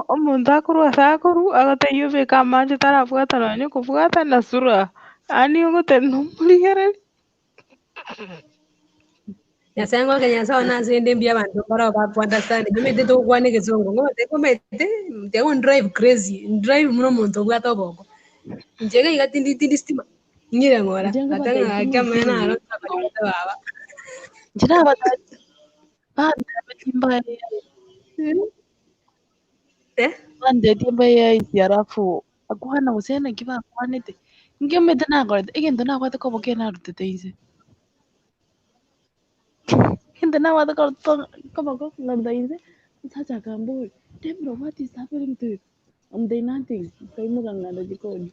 Omuntu akuru akatayobe kamache tarabwata nanyo kubwata na sura ani ngote numuligere Nyasango Kenya sawa na zende mbia bantu bara ba understand nyumete to kwane kizungu ngote komete te on drive crazy drive muno muntu bwata boko njega igatindi tindi stima nyire ngora atanga kama na aro baba njira abataji batimba bande timba ya yarafu akwana usena kiba kwanete ngiyomete nangorete igento nakwate koboke narutete ise Hindi na wata kabako nagdaise sacha kambo damn bro what is happening to you I'm doing nothing kay mo kang nada di code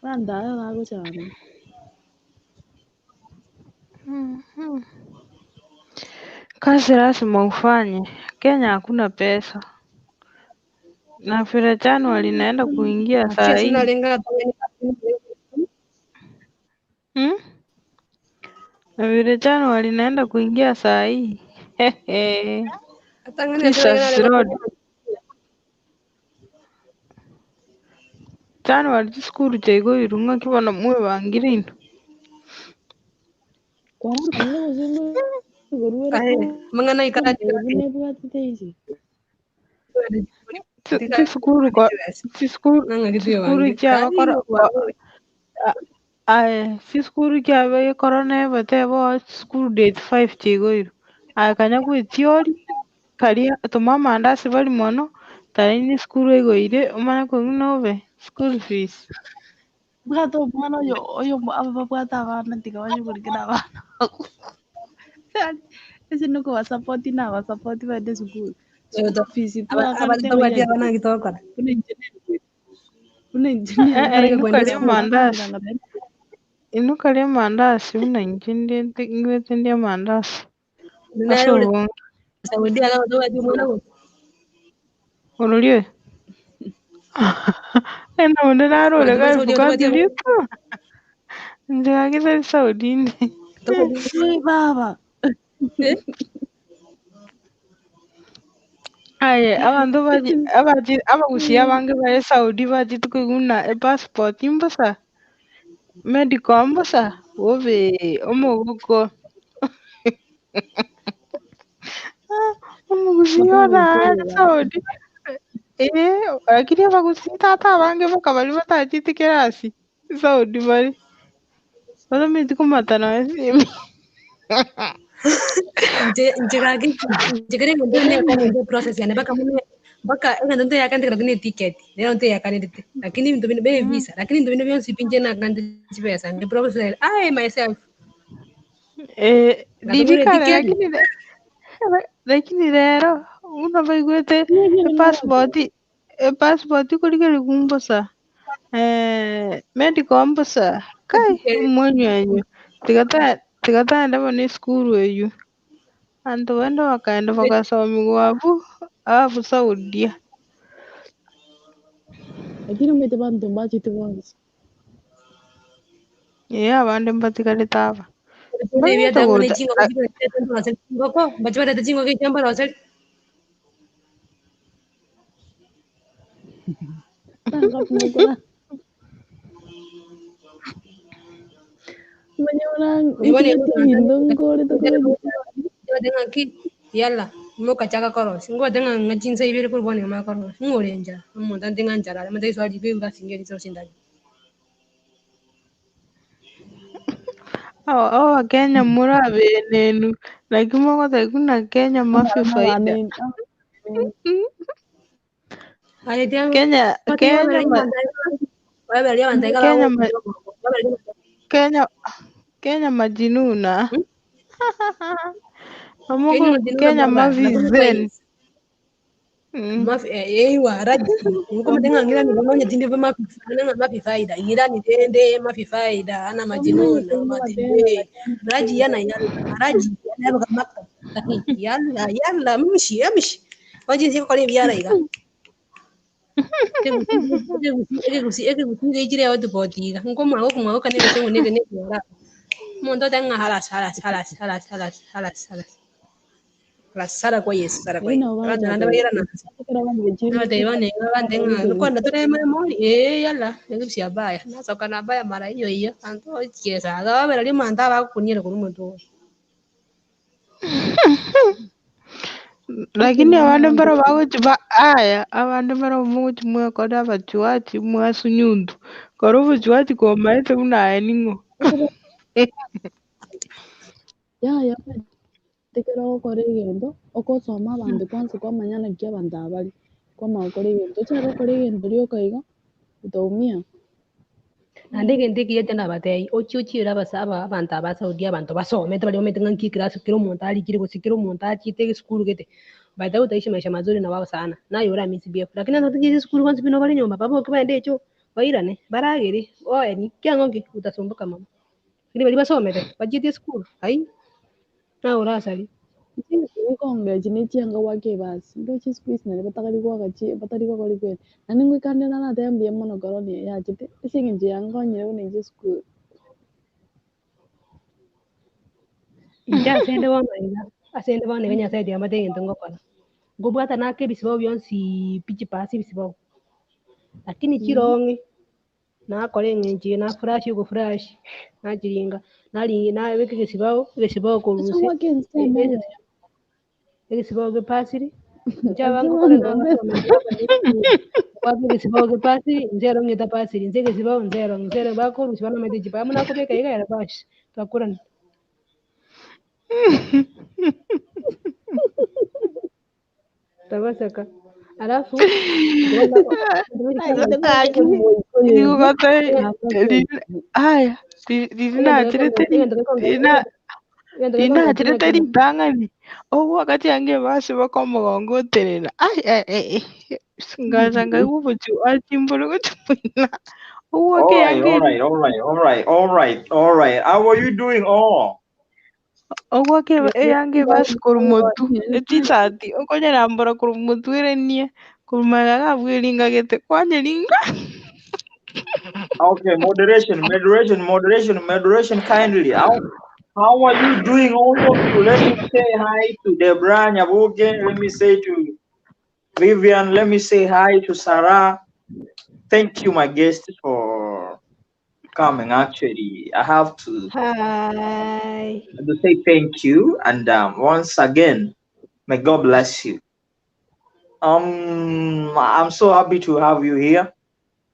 Wanda ako cyane kazi lazima ufanye. Kenya hakuna pesa na vile Januari inaenda kuingia saa hii na vile Januari inaenda kuingia saa hii Jesus Lord. Januari chiskuru chego irunga kibona mwe bangirin mangana ikati chiskuru kyaba kora chiskuru kyaba corona batebo school date 5 chego iru akanya gwitiori karia tuma mandasi bali mono tarini skuru egoire omana kong'inobe school fees bwato mwana oyo aba bwata abana tiga banyugurikira abana ese nuko basapoti na basapoti bade school fees tu akande abatawatia bana kitokora una engineer mandasi inukaria mandasi una ingwete mandasi aso Saudi ala watu mwana Onorie. Ena mundu narore ga bukatilitu. Nje kisa Saudi. Baba. Aye, abantu abagusia bange bare Saudi baji tukuna passport imbosa. Medical imbosa. Obe omoguko. Omogusia na Saudi. Lakini abagusia tata bange bakabali batajiti kirasi. Saudi bari. Wala miti kumatana simi. Jekare ndio ne kwa ndio process yani baka ndio yakandika kwenye ticket leo ndio yakandika lakini ndio bine visa lakini ndio bine sipinje na kandika pesa ndio process I myself Didikare lakini rero unabaigwete passport kurigari kumbosa medical mbosa kai mwenyenyu tigataenda bane skuru eyu antu wenda wakaenda bakasomi gwabu alafu Saudia lakini umete bantu mbachite bonse abandi mbatigare taba Devi ada kuni chingo koko baca ada chingo ke chambar osel tangkap mukula banyak orang hindung kok itu dengan ki yalla mo kachaka koros ngo dengan ngajin sai bere kur bone ma koros ngo renja mo dan dengan cara ma dai swadi be uga singeri so sindani Wakenya murabe nenu lakini mwako kuna Kenya mafi faida Kenya majinuna Kenya mafi zen ewa raji ngo mtenga ngira ni bononya tinde bema mafi faida ngira ni tende mafi faida ana majinuna matinde raji yana raji yana makta tapi yalla mshi waje siko kale biara iga ege gusi ege jire watu potiga ngo mwa ko kane bese ngone ne biara Monto tenga halas sala kwa yes sala kwa Ina rata wanda nanda kai bayira nasa kira wanda da na jiri bate kira bane ngabande nga kwanda tune memo yala ngibisi abaya nasa kana abaya mara iyo anto kiesa ga bera limanda ba kunyira kuri muntu lakini abantu mbara bakuthi aya abantu mbara mukuthi mwe koda bachuachi mwe sunyundu koro buchuachi ko maete unaye ningo yaya tekera okora egento okosoma abande kwanza kwamanyana ki abanto abari kwama okora egento ochaka okora egento ria okaiga utaumia nandege ndege yete na batei ochira basaba abantu abasaudi abantu basome tebali omete nganki class kiro umuntu ali kiri kusikira umuntu achite skulu gete baada utaishi maisha mazuri na wao sana nayo ura misbf lakini ando tuje skulu kwanza bino bali nyumba babo kibaende echo bairane baragere oeni kyangongi utasumbuka mama kile bali basomete bajite skulu ai na ura asali ikongechi nechianga wake basi ndochi siku hizi nali batari kwakori kweli nani ngwikandena natembia mono koroni yachite isinginji yangonyire unaije skulu inja asende bana kenya saidi amate ngento ngokona ngobwata nake bisibao byonsi pichi pasi bisibao lakini chirongi nakora eng'enche na flash ugo flash nachiringa nali naweka ekisibao asa koruse wake nseme ekisibao gepasiri nchaba ngokora akiwanda nabasomete bakone skulu kwaba ekisibao gepasiri nzero ngeta pasiri nze ekisibao nzero bakorusi banamete chipa amuna kubeka ikaera bashi twakurana tabasaka alafu Nikukatai aya rina ritang'ani ogu wakati yange basi bakomogongoterera ngacha ngai gubuchuachi mburu guchumwina ogu wake All right, yange all right, all right, all right, all right, all right. How are you doing all? ogu wake yange basi kurumutu etisati okonyera mbura kurumutu irenie kurumaga bwiringa gete kwanyeringa Okay, moderation kindly. How are you doing also to let me say hi to Debra Nyabuge, let me say to Vivian, let me say hi to Sarah. Thank you, my guest, for coming. Actually, I have Hi. to say thank you, and once again, may God bless you. I'm so happy to have you here,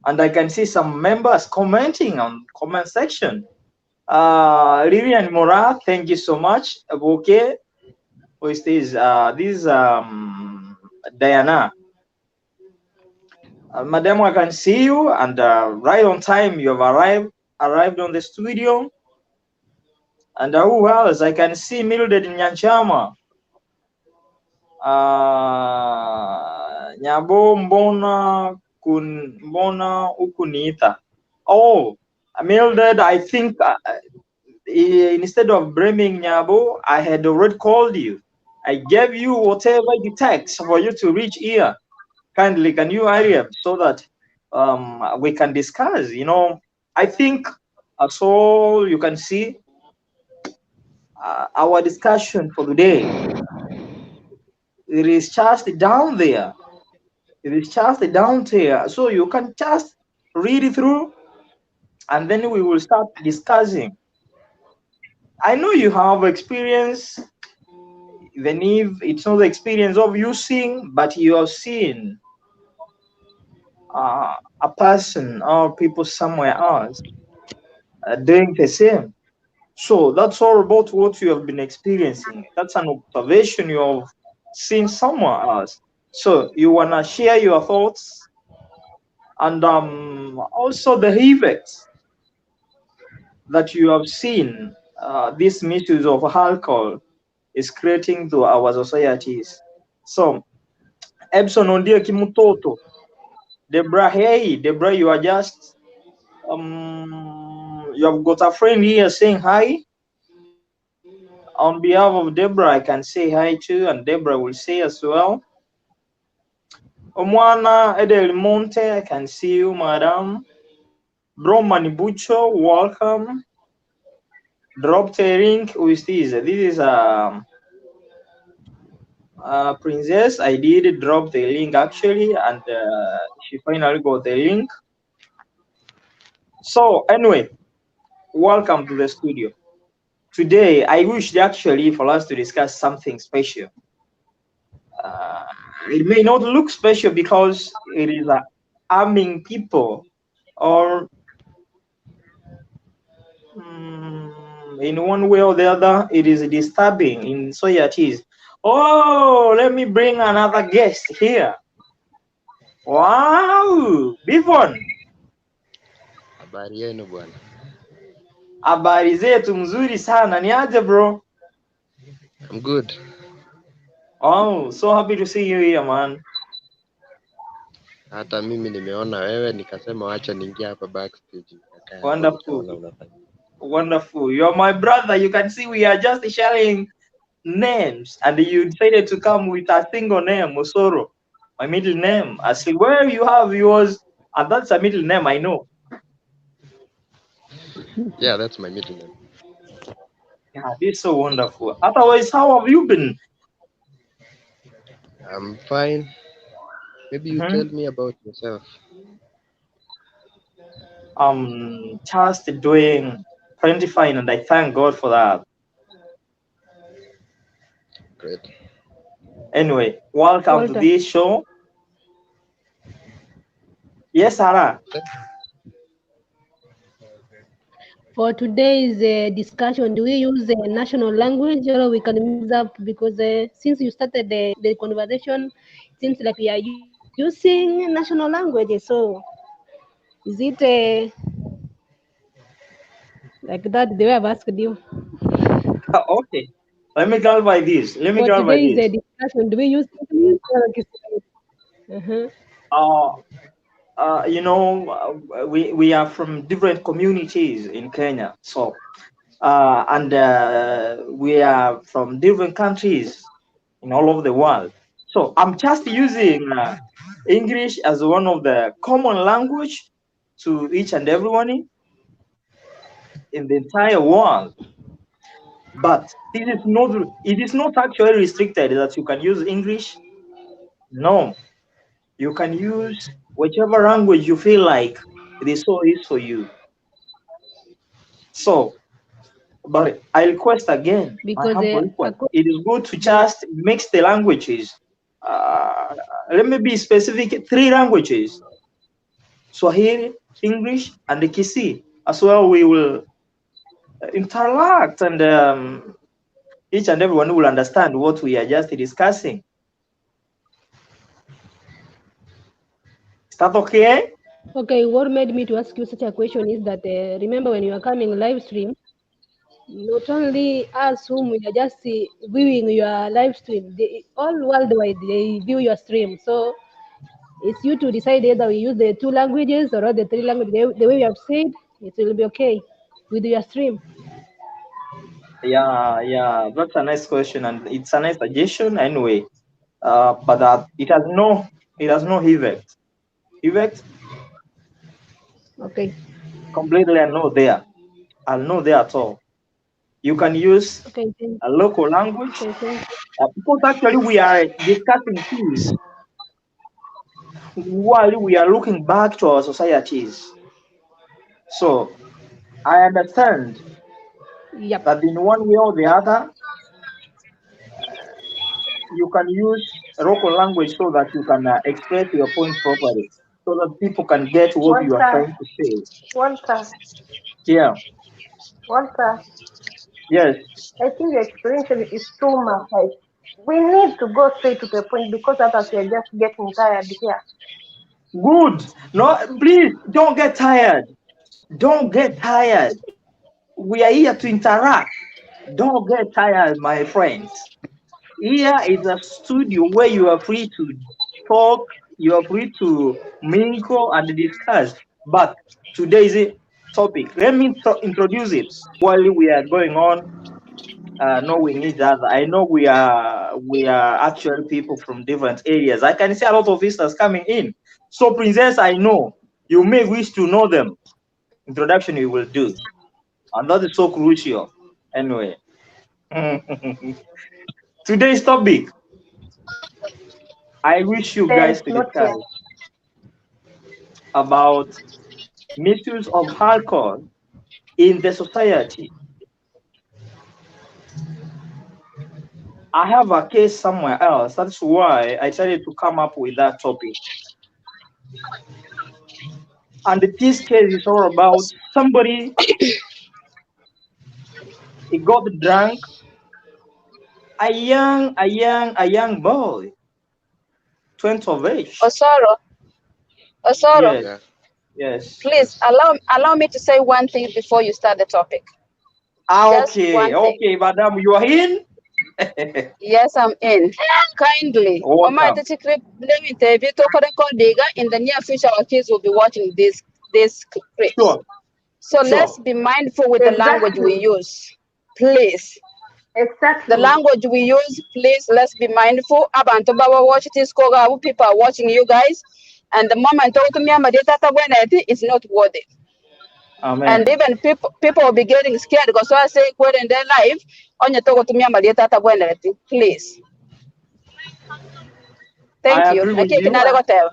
and I can see some members commenting on comment section. Lilian Mora, thank you so much. Okay, who is this? This Diana. Madam, I can see you, and right on time you have arrived on the studio. And who else? I can see Mildred Nyanchama. Nyabo mbona ukuniita. Oh, Mildred, I think instead of blaming Nyabo, I had already called you. I gave you whatever it takes for you to reach here. Kindly, can you hurry up so that we can discuss? I think so you can see our discussion for today. It is just down there. It is just down there. So you can just read it through and then we will start discussing. I know you have experience, even if it's not the experience of using, but you have seen a person or people somewhere else doing the same. So that's all about what you have been experiencing. That's an observation you have seen somewhere else. So you wanna share your thoughts and also the effects that you have seen this misuse of alcohol is creating to our societies. So Epson Ondia Kimutoto, Debra, hey Debra, you are just you have got a friend here saying hi. On behalf of Deborah, I can say hi too, and Deborah will say as well. Omwana Edel Monte, I can see you, madam. Bro Manibucho, welcome. dropped a link with this. This is Princess. I did drop the link actually, and she finally got the link. So anyway, welcome to the studio. Today, I wish actually for us to discuss something special. Uh, it may not look special because it is harming people, or in one way or the other, it is disturbing in so it is. Oh, let me bring another guest here. Wow, Bivon, Habari yenu bwana. habari zetu mzuri sana. Ni aje bro? I'm good. Oh, so happy to see you here man. Hata mimi nimeona wewe nikasema wacha niingia hapa backstage nikakaa hapo Wonderful, nikaona unafanya. wonderful. You're my brother. You can see we are just sharing names, and you decided to come with a single name, Osoro, my middle name. I see where you have yours, and that's a middle name, I know. Yeah, that's my middle name. Yeah, this is so wonderful. Otherwise, how have you been? I'm fine. Maybe you tell Mhm. me about yourself. Just doing plenty fine, and I thank God for that. Great. Anyway, welcome to Walter. this show. Yes, Sarah. For today's discussion, do we use the national language or we can mix up? Because since you started the conversation, it seems like we are using national languages. So is it like that the way I've asked you? Okay. Let me clarify this. Let me For clarify today's this. discussion, do we use English or uh-huh. Uh, we are from different communities in Kenya, so and we are from different countries in all over the world. So I'm just using English as one of the common language to each and everyone in the entire world. But this is not. It is not actually restricted that you can use English. No, you can use whichever language you feel like it is so is for you. So, but I request again, my Because humble request. according It is good to the just mix the languages. Uh, Let me be specific: three languages: Swahili, English, and the Kisi. As well, we will interact, and each and everyone will understand what we are just discussing. Is that okay? okay, what made me to ask you such a question is that remember when you are coming live stream, not only us whom we are just viewing your live stream, all worldwide they view your stream. So it's you to decide either we use the two languages or the three languages. The way you have said, it will be okay with your stream. Yeah, yeah, that's a nice question, and it's a nice suggestion anyway. But it has no effect. Effect Okay. completely are not there. Are not there at all. You can use Okay. Thank, a local language okay. Thank you. because actually we are discussing things while we are looking back to our societies. So I understand Yep. that in one way or the other, you can use local language so that you can express your point properly, so that people can get what you are Walter, trying to say. Walter, Yeah. Walter, Yes. I think the explanation is too much. Like, we need to go straight to the point because others we are just getting tired here. Good. No, please don't get tired. Don't get tired. We are here to interact. Don't get tired, my friends. Here is a studio where you are free to talk, you are free to mingle and discuss. But today's topic, let me introduce it while we are going on, knowing each other. I know we are actual people from different areas. I can see a lot of visitors coming in. So, Princess, I know you may wish to know them. Introduction we will do, and that is so crucial. Anyway, today's topic, I wish you guys to Not yet. discuss about misuse of alcohol in the society. I have a case somewhere else. That's why I decided to come up with that topic. And this case is all about somebody, he got drunk, a young boy, 20 of age. Osoro, Osoro, Yes, Yeah. yes. please Yes. allow me to say one thing before you start the topic. Just Okay, one thing. okay, madam, you are in. Yes, I'm in. Kindly, Welcome. let me tell you, in the near future, our kids will be watching these clips. Sure, So let's sure. be mindful with the language we Exactly. use, please. The Exactly. language we use, please, let's be mindful. Abantu baba watch this program, people are watching you guys. And the moment it's not worth it. And Amen. even people will be getting scared because I say when in their life, on your talk to me, please. Thank I you. agree I with can't you. Sure. tell.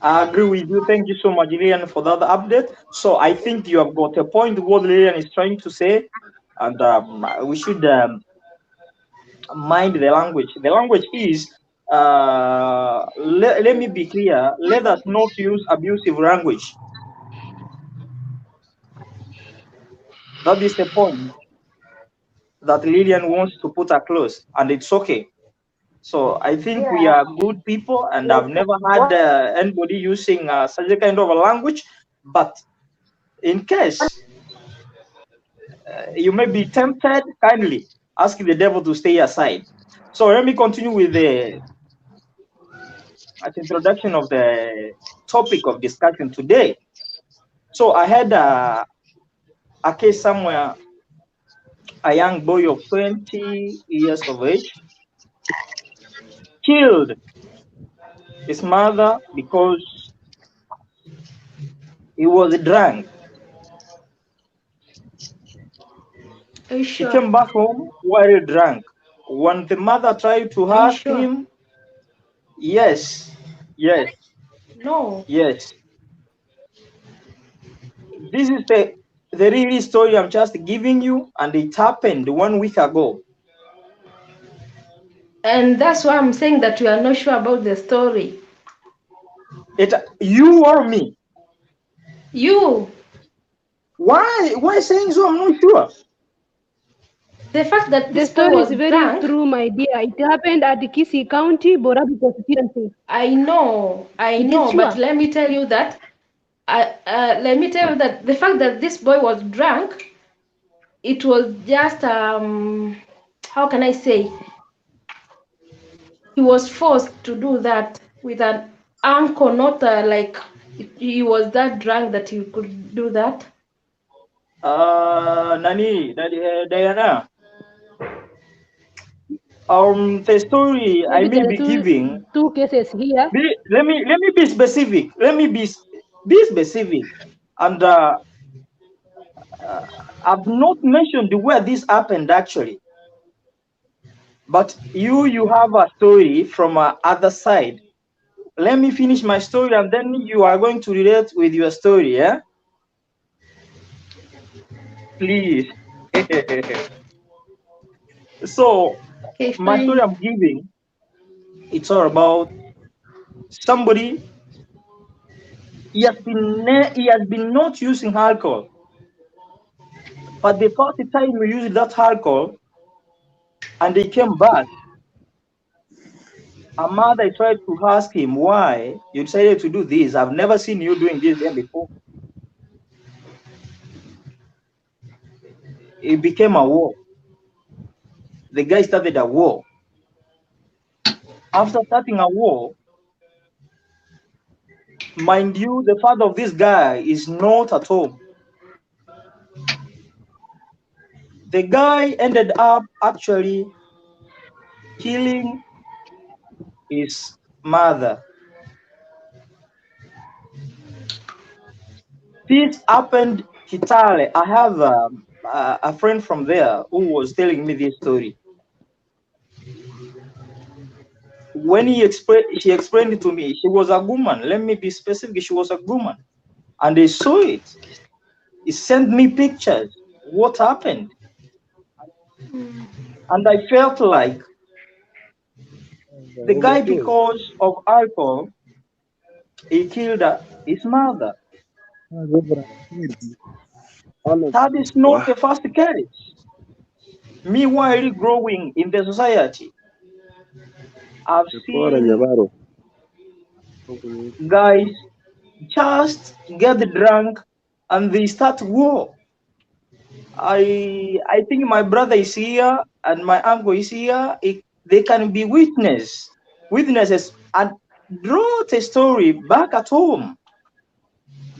I agree with you. Thank you so much, Lillian, for that update. So I think you have got a point what Lillian is trying to say, and we should mind the language. The language is, let me be clear, let us not use abusive language. That is the point that Lillian wants to put across, and it's okay. So I think we Yeah. are good people, and I've Like never had what anybody using such a kind of a language. But in case you may be tempted, kindly ask the devil to stay aside. So let me continue with the introduction of the topic of discussion today. So I had a case somewhere, a young boy of 20 years of age killed his mother because he was drunk. are you He sure? came back home while drunk. When the mother tried to Are you ask sure? him, yes, yes, No. yes. This is the real story I'm just giving you, and it happened 1 week ago. And that's why I'm saying that you are not sure about the story. It you or me? You, Why saying so? I'm not sure. the fact that The this boy story is was very drunk, true, my dear. It happened at Kisii County, Borabu constituency. I It is know, but sure. let me tell you that the fact that this boy was drunk, it was just how can I say? He was forced to do that with an uncle, not like he was that drunk that he could do that. Nani, Diana. The story I Maybe may there are be giving. two cases here. Let me be specific. Let me be specific, and I've not mentioned where this happened actually. But you have a story from other side. Let me finish my story, and then you are going to relate with your story. Yeah, please. So Okay, my story fine. I'm giving, it's all about somebody. He has been not using alcohol, but the first time he used that alcohol, and he came back. A mother tried to ask him why you decided to do this. I've never seen you doing this there before. It became a war. The guy started a war. After starting a war, mind you, the father of this guy is not at home. The guy ended up actually killing his mother. This happened Kitale. I have a friend from there who was telling me this story. When she explained it to me, she was a woman. Let me be specific. She was a woman, and they saw it. He sent me pictures. What happened? And I felt like the guy, because of alcohol, he killed his mother. That is not the first case. Meanwhile, growing in the society, I've seen guys just get drunk and they start war. I think my brother is here and my uncle is here. They can be witnesses, and draw the story back at home.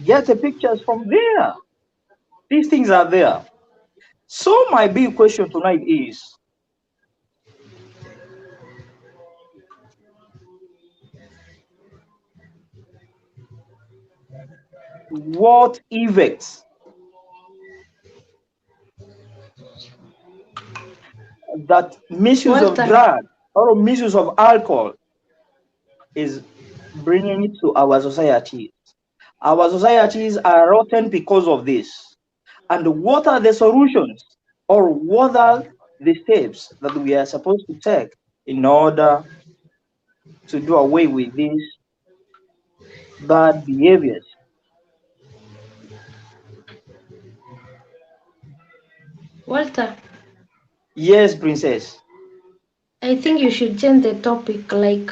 Get the pictures from there. These things are there. So my big question tonight is, what effects that misuse of drugs or misuse of alcohol is bringing it to our societies? Our societies are rotten because of this. And what are the solutions, or what are the steps that we are supposed to take in order to do away with these bad behaviors? Walter, Yes, Princess. I think you should change the topic, like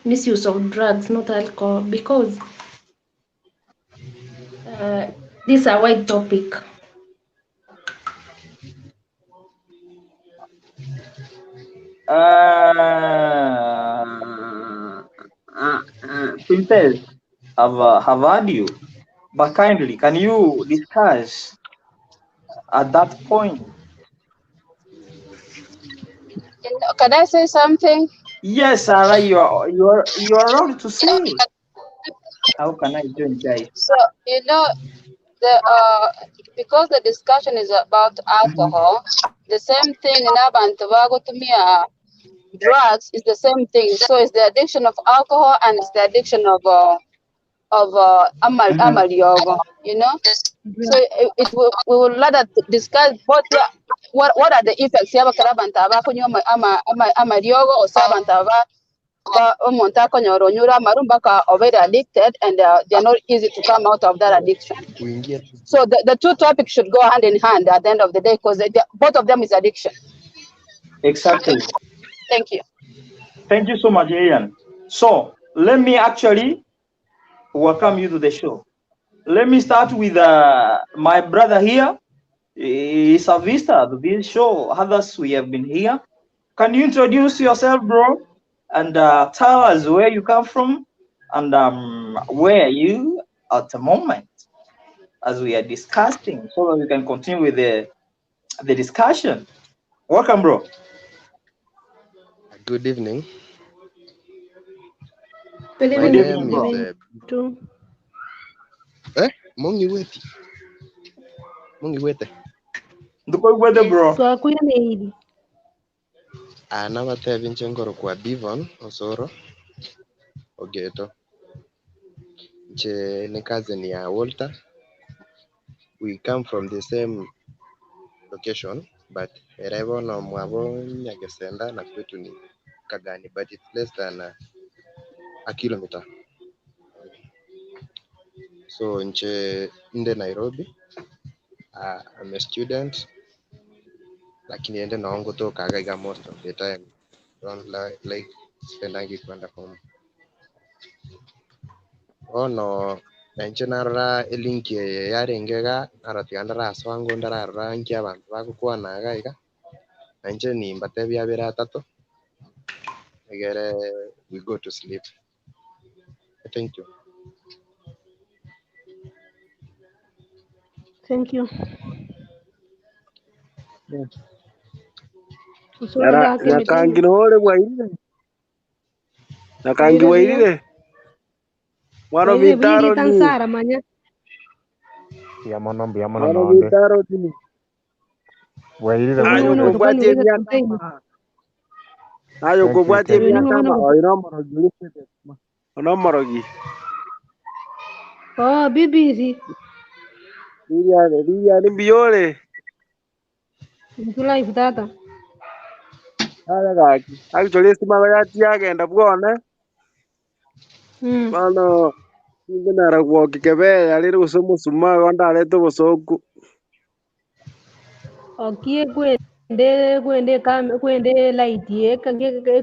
misuse of drugs, not alcohol, because this is a wide topic. Princess, have heard you, but kindly, can you discuss at that point? Can I say something? Yes, Sarah, you're allowed to say. How can I join, guys? So the because the discussion is about alcohol, the same thing in Abantu to me drugs is the same thing. So it's the addiction of alcohol and it's the addiction of amal yoga, So we will let us discuss both what are the effects yaba karabanta ba kunyo ama yoga or sabanta ba umonta konyoro nyura marumba ka already addicted and they are not easy to come out of that addiction. So the two topics should go hand in hand at the end of the day because both of them is addiction. Exactly. Thank you. Thank you so much, Ian. So let me actually welcome you to the show. Let me start with my brother here. He's a visitor to this show. Others, we have been here. Can you introduce yourself, bro? And tell us where you come from and where are you at the moment as we are discussing, so that we can continue with the discussion. Welcome, bro. Good evening. Good My evening. name is Mungi Weti. Mungi Wete. Bro. Anawate Vincengoro kwa Bivon Osoro Ogeto. Je ni cousin ya Walter. We come from the same location, but Erevo no Mwabo Nyagesenda na kwetu ni Kagani, but it's less than a kilometer. So nche nde Nairobi. I'm a student, lakini ende naongo to kagaga most of the time. Don't like spendangi kwenda home. Ono nche narra elinki yare ngega arati andara swango ndara ranki abantu bakukuwa nagaiga. Nche ni mbate bya bira tato. Egere we go to sleep. Thank you. Thank you. Nakangino ole bwaire. Nakangi wairire. Mwana bintaro ni. Ya manombi. Mwana bintaro ni. wairire Ebuni mayo wono go sokoni bwatie weza miaka contain. nayo go bwatie Ebuni miaka wono go. oino morogi ono morogi Oh, BBC. riya ni biore Nkula ifutata. aga gaki actually sima ya agenda bwone bano nginara gwo kikebe ari rusumu suma gonda leto bosoku Okie kwende light ye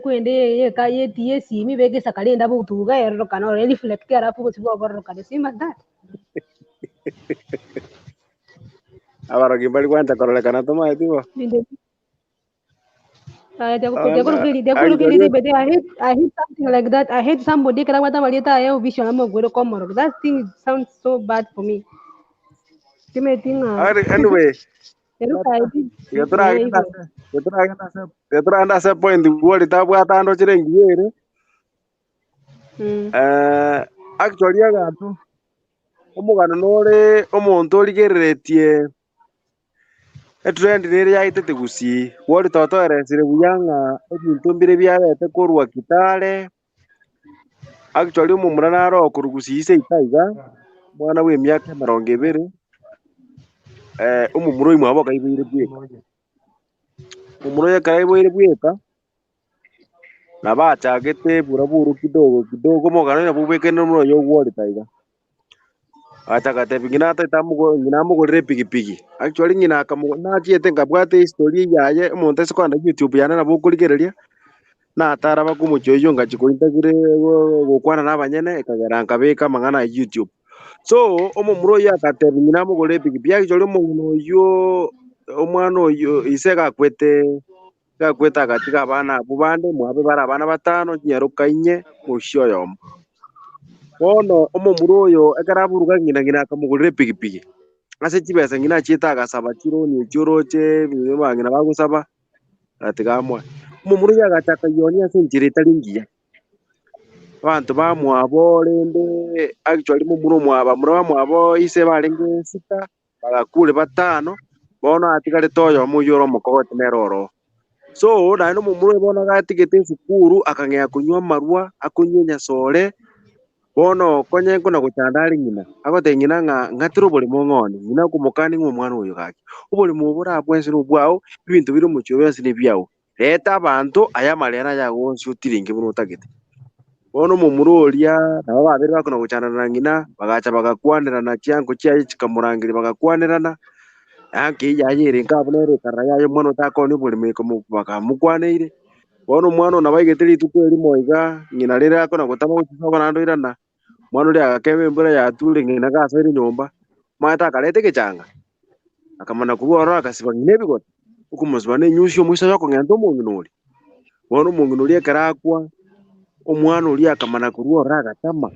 kwende ye ka ye tie simi bege sakalenda butuga ero kana reflect arafu kusibo borro kana sima that. abaro gimbali kwanta korolekana tuma etibo ana They could look actually at but I hate something like that. I hate somebody can what I have vision. I'm going to come. That thing sounds so bad for me. Thing, anyway I did Getura agenda evil. se, getura agenda se point wori tabwata ando chirengi yere. Actually agantu omugano nore omonto origereretie etrend nere yaitete gusi wori toto eresire buyanga ebintu mbire byarete korwa kitale actually omumura naro okurugusi ise itaiga mwana w'emyaka 20 omumura oimwe abo kaiboire bweka omumura oyo kaiboire bweka na bachagete buraburu kidogo kidogo mogano na bubeke no no yo wori taiga acha kate bingina ta tamugo ngina mugorire pigipigi actually ngina kamu na chiete ngabwate history yaye umuntu se kwanda YouTube yana na bukurigereria na atara bakumuchoyo ngachikointagire gukwana n'abanyene ikagera nkabika mangana ya YouTube so omumuro ya kate bingina mugorire pigipigi actually umuntu yo omwana oyo isega kwete gakweta katika abana bubande mwabe bara abana batano nyeruka inye mushio yomo bono omomuro oyo ekaraburuga ngina akamugurire pigipigi ase chibesa ngina chietaga saba chironi choroche bimwe ngina bagusaba atigamwa omomuro yagachaka yoni ase njira etari ngiya abantu bamwabo rende actually momuro mwaba mura bamwabo ise barenge sita bagakure batano bono atigare toyo muyoro mokogote neroro so na no mumuro bona gatigete cukuru akang'ea kunywa marua akunywa nyasore bono konye nkona guchandari ng'ina agote ng'ina ng'atire oborimo ng'one ng'ina okomokani omwana oyo gaki oborimo obora bwensi nobwao ebinto bire omochio bionsi ni biao leta abanto aya marena yagonsi otiringe buna otagete bono omomuro oria nabo babere bakona gochanana ng'ina bagacha bagakwanirana chiango chiaye chikamurangeri bagakwanirana yanke yaye ere nkabona kara yayo mwana otakoni oborimo bakamukwaneire bono omwana ona baigete rituko erimo iga ng'ina rere akona gotama gochisoba nando irana mwana oria agakeba embura yature ng'ina gasaire nyomba mata akarete gechanga akamana kurwara akasiba ng'ina ebigote okomosiba na enyusi omoiso yokong'enta omong'ina oria bono omong'ina oria ekero akwa omwana oria akamana kurwara agatama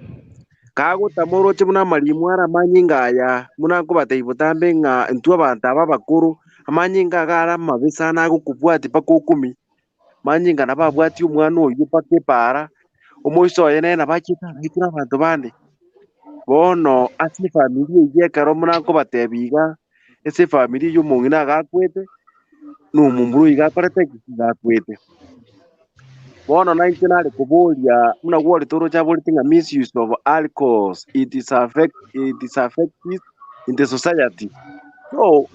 kagotama oroche buna amarimo ara amanyinga aya buna nkobateibo tambe ng'a intwe abanto aba abakoro amanyinga iga ara amabe sana agokobwati mpaka okumi manyinga nabo abwati omwana oyo mpaka epara omoiso oye nene nabachiete agaitire abanto bande bono ase efamiri eyio ekero buna nkobatebi iga ase efamiri eyio omong'ina agakwete na omomuro oyo gakorete ki gakwete bono nainche nare koboria buna gwori toroche aborete ng'a misuse of alcohols it is effective in the society so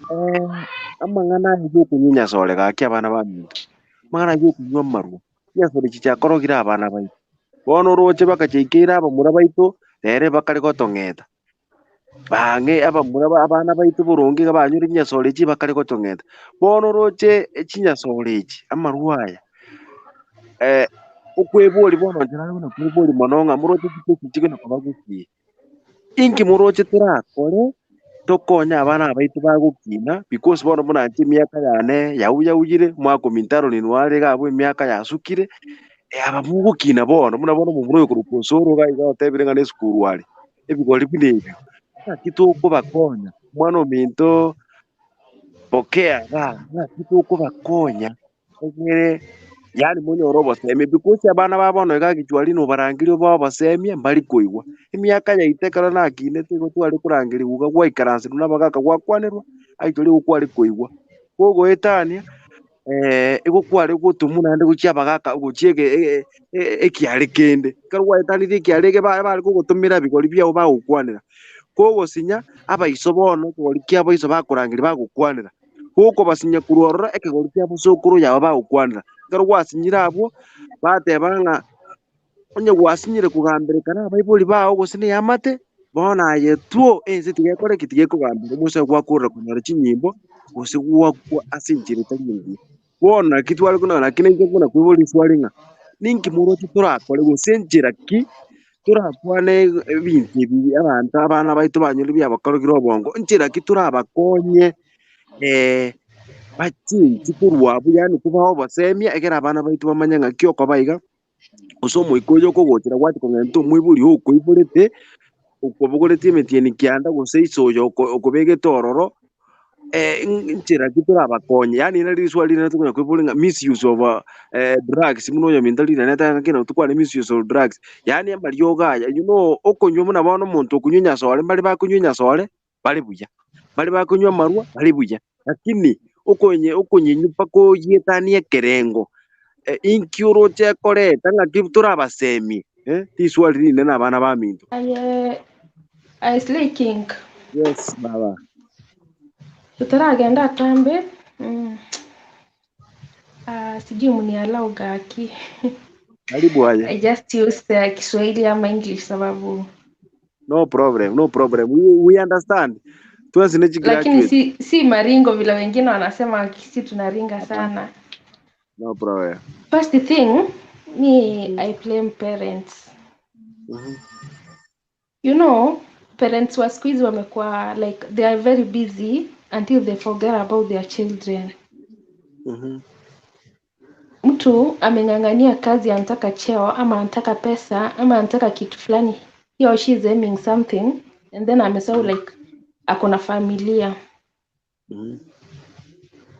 amang'ana aye gokonywa nyasore gaki abana baminto amang'ana aye gokonywa marwa nyasore echi chiakorogire abana baito bono oroche bakachaikeire abamura baito rere bakare gotong'eta bang'e abamura abana baito boronge iga banywire nyasore echi bakare gotong'eta bono oroche chinyasore echi amarwa aya okwebori bono njara buna kwebori mono ng'a moroche chike chichigana koba gokie inki moroche torakore tokonya abana baito bagokina because bono buna inche emiaka yane yauyauyire mwakomintaro ninware gabo emiaka yasukire aba mugokina bono buna bono omomuro oyo korwa konsoro iga iga otebire ng'a na esukuru are ebigori buna ebio ng'aki tokobakonya mwana ominto pokea ng'aki tokobakonya egere yani monyore obosemi because abana ba bono iga gichwari nobarangeri oba obasemia mbari koigwa emiaka yaito ekero nakinete igo tware korangeri iga gwaikaransirwa na abagaka gwakwanerwa aichori igo kware koigwa kogo etania igũkwara gũtũmũ naende gũchiaba gaka gũchiege ekiare kende karwa etani kiarege bari gũgũtũmĩra bigori biao bagũkwanĩra kogo sinya abaiso bono kigori kia abaiso bakorangĩri bagũkwanĩra gũkũ basinya kurorora ekigori kia busũkũrũ yao bagũkwanĩra ngaro gwasinyire abwo bateba ng'a onye gwasinyire kũgambĩrĩkana abaibori bao gũsine yamate bona yetuo ense tigekore kitigekũgambĩra mũse gwakũrĩra kũnyara chinyimbo gũse gwakwa asinjire tanyingi bona kitwari kuna lakini ngekuna kwibori swali ng'a ninki murochi turakore gũsenjera ki turakwane bintu ebi abantu abana baitu banyori biabakorogire obongo njera ki turabakonye bachinchi korwabo yani tubao basemia egera abana baitu bamanye ng'a kioko baiga ase omoika oyo okogotera gwati kong'enta omwibori okoiborete okobogorete emetieni kianda gose iso oyo okobegete ororo nchera ki turabakonye yani nari riswali rina tukonya kwibori ng'a misuse of drugs muno oyo minto riraneta ng'a kina tukwane misuse of drugs yani amariogo aya you know okonywa buna bono omonto okunywa nyasore mbari bakunywa nyasore bari buya bari bakunywa marwa bari buya lakini okonyenywa mpaka oyietania ekerengo inki oroche ekoreta ng'aki turabasemie tiswali rinde na abana baminto I Slay King. yes baba Tutaragenda atambe sijui mnialau gaki. karibu aje I just use Kiswahili ama English sababu no problem we understand tuanze nechi lakini graduate si maringo vile wengine wanasema si tunaringa sana. no problem First thing I blame parents. You know, parents wa siku hizi wamekuwa like they are very busy until they forget about their children. Mtu ameng'ang'ania kazi, anataka cheo ama anataka pesa ama anataka kitu fulani, he or she is aiming something and then amesahau like akona familia.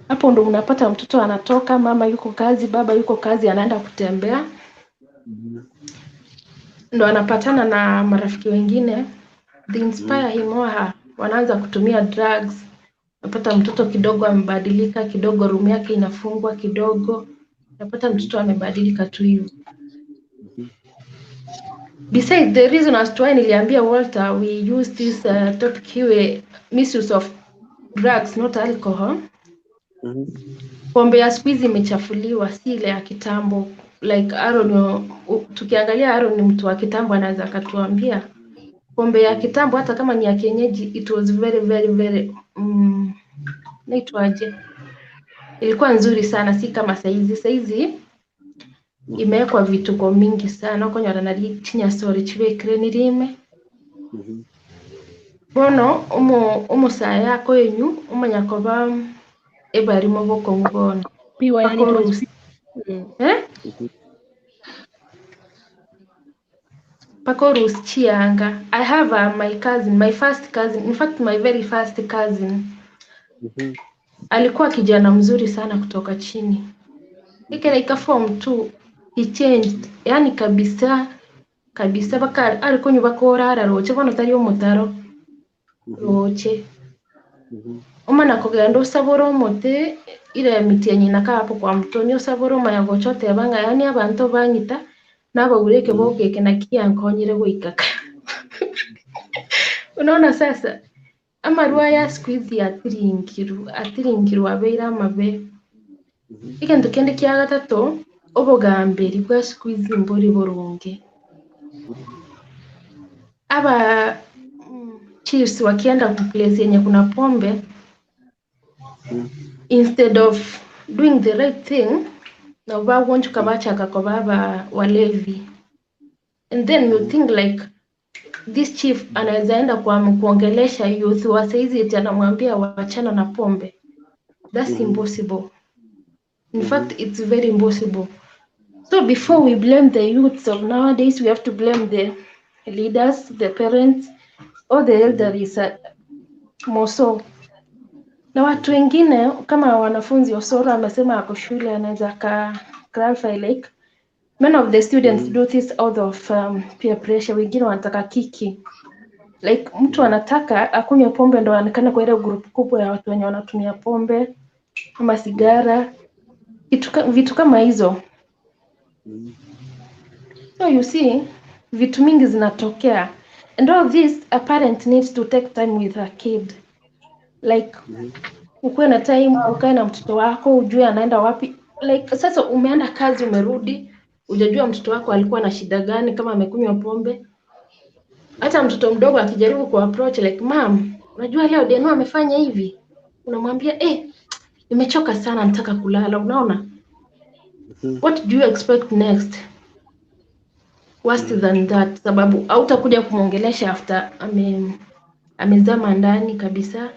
Hapo ndo unapata mtoto anatoka, mama yuko kazi, baba yuko kazi, anaenda kutembea, ndo anapatana na marafiki wengine, they inspire him or her, wanaanza kutumia drugs. Napata mtoto kidogo amebadilika, kidogo room yake inafungwa kidogo, napata mtoto amebadilika tu hivi. Besides, the reason as to why niliambia Walter we use this topic here, misuse of drugs, not alcohol. Pombe ya siku hizi imechafuliwa, si ile ya kitambo. Like Aaron, tukiangalia Aaron ni mtu wa kitambo, anaweza akatuambia pombe ya kitambo hata kama ni ya kienyeji, it was very naitwaje, ilikuwa nzuri sana, si kama saizi imewekwa vituko mingi sana okonyora nari chinya story chibekire nirime bono umusa yako yenyu umanyakoba ebarimo boko ngono Piwa yani pakorusi pakorusi chianga. I have my cousin, my first cousin, in fact my very first cousin. Alikuwa kijana mzuri sana kutoka chini. Ikaform 2, he changed, yani kabisa baka ariko nyubako orara roche bono tari omutaro roche omana kugenda osabora omote ile miti yenyina kapo kwa mtoni osabora omayago chote banga yani abantu banyita nabaureke bokeke na kiankonyire goikaka. Unaona sasa amarwa ya squeeze atiringirwa abeira amabe ikintu kende kya gatatu obogamberi bwa squeeze mbori borunge aba chiefs wakienda kuplace yenye kuna pombe, instead of doing the right thing na wabonju kabachaka kwa baba walevi, and then you think like this chief anaweza enda kuongelesha youth wa saizi eti anamwambia wachana na pombe. That's impossible. In fact, it's very impossible. So before we blame the youths of nowadays, we have to blame the leaders, the parents, or the elders more so. Na watu wengine kama wanafunzi, Osoro amesema ako shule anaweza clarify like many of the students do this out of peer pressure. Wengine wanataka kiki, like mtu anataka akunywe pombe ndo aonekane kwa ile group kubwa ya watu wenye wanatumia pombe. ama sigara, vitu kama hizo. So you see, vitu mingi zinatokea. And all this, a parent needs to take time with her kid. Like, ukuwe na time, ukae na mtoto wako, ujue anaenda wapi. Like, sasa umeenda kazi, umerudi, hujajua mtoto wako alikuwa na shida gani, kama amekunywa pombe. Hata mtoto mdogo akijaribu ku approach like, "Mom, unajua leo Deno amefanya hivi." Unamwambia, nimechoka sana, nataka kulala." Unaona? What do you expect next? Worse than that, sababu hautakuja kumwongelesha after amezama ndani kabisa.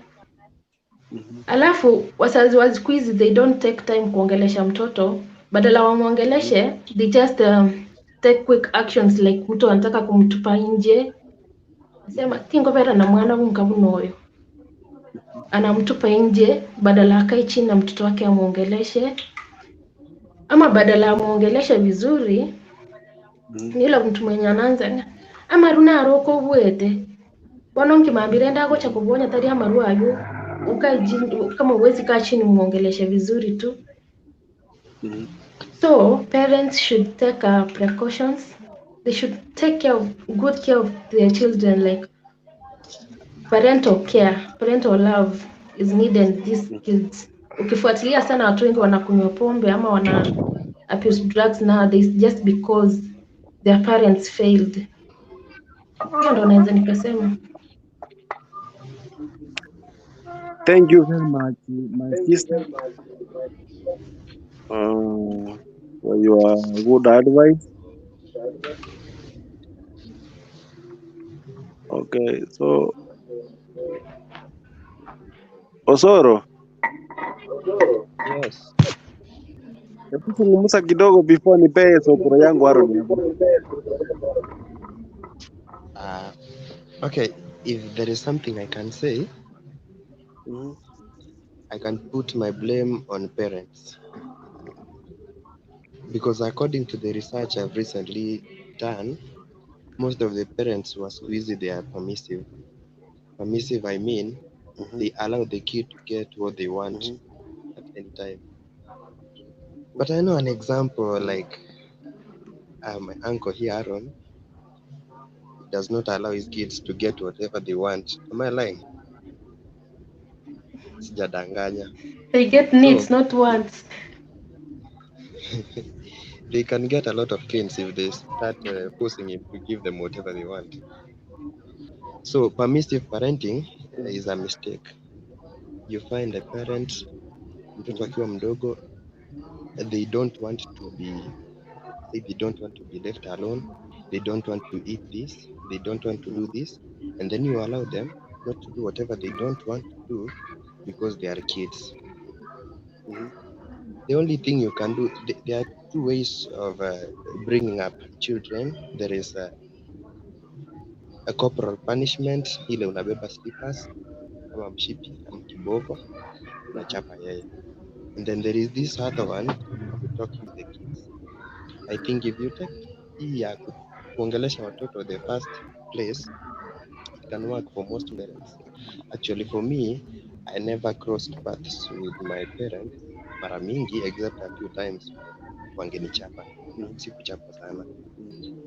Alafu wazazi wa siku hizi they don't take time kuongelesha mtoto, badala wamwongeleshe they just take quick actions, like mtu anataka kumtupa nje, nasema tingo pera na mwana mkabunoyo, anamtupa nje badala akae chini na mtoto wake amwongeleshe, ama badala amwongeleshe vizuri ni yule mtu mwenye anaanza ama runa aroko bwete bononki mambire ndako cha kubonya tari amaru ayo kama uwezi kaa chini muongeleshe vizuri tu. So parents should take precautions. They should take good care of their children, like parental care, parental love is needed these kids. Ukifuatilia sana watu wengi wanakunywa pombe ama wana abuse drugs nowadays just because their parents failed. Hiyo ndo naweza nikasema. Thank you very much, my sister, for your good advice. Okay, so Osoro, Yes. hebu zungumza kidogo before nipee sokoro yangu Aaron hapo. Okay, if there is something I can say, I can put my blame on parents. Because according to the research I've recently done, most of the parents who are squeezy, they are permissive. Permissive, I mean, they allow the kid to get what they want at any time. But I know an example like my uncle here, Aaron, does not allow his kids to get whatever they want. Am I lying? Sijadanganya. They get needs, not wants. They can get a lot of things if they start forcing him to give them whatever they want. So permissive parenting is a mistake. You find a parent, mtoto akiwa mdogo, they don't want to be they don't want to be left alone, they don't want to eat this, they don't want to do this, and then you allow them not to do whatever they don't want to do because they are kids. The only thing you can do, there are two ways of bringing up children. There is a corporal punishment, ile unabeba slippers kama mshipi ama kiboko unachapa yeye, and then there is this other one, you talk to the kids. I think if you take hii ya kuongelesha watoto the first place, it can work for most parents. Actually for me, I never crossed paths with my parents mara mingi, except a few times wangenichapa. Sikuchapa sana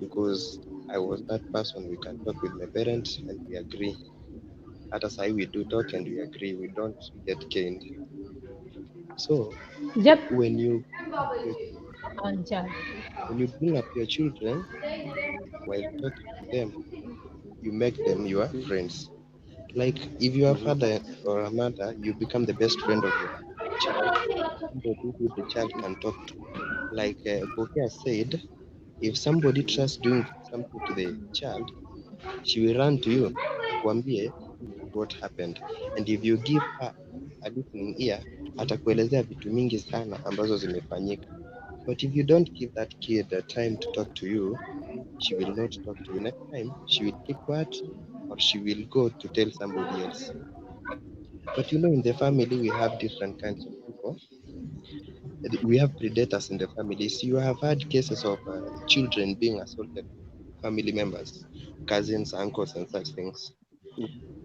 because I was that person, we can talk with my parents and we agree. Hata sahi we do talk and we agree, we don't get caned. So Yep. when you bring up your children, while talking to them, you make them your friends. Like if you are a father or a mother, you become the best friend of your child, somebody who the child can talk to. Like Bokeh said, if somebody tries doing something to the child, she will run to you, akwambie what happened. And if you give her a listening ear, atakuelezea vitu mingi sana ambazo zimefanyika. But if you don't give that kid the time to talk to you, she will not talk to you. Next time, she will keep quiet or she will go to tell somebody else. But you know, in the family, we have different kinds of people. We have predators in the families. You have had cases of children being assaulted, family members, cousins, uncles, and such things.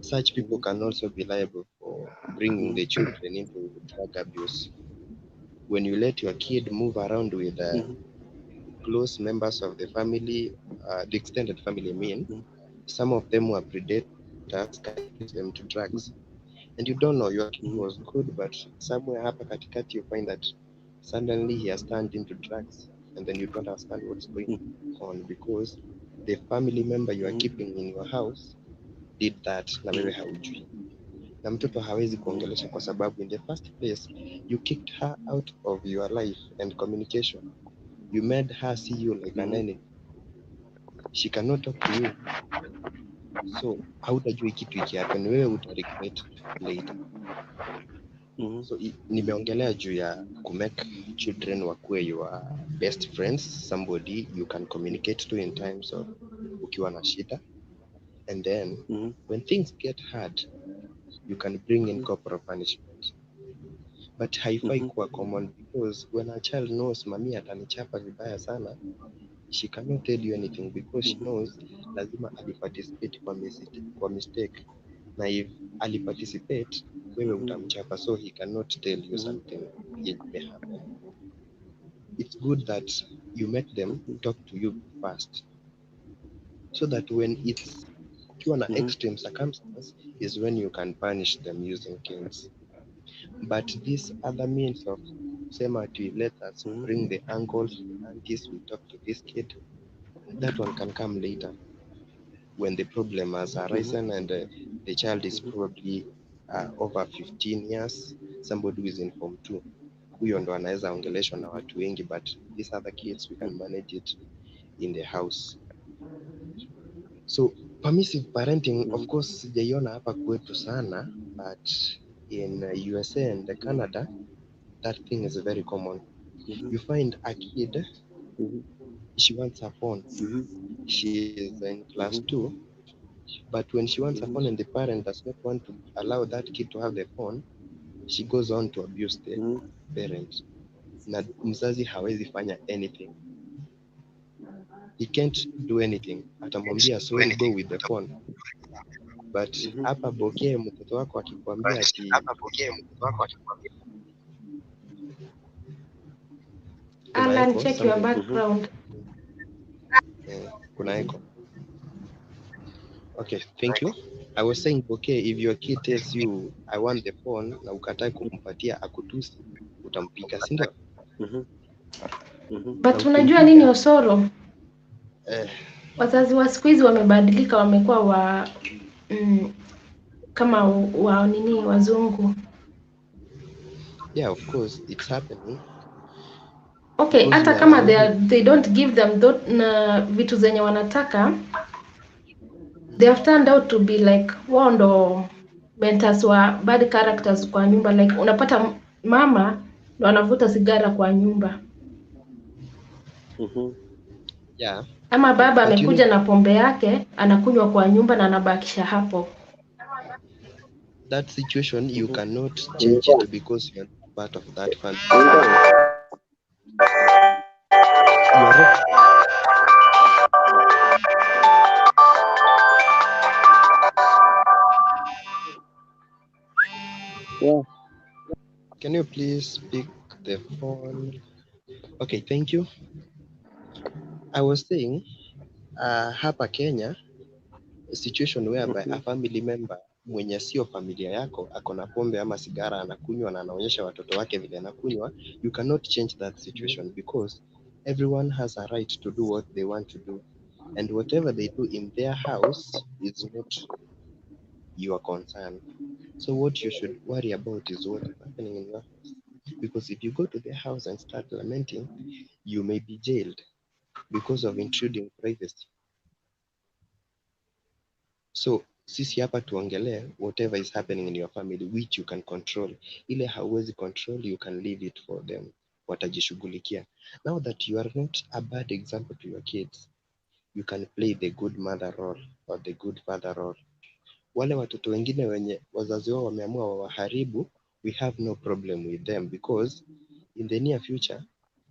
Such people can also be liable for bringing the children into drug abuse. when you let your kid move around with close members of the family, the extended family, I mean, some of them were predators, can introduce them to drugs. And you don't know, your kid was good, but somewhere hapa katikati you find that suddenly he has turned into drugs, and then you don't understand what's going on because the family member you are keeping in your house did that na wewe haujui. Na mtoto hawezi kuongelesha kwa sababu in the first place you kicked her out of your life and communication. You made her see you like an enemy. She cannot talk to you. So hautajua kitu ikihappen, wewe utaregret later. So nimeongelea juu ya kumake children wakuwe your best friends, somebody you can communicate to in times of ukiwa na shida, and then when things get hard you can bring in corporal punishment, but haifai kuwa common because when a child knows mami atanichapa vibaya sana, she cannot tell you anything because she knows lazima aliparticipate kwa mistake, na if aliparticipate wewe utamchapa, so he cannot tell you something yenye may happen. It's good that you make them talk to you first, so that when it's ukiwa na extreme circumstance is when you can punish them using canes. But this other means of sema to let us bring the uncles, the aunties, we talk to this kid, that one can come later when the problem has arisen and the child is probably over 15 years, somebody who is in form 2, huyo ndo anaweza ongeleshwa na watu wengi, but these other kids we can manage it in the house. So permissive parenting, of course sijaiona hapa kwetu sana, but in USA and Canada that thing is very common. You find a kid, she wants a phone, she is in class 2, but when she wants a phone and the parent does not want to allow that kid to have the phone, she goes on to abuse the parent. Na mzazi hawezi fanya anything, he can't do anything, atamwambia sorry, go with the phone. But hapa Bokeh mtoto wako akikwambia ati Alan, check your background. Kuna echo. Okay, thank you. I was saying, okay, if your kid tells you I want the phone na ukatai kumpatia akutusi, utampiga, si ndio? But unajua nini Osoro? Wazazi wa siku hizi wamebadilika, wamekuwa kama wa nini wazungu. Yeah, of course it's happening. Okay, hata kama they don't give them na vitu zenye wanataka, they have turned out to be like wao ndo mentors wa bad characters kwa nyumba. Like unapata mama ndo anavuta sigara kwa nyumba. Yeah. Ama baba amekuja na pombe yake anakunywa kwa nyumba na anabakisha hapo. That situation you cannot change it because you are part of that family. Yeah. Can you please pick the phone? Okay, thank you. I was saying, hapa Kenya, a situation whereby a family member mwenye sio familia yako ako na pombe ama sigara anakunywa na anaonyesha watoto wake vile anakunywa, you cannot change that situation because everyone has a right to do what they want to do, and whatever they do in their house is not your concern. So what you should worry about is what is happening in your house, because if you go to their house and start lamenting, you may be jailed because of intruding privacy. So sisi hapa tuongelee whatever is happening in your family which you can control. Ile hauwezi control, you can leave it for them, watajishughulikia. Now that you are not a bad example to your kids, you can play the good mother role or the good father role. Wale watoto wengine wenye wazazi wao wameamua wawaharibu, we have no problem with them because in the near future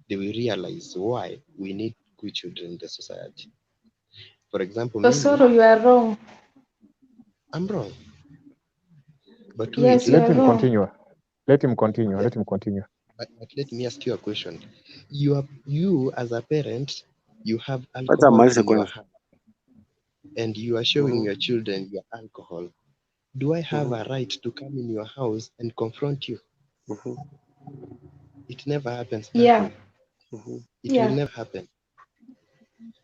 they will realize why we need good children in the society. For example, Osoro, you are wrong. I'm wrong. But yes, wait, let him continue. Let him continue. But let me ask you a question. You as a parent, you have Acha alcohol amalize in your kwanza. hand and you are showing your children your alcohol. Do I have a right to come in your house and confront you? It never happens that Yeah, way. It will yeah. never happen.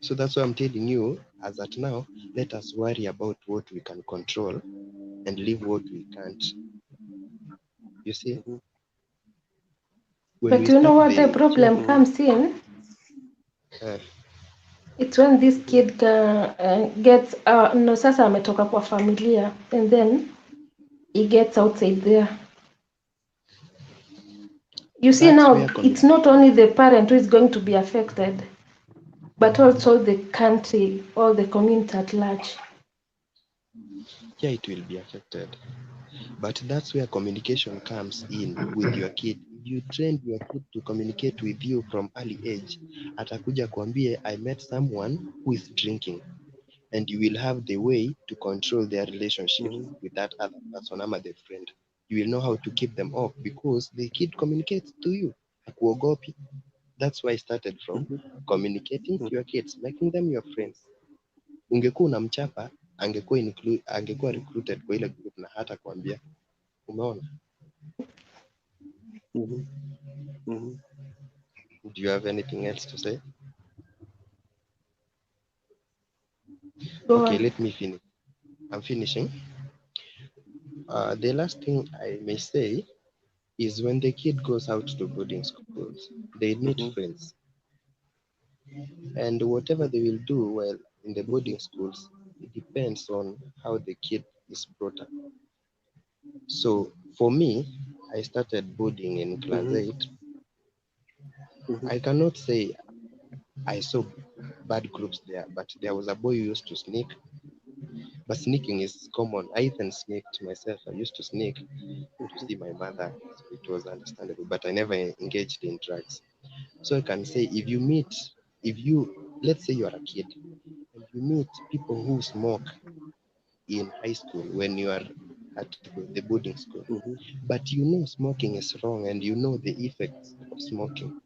So that's why I'm telling you, as at now, let us worry about what we can control and leave what we can't. You see, when But we you know start what the the problem comes in? uh, It's when this kid gets no, sasa ametoka kwa familia and then he gets outside there. You see that's now, where it's not only the parent who is going to be affected, but also the country or the community at large. yeah, it will be affected. But that's where communication comes in with your kid. If you train your kid to communicate with you from early age, atakuja kuambie, I met someone who is drinking, and you will have the way to control their relationship with that other person ama the friend. You will know how to keep them off because the kid communicates to you. Hakuogopi. That's why I started from communicating to your kids, making them your friends. Ungekuwa unamchapa, angekuwa recruited kwa ile group na hata kuambia. Umeona? Do you have anything else to say? Go Okay, on. let me finish. I'm finishing. The last thing I may say is when the kid goes out to boarding schools, they meet friends. And whatever they will do while in the boarding schools, it depends on how the kid is brought up. So for me, I started boarding in class 8. I cannot say I saw bad groups there, but there was a boy who used to sneak. But sneaking is common. I even sneaked myself. I used to sneak to see my mother. So it was understandable, but I never engaged in drugs. So I can say if you, let's say you are a kid, and you meet people who smoke in high school when you are at the boarding school, but you know smoking is wrong and you know the effects of smoking,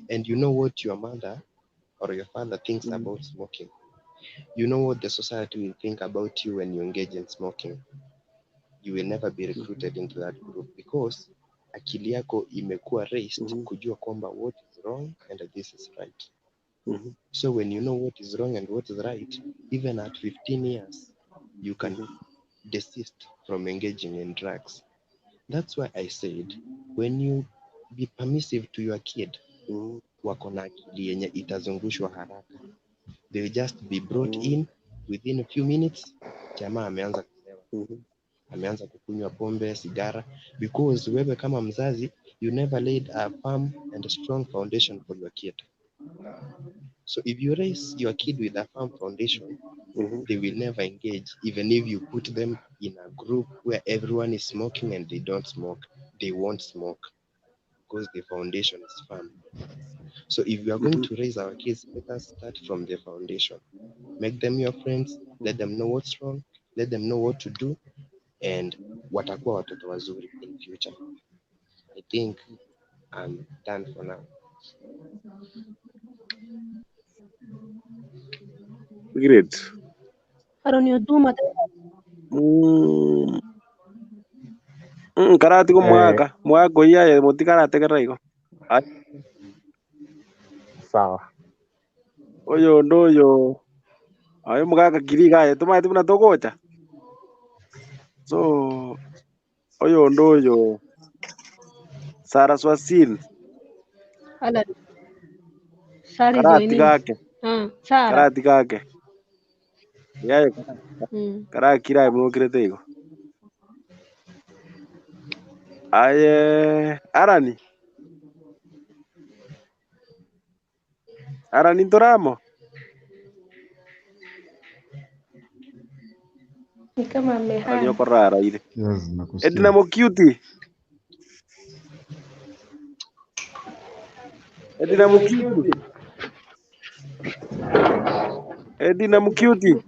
and you know what your mother or your father thinks about smoking, you know what the society will think about you when you engage in smoking, you will never be recruited into that group because akili yako imekuwa raised kujua kwamba what is wrong and this is right. So when you know what is wrong and what is right, even at 15 years, you can desist from engaging in drugs. That's why I said, when you be permissive to your kid, wako na akili yenye itazungushwa haraka. They will just be brought in within a few minutes, jamaa ameanza kulewa, ameanza kukunywa pombe, sigara, because wewe kama mzazi, you never laid a firm and a strong foundation for your kid. So if you raise your kid with a firm foundation, they will never engage, even if you put them in a group where everyone is smoking and they don't smoke, they won't smoke because the foundation is firm. So if we are going to raise our kids, let us start from the foundation. Make them your friends, let them know what's wrong, let them know what to do, and watakuwa watoto wazuri in future. I think I'm done for now. Great. Aaron, you do matter. Karati ko mwaka iya moti karate karaiko. Sawa. Oyo ndoyo. Ayo mugaka kiriga tumaye tuna togocha. So oyo ndoyo Saraswasin Hala. Sari karati joining. kake. Sara. Karati kake. Yaye kara kira mu kirete iko. Aye Arani. Arani toramo. Ni kama Arani amehang. okorara ile. Yes, nakusikia. Edina mo cutie. Edina mo cutie. Edina mo cutie.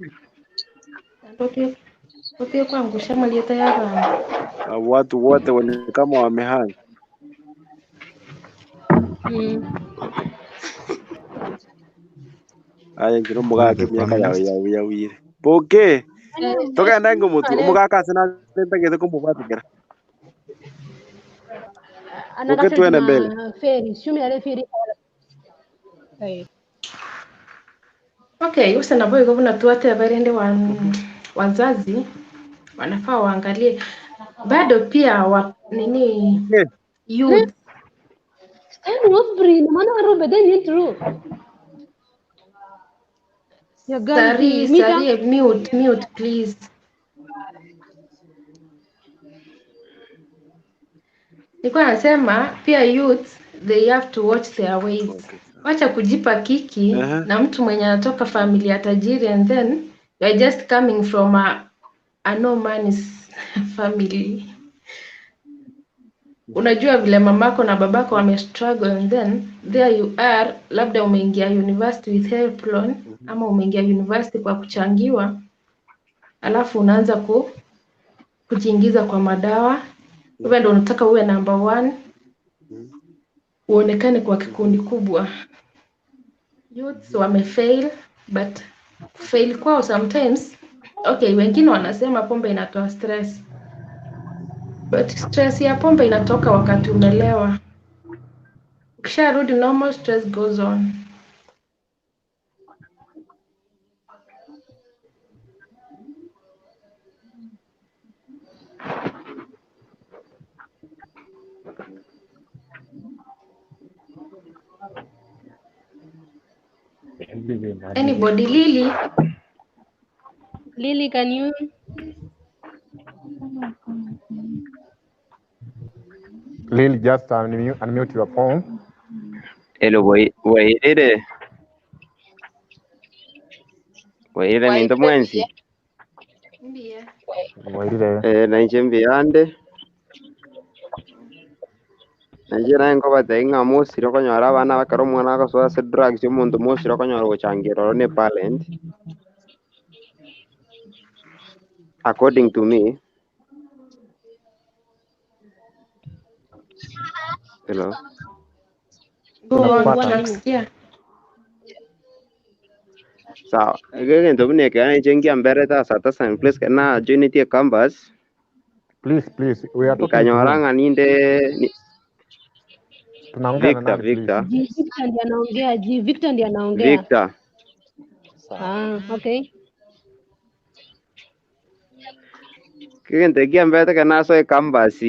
Ndotie kuangusha malieta ya bana. Watu wote kama wamehang. Aya ngiro mugake miaka ya wire. Poke. Toka ndango mutu mugaka sana ndageze kumubwatikira. Poke tuende mbele. Feri, shumi ale feri. Okay, usa nabo iko kuna tuate abarende wazazi wanafaa waangalie bado pia nini youth Nobri, mana robe then intro. Ya ganti, Sari, mute please. Nilikuwa nasema pia youth they have to watch their ways. Wacha kujipa kiki na mtu mwenye anatoka familia tajiri and then you're just coming from a no man's family. Unajua vile mamako na babako wame struggle and then there you are, labda umeingia university with help loan ama umeingia university kwa kuchangiwa, alafu unaanza kujiingiza kwa madawa. Wewe ndio unataka uwe number 1, uonekane kwa kikundi kubwa. Youths wamefail, but fail kwao sometimes, okay, wengine wanasema pombe inatoa stress, but stress ya pombe inatoka wakati umelewa. Ukisharudi normal, stress goes on. Anybody? Lily, can you? Lily, just unmute your phone. Hello, Wairere minto mwensi. Ndiye. Na nchembirande. Najira ngo batenga musiro konyora abana bakaro mwana akasoa se drugs y'omuntu musiro konyora guchangira ne talent. According to me. Hello. Sawa, again to ne kana chengia mbere ta sata san place kana join tie campus. Please, we are talking. Kanyora nganinde Victor. Victor ndiye anaongea. Victor. Okay. Kigente kiambete kana so campus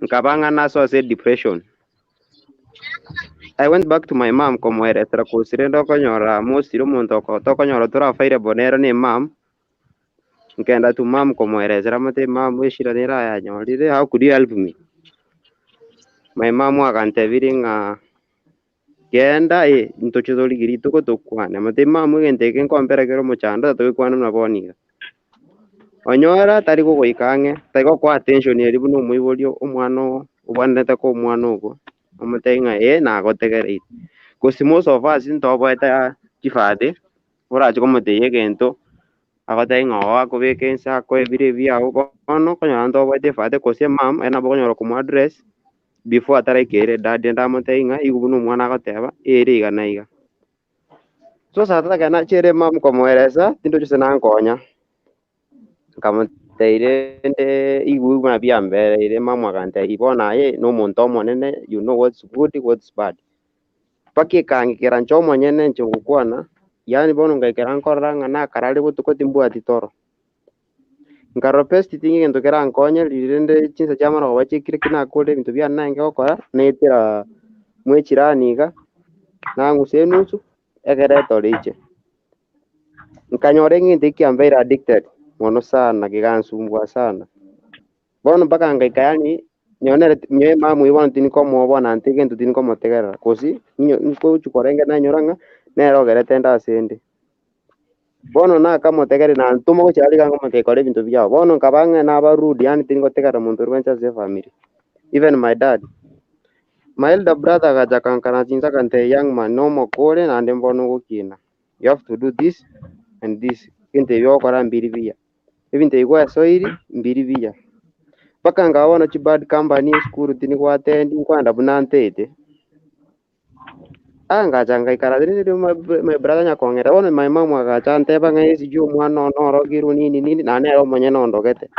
nkabanga naso se depression. I went back to my mom como era tra kusirendo konyora musiro muntu ko to konyora tura faire bonero ni mom. Nkenda tu mom como era zera mate mom wishira nira ya nyori how could you help me? My mom akanteviringa kenda ntochizoli girito ko tokwana mate mom ngente ken kompera kero mochanda to kwana na boniga. Onyora tari ko ikange taiko kwa attention eri buno muibolio omwana obwanete ko omwana ogo amutenga na gotegere because most of us into boeta kifade ora chiko muteye gento agotenga wa ko bekensa ko ebire bia ugo ono konya ndo boete fade ko se mam ena bonyoro ko address before atare kere dad enda mutenga igubuno mwana agoteba eri iganaiga so sata kana chere mam ko moeresa tindo chose na nkonya kamuteire nde igu na bia mbere ire mama kante ibona no muntu monene you know what's good what's bad paki kangi kirancho monyene nchungukwana yani bono ngaikera nkoranga na karali butuko timbu atitoro ngaro pesti tingi ngento kera nkonye lirende chinsa chamara wachikire kina kode bintu bya nange okora netira mwechiraniga nangu senusu egere toriche nkanyore nginte kiambera addicted mono sana kigansumbua sana bono mpaka ngaika yani nyonere nyoe mamu ibona tini komo bona ntike ntu tini komo tegera kosi nko chukorenge na nyoranga nero gere tenda sende bono na kamo tegere na ntumo ko chali kango mate kore bintu byao bono kabange na barudi yani tini ko tegera muntu rwencha se family even my dad my elder brother gaja kankana chinsa kante young man no mo kore na ndembono gukina you have to do this and this kinte yo kora mbiri bia ebinte igwa soiri mbiri bia paka ngawona chi bad company school tini kwa tendi kwanda bunantete ngacha ngaikara thini my brother nyakong'era bono my mom agacha nteba ng'ai sijui omwana ono orogiru nini nini na nere omonye nondogete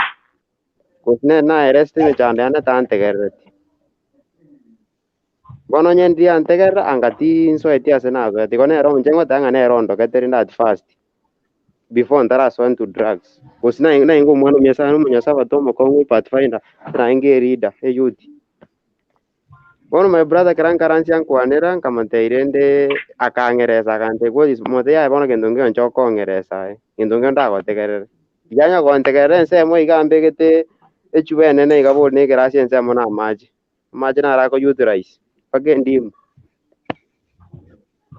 gose naere esitime chandeane tantegerereti bono nyendiri antegerera anga tinsoeti ase nabeti igo nere omonche ng'oteba ng'a nere ondogete rinde at first before ntarasoa into drugs gose nainga omwana omonyasabato omokong'u pathfinder nainga erida eyouth bono my brother kera nkaransia nkwanera nkamoteire nde akang'eresa akante mote yaye bono gento ngio nchoka ong'eresa gento ngio ndagotegerera yanya gontegerera ensemo iga mbegete echupa enene iga bono na egerasi ensemo na amache nara koutilize mpaka endimu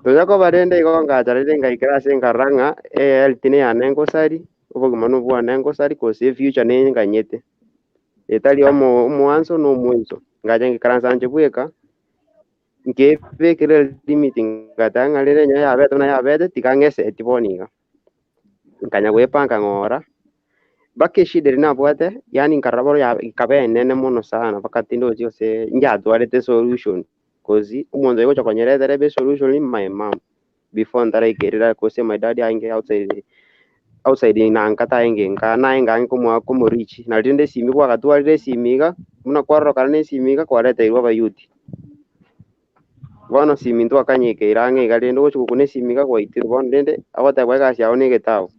tonya koba rende igo ngacha rende ngaikera ase nkarora ng'a health yane nkosari obogima nobwane nkosari gose efuture nenganyete etari omwanso na omwoiso ngacha ngikaransa inche bweka nkebekera limit ngateba ng'a rende enyo yabete buna yabete tiga ng'eseti bono iga nkanya gwepanga ng'ora mpaka eshida eri nabwate yani nkarora bono ikaba enene mono sana mpaka tindochi gose njatwarete solution cause omonto ogocha konyeretera solution my mom before ntaraikerera cause my dad ainge outside nanka taenge naenga ange komorich na rinde esimi gwagatwarire esimi iga buna kwarorokana na esimi iga kwareteirwe abayouth bono simi ntwakanyikeire ang'e iga rende ogochi gokuna esimi iga gwaitirwa bono rende agotebwa egasi yago na egetao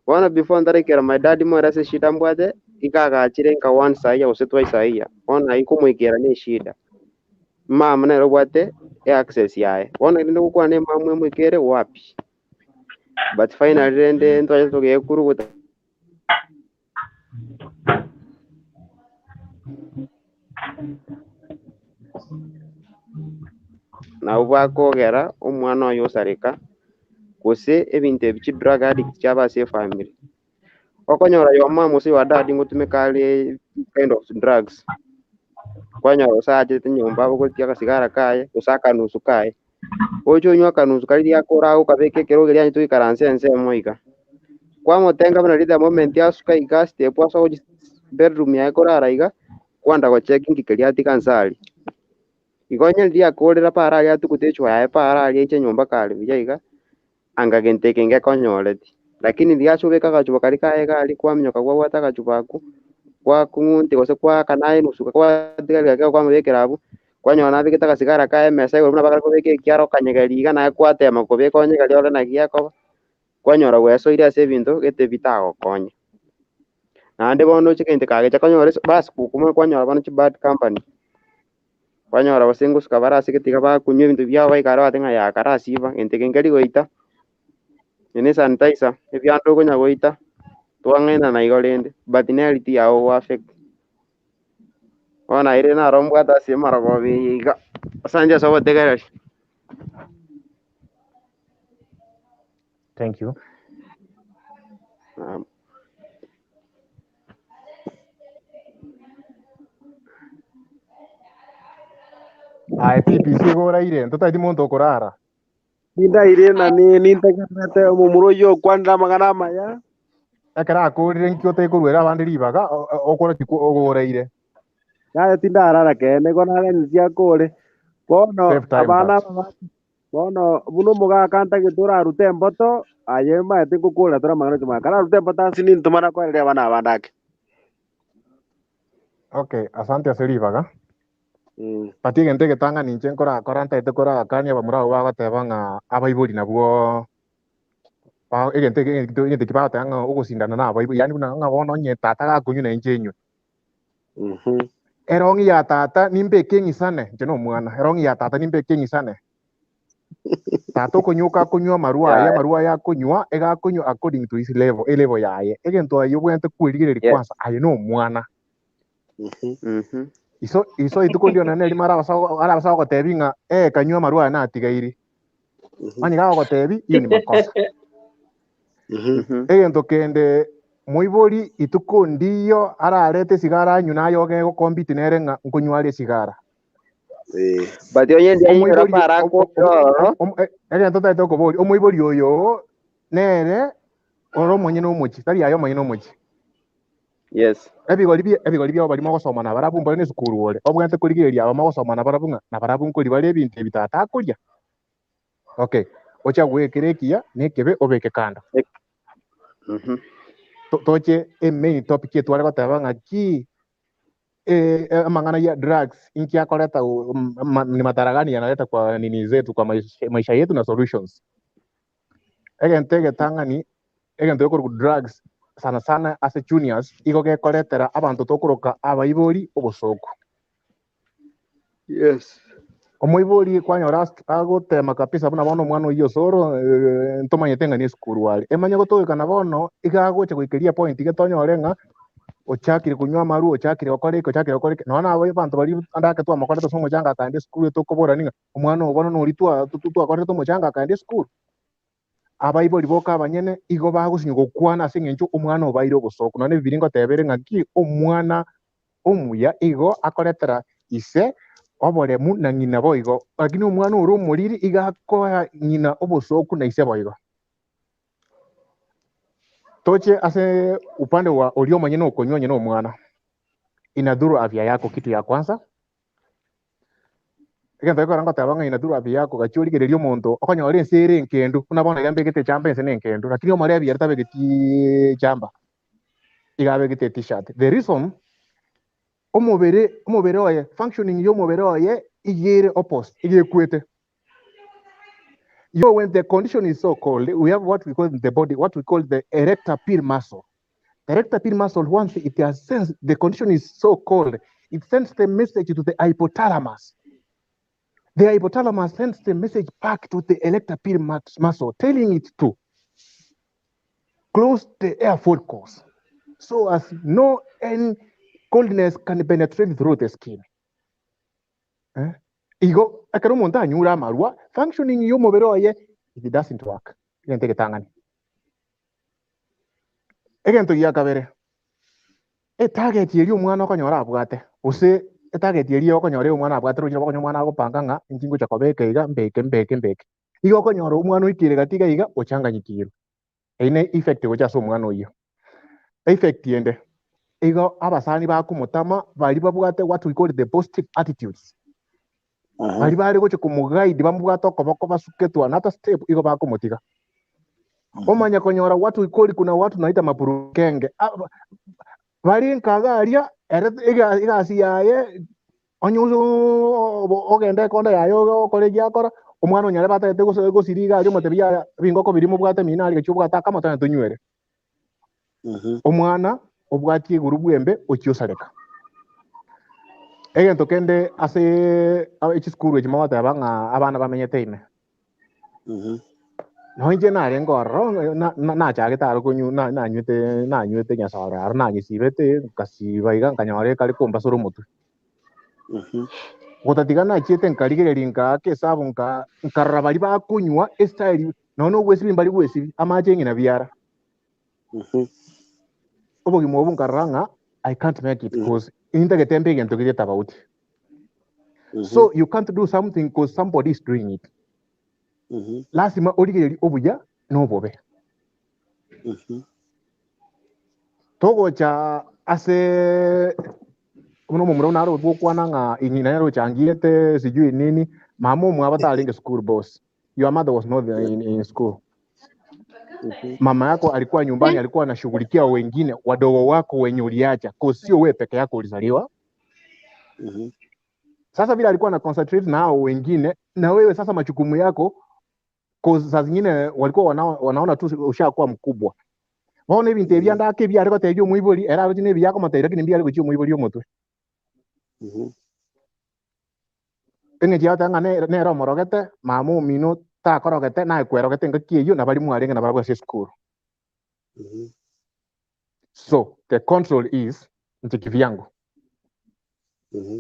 bono before ntaraikera my dad more ase eshida mbwate iga agachire nka once a year gose twice a year bono nai komoikera na eshida mama nero bwate access yaye bono rinde gokwana na emamu emoikere wapi but finally rende ntwacha togekuruguta nabo bakogera omwana oyo osareka gose ebinto ebi drug addict chiaba ase efamily okonyora your mom gose your dad ngotumeka are kind of drugs kwanyora osachete nyomba ogotia akasigara kaye gose akanusu kaye oche onywa akanusu karia akora okabeka ekero geria toikaranse ensemo iga kwamotenga buna the moment asuka iga step asa ochi bedroom yaye korara iga kwanda gocheckingi keria atiga nsari igo nyeria akorera pararia atukutechwa yaye pararia inche nyomba kare buya iga anga gento eke ngekonyoreti lakini ndiachobeka agachupa kari kaye gari kwaminyoka gwabwata agachupa aku gwakung'unti gose gwakana enusu gwatiga gake kwamobekera abwo kwanyora nabekete agasigara kaye emesa igoro buna bagara kobeka ekiara okanyegeri iga naye kwatema kobeka onyegeri ore naki giakoba kwanyora gwesoire ase ebinto gete bitagokonya naende bono oche gento kagecha konyora basi kukumwe kwanyora bono bad company kwanyora gose ngosuka bare ase gete iga bakunywa ebinto biabo baikara bate ng'a yakarasiba gento eke nkeri goita nene sanitizer ebiando okonya goita twang'aina na igo rende but na health yago goaffect bono naende naro mbwate ase amarogoba iga ase inche ase ogotegereri. Thank you. TPC goraire ntotaiti muntu okorara nindaire na nintegerete omomuro oyo okwanera amang'ana amaya ekero akorire nkio otekorwera abande ribaga okora tiko ogoreire naye tindarara kende igo narenyisia kore bono save time abana that. bono buna omogaka ntagete orarute emboto aye maete nkokora tora amang'ana tomaya kararute emboto ase nintomana kwarera abana abande ake Okay, asante ase ribaga pati egento egetanga ninche nkorakora ntaete korakania abamura abo bagoteba ng'a abaibori nabwo egento eki bagoteba ng'a ogosindana na abaibori yani buna ng'a bono onye tata gakonywa na inche enywe erongi ya tata nimbeke eng'isane inche na omwana erongi ya tata nimbeke eng'isane tata okonywa akonywa amarwa aye amarwa aye akonywa egakonywa according to his level elevel yaye egento aye obwenerete kwerigereria kwanza aye na omwana iso ituko ndio nane rima arabasa gotebi ng'a kanywa amarwa aya natigairi manya gagotebi iyo ni makosa egento kende moibori ituko ndiyo ararete sigara anywa nayo ogegokompiti nere ng'a nkonywa aria esigara but onye ndianyora para kororo egento taete okobori omoibori oyo nere oro omonye na omochi tari aye omonye na omochi Yes. ebigori bari magosomana barabu mbone ne skuru wore obwente kurigeria aba magosomana barabu na barabu nkori bari ebintu bitata kuria. Okay, ocha gwekerekia nekebe obeke kando. Toche main topic yetu ariko taba ngaki amangana ya drugs inki akoleta ni madhara gani yanaleta kwa nini zetu kwa maisha yetu na solutions. Egentege tangani egento ku drugs sana sana as juniors iko ke koletera abantu tokuruka abaibori obosoko. Yes. Omoibori kwanyora agotema kabisa buna bono mwana iyo soro ntomanyete ngani skuru wali emanya gotogekana bono igagocha gwikeria point getonyorenga ochakire kunywa maru ochakire okore nona abo bantu bari andake twa makore to somo janga kandi skuru tokobora ninga omwana obono no ritwa akore to mojanga kandi skuru abaibori boka abanyene igo bagusinyo gokwana ase ngencho omwana obaire obosoko none biringo tebere ngaki omwana omuya igo akoretera ise oboremu na nyina boigo lakini omwana oro omoriri igakoya nyina obosoku na ise boigo. Toche ase upande wa olio manyene okonywa nyina omwana inadhuru afya yako kitu ya kwanza. Egento ekoranga tabanga inadhuru afya yako gachorigererio omonto okonyora ensere enkendu unabona yambegete chamba ense enkendu lakini omare abia tabegeti chamba igabegete t-shirt. The reason omobere oye functioning y'omobere oye igere opposite igekwete. When the condition is so cold, we have what we call in the body, what we call the erector pili muscle. The erector pili muscle, once it has sensed the condition is so cold, it sends the message to the hypothalamus. The hypothalamus sends the message back to the erector pili muscle, telling it to close the air follicles so as no any coldness can penetrate through the skin. Igo akaro monta anyura marwa functioning y'omobere oye it doesn't work. Egento getangani egento ya kabere target yeri omwana okonyora abwate ose target yeri okonyora omwana abwate rugiro okonyora omwana agopanga nga inkingo cha kobeka iga mbeke igo okonyora omwana oikire gatiga iga ochanganyikiro ine effect gocha so omwana oyo effect yende igo abasani bakumutama bari babwate what we call the positive attitudes. Bari bari goche kumuguide bamubwata okoboko basuketwa another step igo bakumutiga. Omanya konyora what we call kuna watu naita mapurukenge bari nkagaria igasi yaye onyuzo ogende konda yayo okore gyakora omwana onyare batete gosiriga ari motebia bingoko birimo bwate minari gachubwata kamotana tunywere. Omwana obwatie guru bwembe ochiosareka. Egento kende ase echiskuru echimawata banga abana bamenyete ime. No inje nare ngoro na chage taro kunyu na nywete nyasara ar na nyisibete kasiba iga kanyore kali kumba soro mutu. Gotatiga na chiete nkarigere nka ke sabu nkarra bari bakunywa style no gwesibi bari gwesibi amaje ngina biara. Obogi mobu nkaranga I can't make it because inta getembe egento gite tabauti. So you can't do something because somebody is doing it. Lazima origeri obuya no bobe. Togo cha ase uno mumro naro bokwana nga ingina yaro changiete sijui nini mamo mwabata alinge school boss. Your mother was not in school. Mama yako alikuwa nyumbani, alikuwa anashughulikia wengine wadogo wako wenye uliacha kwa sio wewe peke yako ulizaliwa. Sasa vile alikuwa na concentrate na hao wengine na wewe sasa majukumu yako kwa saa zingine walikuwa wanaona tu ushakuwa mkubwa. Waone hivi ntebia ndake bia ariko tejo muibori era rutine bia ko matera kini bia ariko chiyo muibori omotwe. Enge jiata ngane ne ro morogete mamu mino ta korogete na kwerogete ngakiyo na bali mwarenge na barabwa school. So the control is ntikivyangu.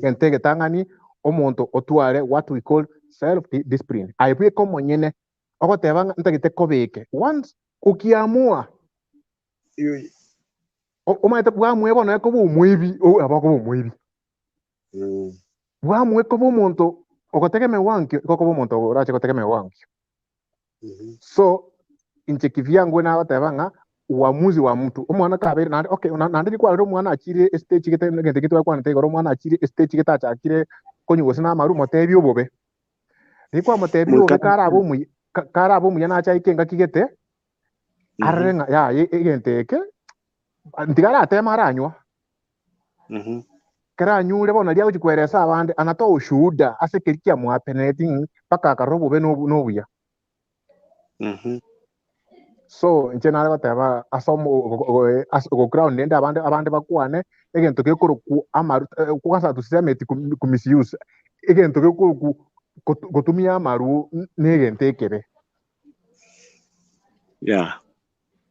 Entege tangani omonto otware what we call self discipline. Aibuye komo nyene okotebanga ntagite kobeke. Once ukiamua omaete bwamwe bono ko bumwibi abako bumwibi. Bwamwe ko bumonto okotegeme wanki ko bumonto orache kotegeme wanki. So inchekivyangu na otebanga uamuzi wa mtu umwana kabere na okay nandi kwa ro mwana akire stage kite ngende kitwa kwa nte ro mwana akire stage kite akire konyu gosina maru motebi obobe ni kwa motebi obobe karabo mu yana acha ikenga kigete arrenga ya igenteke ndigara atema aranywa karanyure bona ria ukikweresa abande anatoa ushuhuda asekerikia mwa peneting paka akarobo be no buya so nche nare bateba asomo go ground nende abande bakwane egento gekoro ku amaru kugasa tuseme ku misuse egento gekoro ku gotumia amaru negente ekebe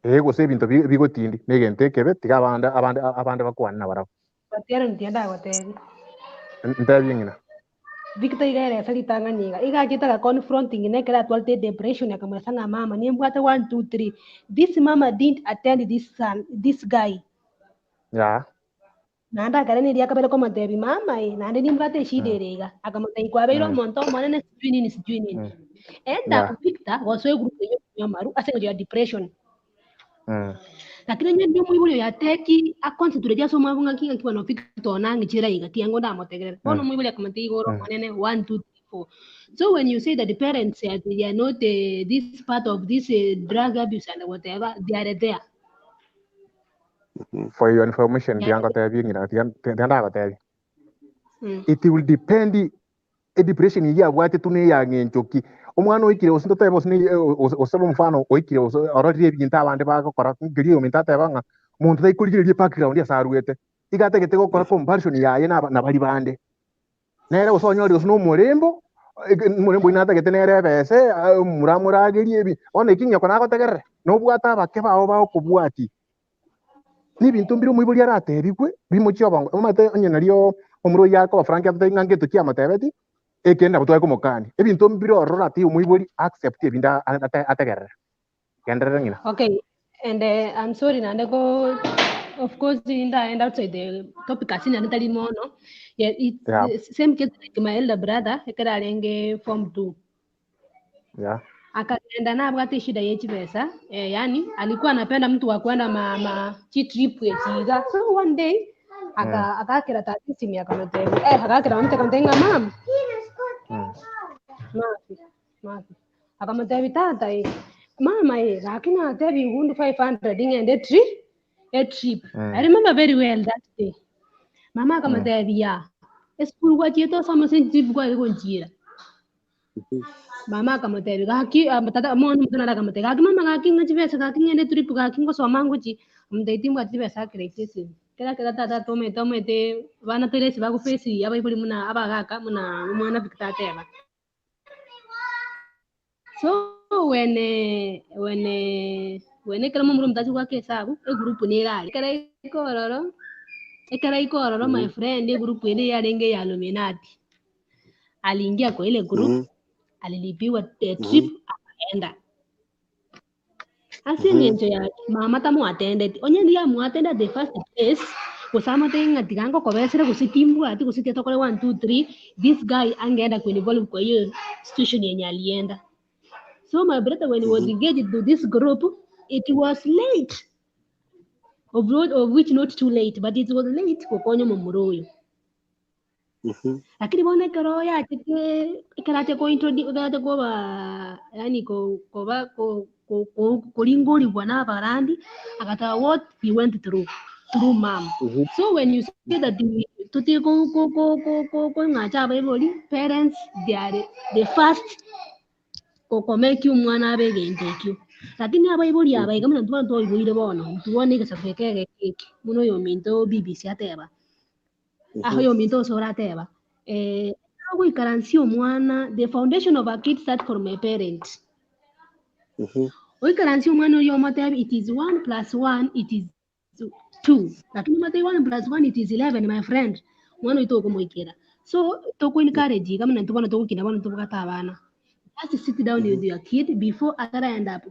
ego se bintu bigotindi negente ekebe tiga abande bakwane na barabo Batero ntienda goteri ntabingina Victor igere salitanganyika igakitaga confronting nekera twalte depression akamwesanga mama nimbwate 1 2 3 this mama didn't attend this guy nanda kare ni yakabere ko matebi mama nande nimbwate shiderega akamutei kwa beiro monto monene sijui nini enda Victor waswe group yo nyamaru asengo ya depression lakini ndio mwibuli ya teki akonse tureja so mwabunga kinga kiwa no Victor nangi chira iga tiango da motegere bono mwibuli akamutei goro monene 1 2 3 4. So when you say that the parents they are not this part of this drug abuse and whatever, they are there. For your information, it will depend. A depression ya wate tune ya ngenchoki omwana oikire osinto tebo sini osebo mfano oikire ororire binta abande bagokora ngiri ominta tebanga muntu taikurigire background ya saruete igategete gokora comparison yaye na bari bande nere osonyori osino murembo inategete nere bese muramuragerie bi one ikinya kona gotegerere no bwata bake bao kubwati ni bintu mbiro mwibuli aratebikwe bimochioba omate onyenario omuro yako frank atengange tukia matebeti ekenda butwa kumukani ebintu mbiro rora ti umwibuli accept ebinda ategerere kendere ngina. Okay, and I'm sorry nandego of course end outside the topic asini anatali mono yeah it's same case like my elder brother ekaralenge form 2 akaenda na abwate shida yechi pesa yani alikuwa anapenda mtu wa kwenda trip yechiga so one day akakira tatisi miaka matego akakira mtu akamtenga mama mafi akamutebi tata mama lakini atebi ngundu 500 ingende trip I remember very well that day mama akamutebi ya school kwa chieto sama sensitive kwa ile konjira mama akamutebi gaki tata mwana mtu nada akamutebi gaki mama gaki ngachibesa gaki ngende trip gaki ngosoma nguchi mutaitimba atibesa kirekesi kera tata tomete bana teresi bagufesi abaibuli muna abagaka muna mwana biktateba. So when kala mumuru mtaji wake sabu group ni rali ekara ikororo my friend group ile yalenge ya Illuminati aliingia kwa ile group alilipiwa trip akaenda asiengenjo ya mama tamu attended onye ndia mu attended the first place kusama tenga tigango kobesere kusitimbu ati kusitia tokole 1 2 3 this guy angeenda kuinvolve kwa hiyo situation yenye alienda. So my brother, when he was engaged to this group, it was late. Of which not too late, but it was late for konyo mumuroyo. Lakini bona karo ya teke ikarate ko introduce ko ba yani ko lingoli bwana barandi akata what he went through mom. So when you say that tuti ko ngacha baiboli parents they are the first kokomeki umwana abegentekyo lakini abaibuli abaiga muna tuba toibuire bono tuone kesafeke keke muno yo minto BBC ateba aho yo minto sora ateba ago ikaransi umwana the foundation of a kid start from a parent ikaransi umwana yo matebi it is 1 + 1 it is 2 lakini mate 1 + 1 it is 11 my friend mwana itoko moikera so toko encourage kama ntubona toko kina bana tubukata abana. Just sit down with your kid before I end up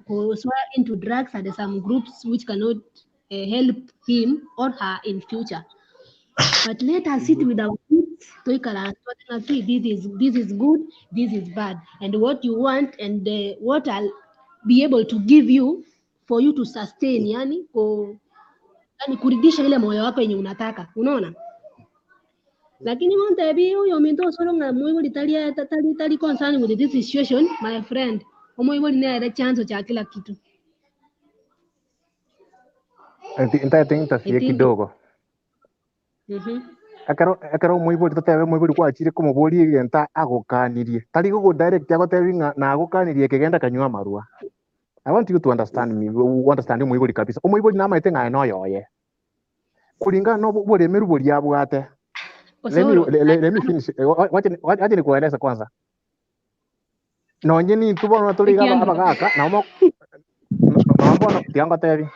into drugs and some groups which cannot help him or her in future. But let us sit with our kids to see this is good, this is bad, and what you want and what I'll be able to give you for you to sustain, yani kuridisha ile moyo wako yenye unataka, unaona. Lakini montebi huyo minto solo nga moyo tali concern with this situation, my friend. Moyo ni ile chanzo cha kila kitu. Ntatie kidogo akaro moibori tatebe moibori kwachire kumubori egenta agukanirie tari gugu direct agotebi na agukanirie kegenda kanywa marua. I want you to understand me, understand moibori kabisa. Moibori na maite ngai no yoye kuringana no bore merubori abwate. Let me finish. Wacha nikueleza kwanza. No nyini tubona turiga abagaka na mo mambo tianga tebi.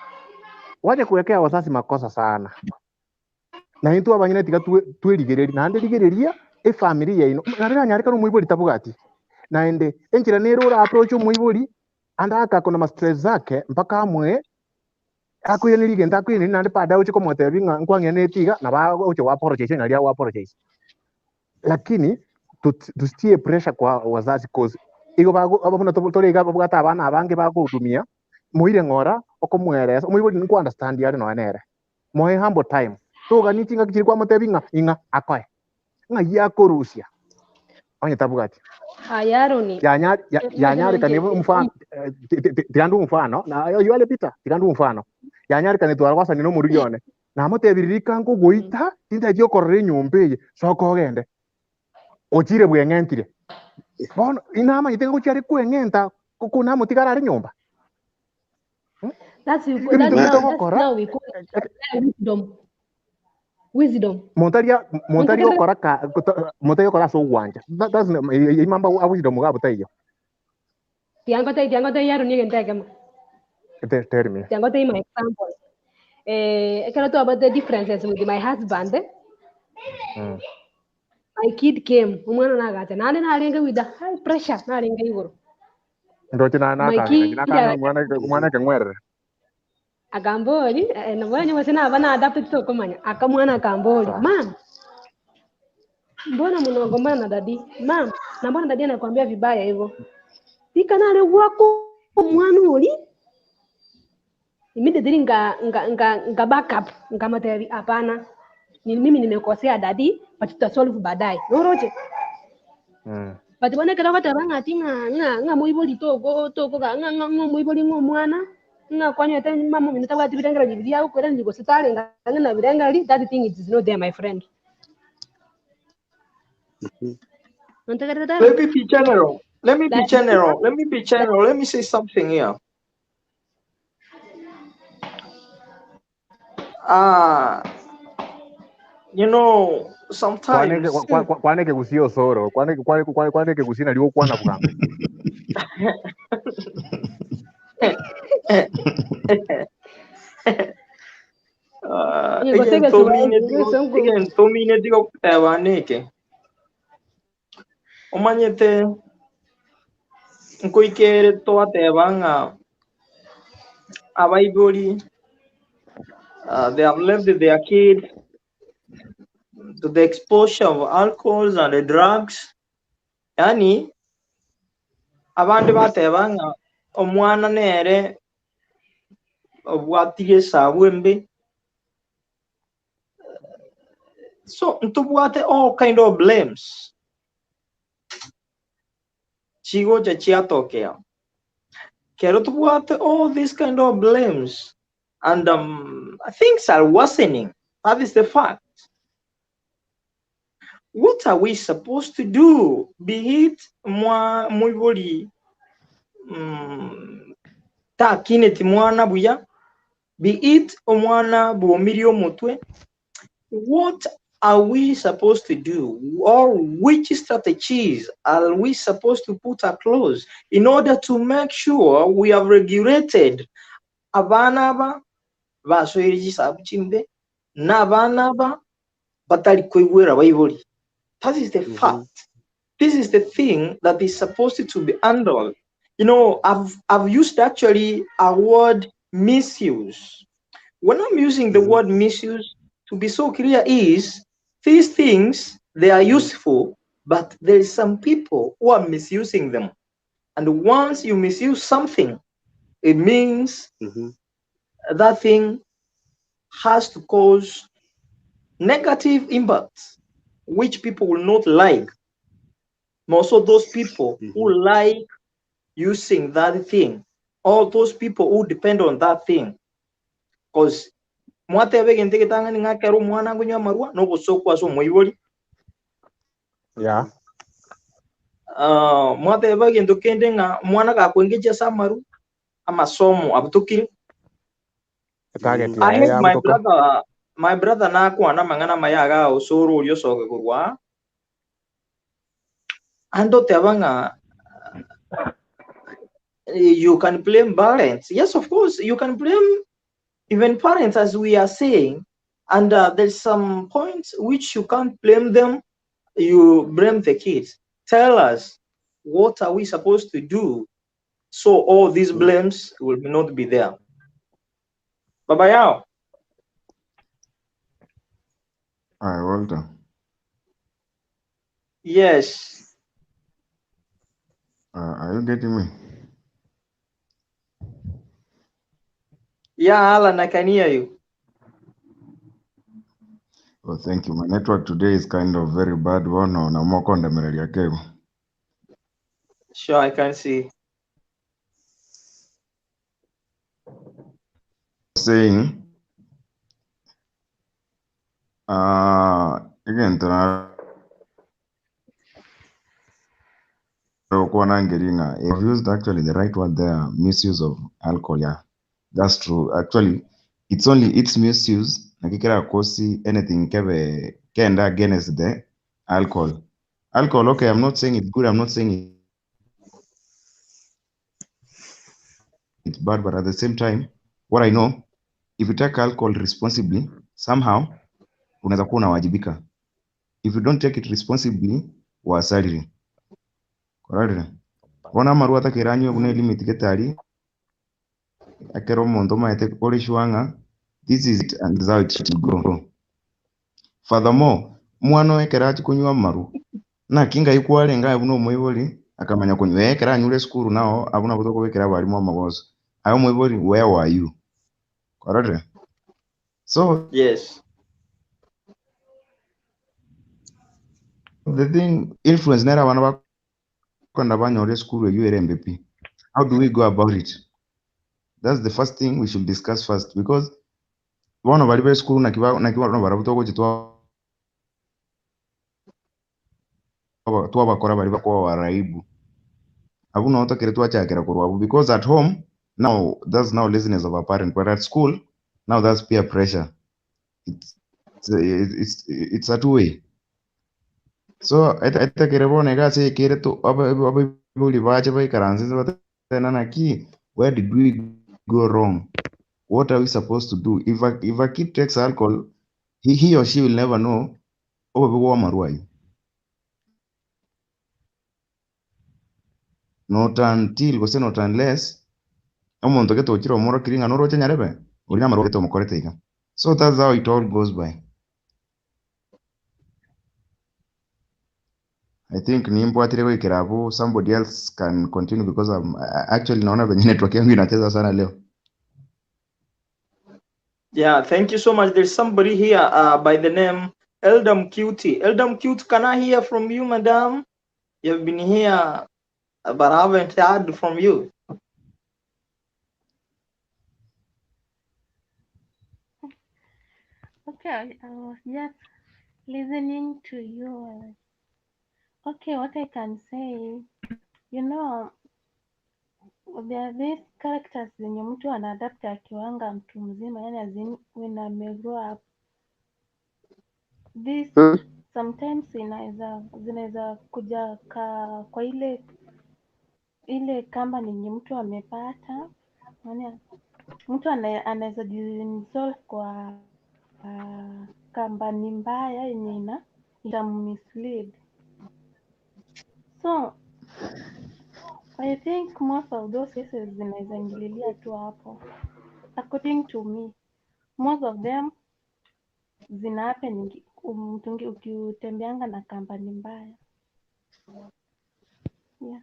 Wacha kuwekea wazazi makosa sana. Na into abanyine tiga twirigiriri na ndirigiriria family yaino narira nyarika no muibori tabugati na ende enjira nero approach muibori anda akakona ma stress zake mpaka amwe akuyenirige ndakwini nandi pada uchi komotebi nkwange netiga na ba uchi wa apologize na ria wa apologize, lakini tusitie pressure kwa wazazi cause igo bago abona toriga babugata abana abange bagutumia muire ngora okomweresa muibori nku understand yari no nere moe humble time toga nitinga kichiri kwa mutebi inga akoe nga yakorusia onye tabugati ayaroni ya nyari kani mfano tigandu mfano na yale pita tigandu mfano ya nyari kani twarwasa nino murione na mutebiririka ngo goita tinda dio korre nyumbe soko gende ochire bwengentire bono inama itengo cyari kwengenta kuna mutigara ari nyumba. That's now we call it wisdom. Montaria okora ka montaria okora so wanja. That's imamba a wisdom gabo tayo. Tiango te yaro ni gente kama. Tell me. Tiango te my example. I can talk about the differences with my husband. My kid came. Umwana nagata. Nane na alenga with the high pressure. Na alenga igoro. Ndochi na ka mwana ke ngwere. Agamboli na mwana wasena abana adapt to komanya. Akamwana agamboli. Mama, mbona mnagombana na dadi? Mama, na mbona dadi anakuambia vibaya hivyo? Pika nale wako mwana uli. Immediately nga backup ngamateri hapana. Mimi nimekosea dadi, but tutasolve baadaye. Noroje. But bwana kera kata banga tinga nga moiboli togo nga moiboli mwana. Nga kwanya tena mama mimi nitawa tibiranga bibilia huko kwenda niko sitale nga na biranga that thing is not there, my friend. Let me be general. Let me say something here. You know, sometimes kwane ke gusio soro kwane ke gusina liwo kwana buganga. Again, tomine digo kutabaneke. Omanyete nkoikere to atebanga abaiboli they have left their kids to the exposure of alcohols and the drugs. Yani abandi batebanga omwana nere obwatire sabwembe. So ntubwate all kind of blames. Chigo cha chiatokea. Kero tubwate all these kind of blames. And things are worsening. That is the fact. What are we supposed to do? Be it muibori takineti mwana buya. Be it omwana buomiri omutwe. What are we supposed to do? Or which strategies are we supposed to put across in order to make sure we have regulated abana basoiriji sabuchimbe na abana batali kwegwera bayiboli? That is the fact. This is the thing that is supposed to be handled. You know, I've used actually a word misuse. When I'm using the word misuse, to be so clear is these things, they are useful, but there is some people who are misusing them. And once you misuse something, it means Mhm. that thing has to cause negative impacts, which people will not like. Also, those people Mhm. who like using that thing, all those people who depend on that thing. Because mwatebe gente kitanga ni ngakero mwana kunywa marua no busokwa so moyiboli. Yeah. Mhm. Mwatebe gento kende nga mwana kakwengeje samaru amasomo abutukiri. Target Mhm. I ya heard ya butoka. my brother na kwana mangana mayaga osoro ulio soke kurwa. Ando tebanga you can blame parents. Yes, of course, you can blame even parents, as we are saying. And there's some points which you can't blame them. You blame the kids. Tell us, what are we supposed to do so all these blames will not be there? Baba Yao. Hi, Walter. Yes. Are you getting me? Yeah, Alan, I can hear you. Oh, thank you. My network today is kind of very bad one on Amokonda Meraria Cable. Sure, I can see. Saying, again, you've used actually the right word there, misuse of alcohol. Yeah, that's true. Actually, it's misuse. Nakikira kosi anything kenda against the alcohol. Alcohol, okay, I'm not saying it's good, I'm not saying it's bad, but at the same time, what I know, if you take alcohol responsibly, somehow unaweza kuwa unawajibika. If you don't take it responsibly, wasaliri. Correct? Bona maru atakiranywe kuna limit ketari akero mondo maete orishwanga. This is it and this is how it should go. Furthermore, mwana ekerachi kunywa maru na kinga ikwale nga abuno moyiboli akamanya kunywa ekera anyure skuru nao abuna butoko bekera bali mu magoso ayo moyiboli, where were you? Correct? So Yes. the thing influence nera bana bakonda banyore skuru you RMBP. How do we go about it? That's the first thing we should discuss first, because one of our school na kiwa no barabuto chitwa twabakora bari bakwa waraibu abuna otokere twachakira kurwabu, because at home now that's now laziness of a parent, but at school now that's peer pressure. It's a two way. So aitakere bone ga se kere to abuli bache bai karansi batena na ki, where did we go wrong? What are we supposed to do? If a kid takes alcohol, he or she will never know not until not unless omonto geto chiro moro kiringa noro nyarebe uri na maro geto mokorete iga. So that's how it all goes by. I think nimbo atire kirabu, somebody else can continue because I'm actually naona venye network yangu inacheza sana leo. Yeah, thank you so much. There's somebody here by the name Eldam Cutie. Eldam Cute, can I hear from you, madam? You've been here, but I haven't heard from you. Okay, I was just listening to you. Okay, what I can say, you know, there are these characters zenye mtu anaadapt akiwanga mtu mzima, yani as in when ame grow up. This sometimes zinaweza kuja kwa ile kamba yenye mtu amepata, yani mtu anaweza jinsolve kwa kambani mbaya yenye itammislead. So I think most of those cases zinaweza ingililia tu hapo. According to me, most of them zina happen ukitembeanga na kambani mbaya. Yeah.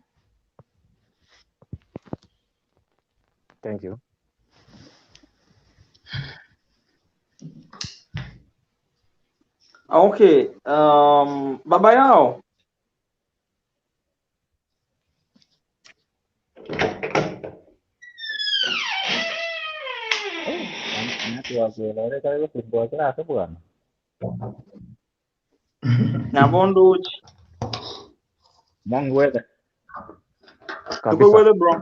Thank you. Okay. Baba yao. Nyabondo. Mongo wewe. Tuko wewe bro.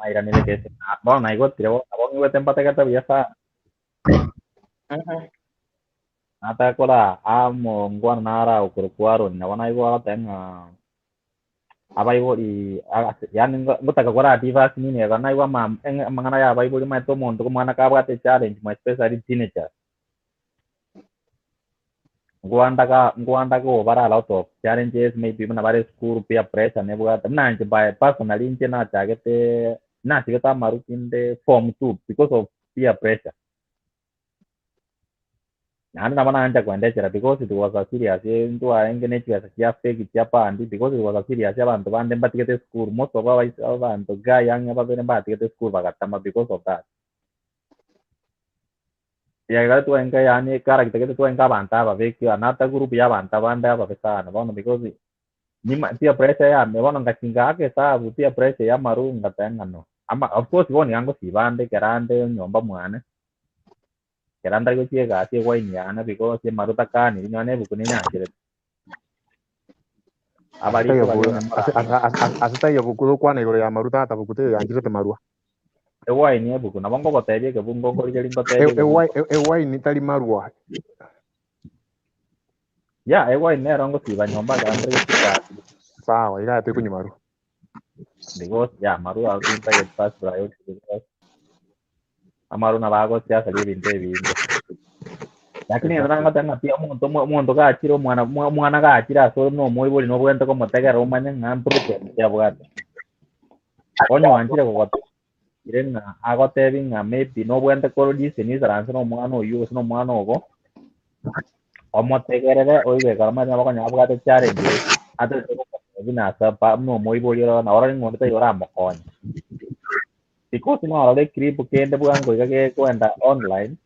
Maira nile kesi. Bona iko tiro. Bongo wewe tempate kata biasa. Ata kola amo ngwan nara ukurukwaro na wana iko tenga. Apa iko di yani ngutaka kora divas nini ya na iko mangana ya apa iko di mai tomo untuk mana ka te challenge mai especially teenager. Ngwanda ko bara lot of challenges maybe mana bare school peer pressure ne buat na nje by personally nje na chagete na chigeta maru kinde form 2 because of peer pressure. Yani na bana anja kuendeshera because it was a serious into engene chia chia fake chia pandi because it was a serious abantu bande batigete school most of our abantu guy yang ababene batigete school bagatama because of that. Ya ga tu enga yani kara kita tu enga banta ba veki anata group ya banta banda ba pesana bono because ni tia pressure ya me bono ngakinga ke sa tia pressure ya maru ngatenga no ama of course bono yango si bande kerande nyomba mwane keranda go tie ga tie wai ni ana because ye maru takani nyone buku ni nyangire abali ko bali ne mara asita yo buku kwana igoro ya maruta ata buku te yanjire te marua e wai ni buku na bongo ko teje ke bungo ko jeli ko teje ke e wai ni tali marua ya e wai ne rongo si ba nyomba ga andre ke ka sawa ila te kunyi maru because ya maru au tinta ke pas priority because amaru na bago sia sali binte binte lakini nanga tanga pia muntu ka chiro mwana ka chira so no moi boli no bwento ko motega ro manya ngam prudent ya bwata onyo anchire ko irenga agote binga maybe no bwento ko disi ni saranso no mwana oyu no mwana ogo omotegerere oibe kama na bako nyabwa te challenge ate ko bina sa pa no moi boli ro na ora ngo te ora mo kon because no ora le creep kende bukan ko ke kwenda online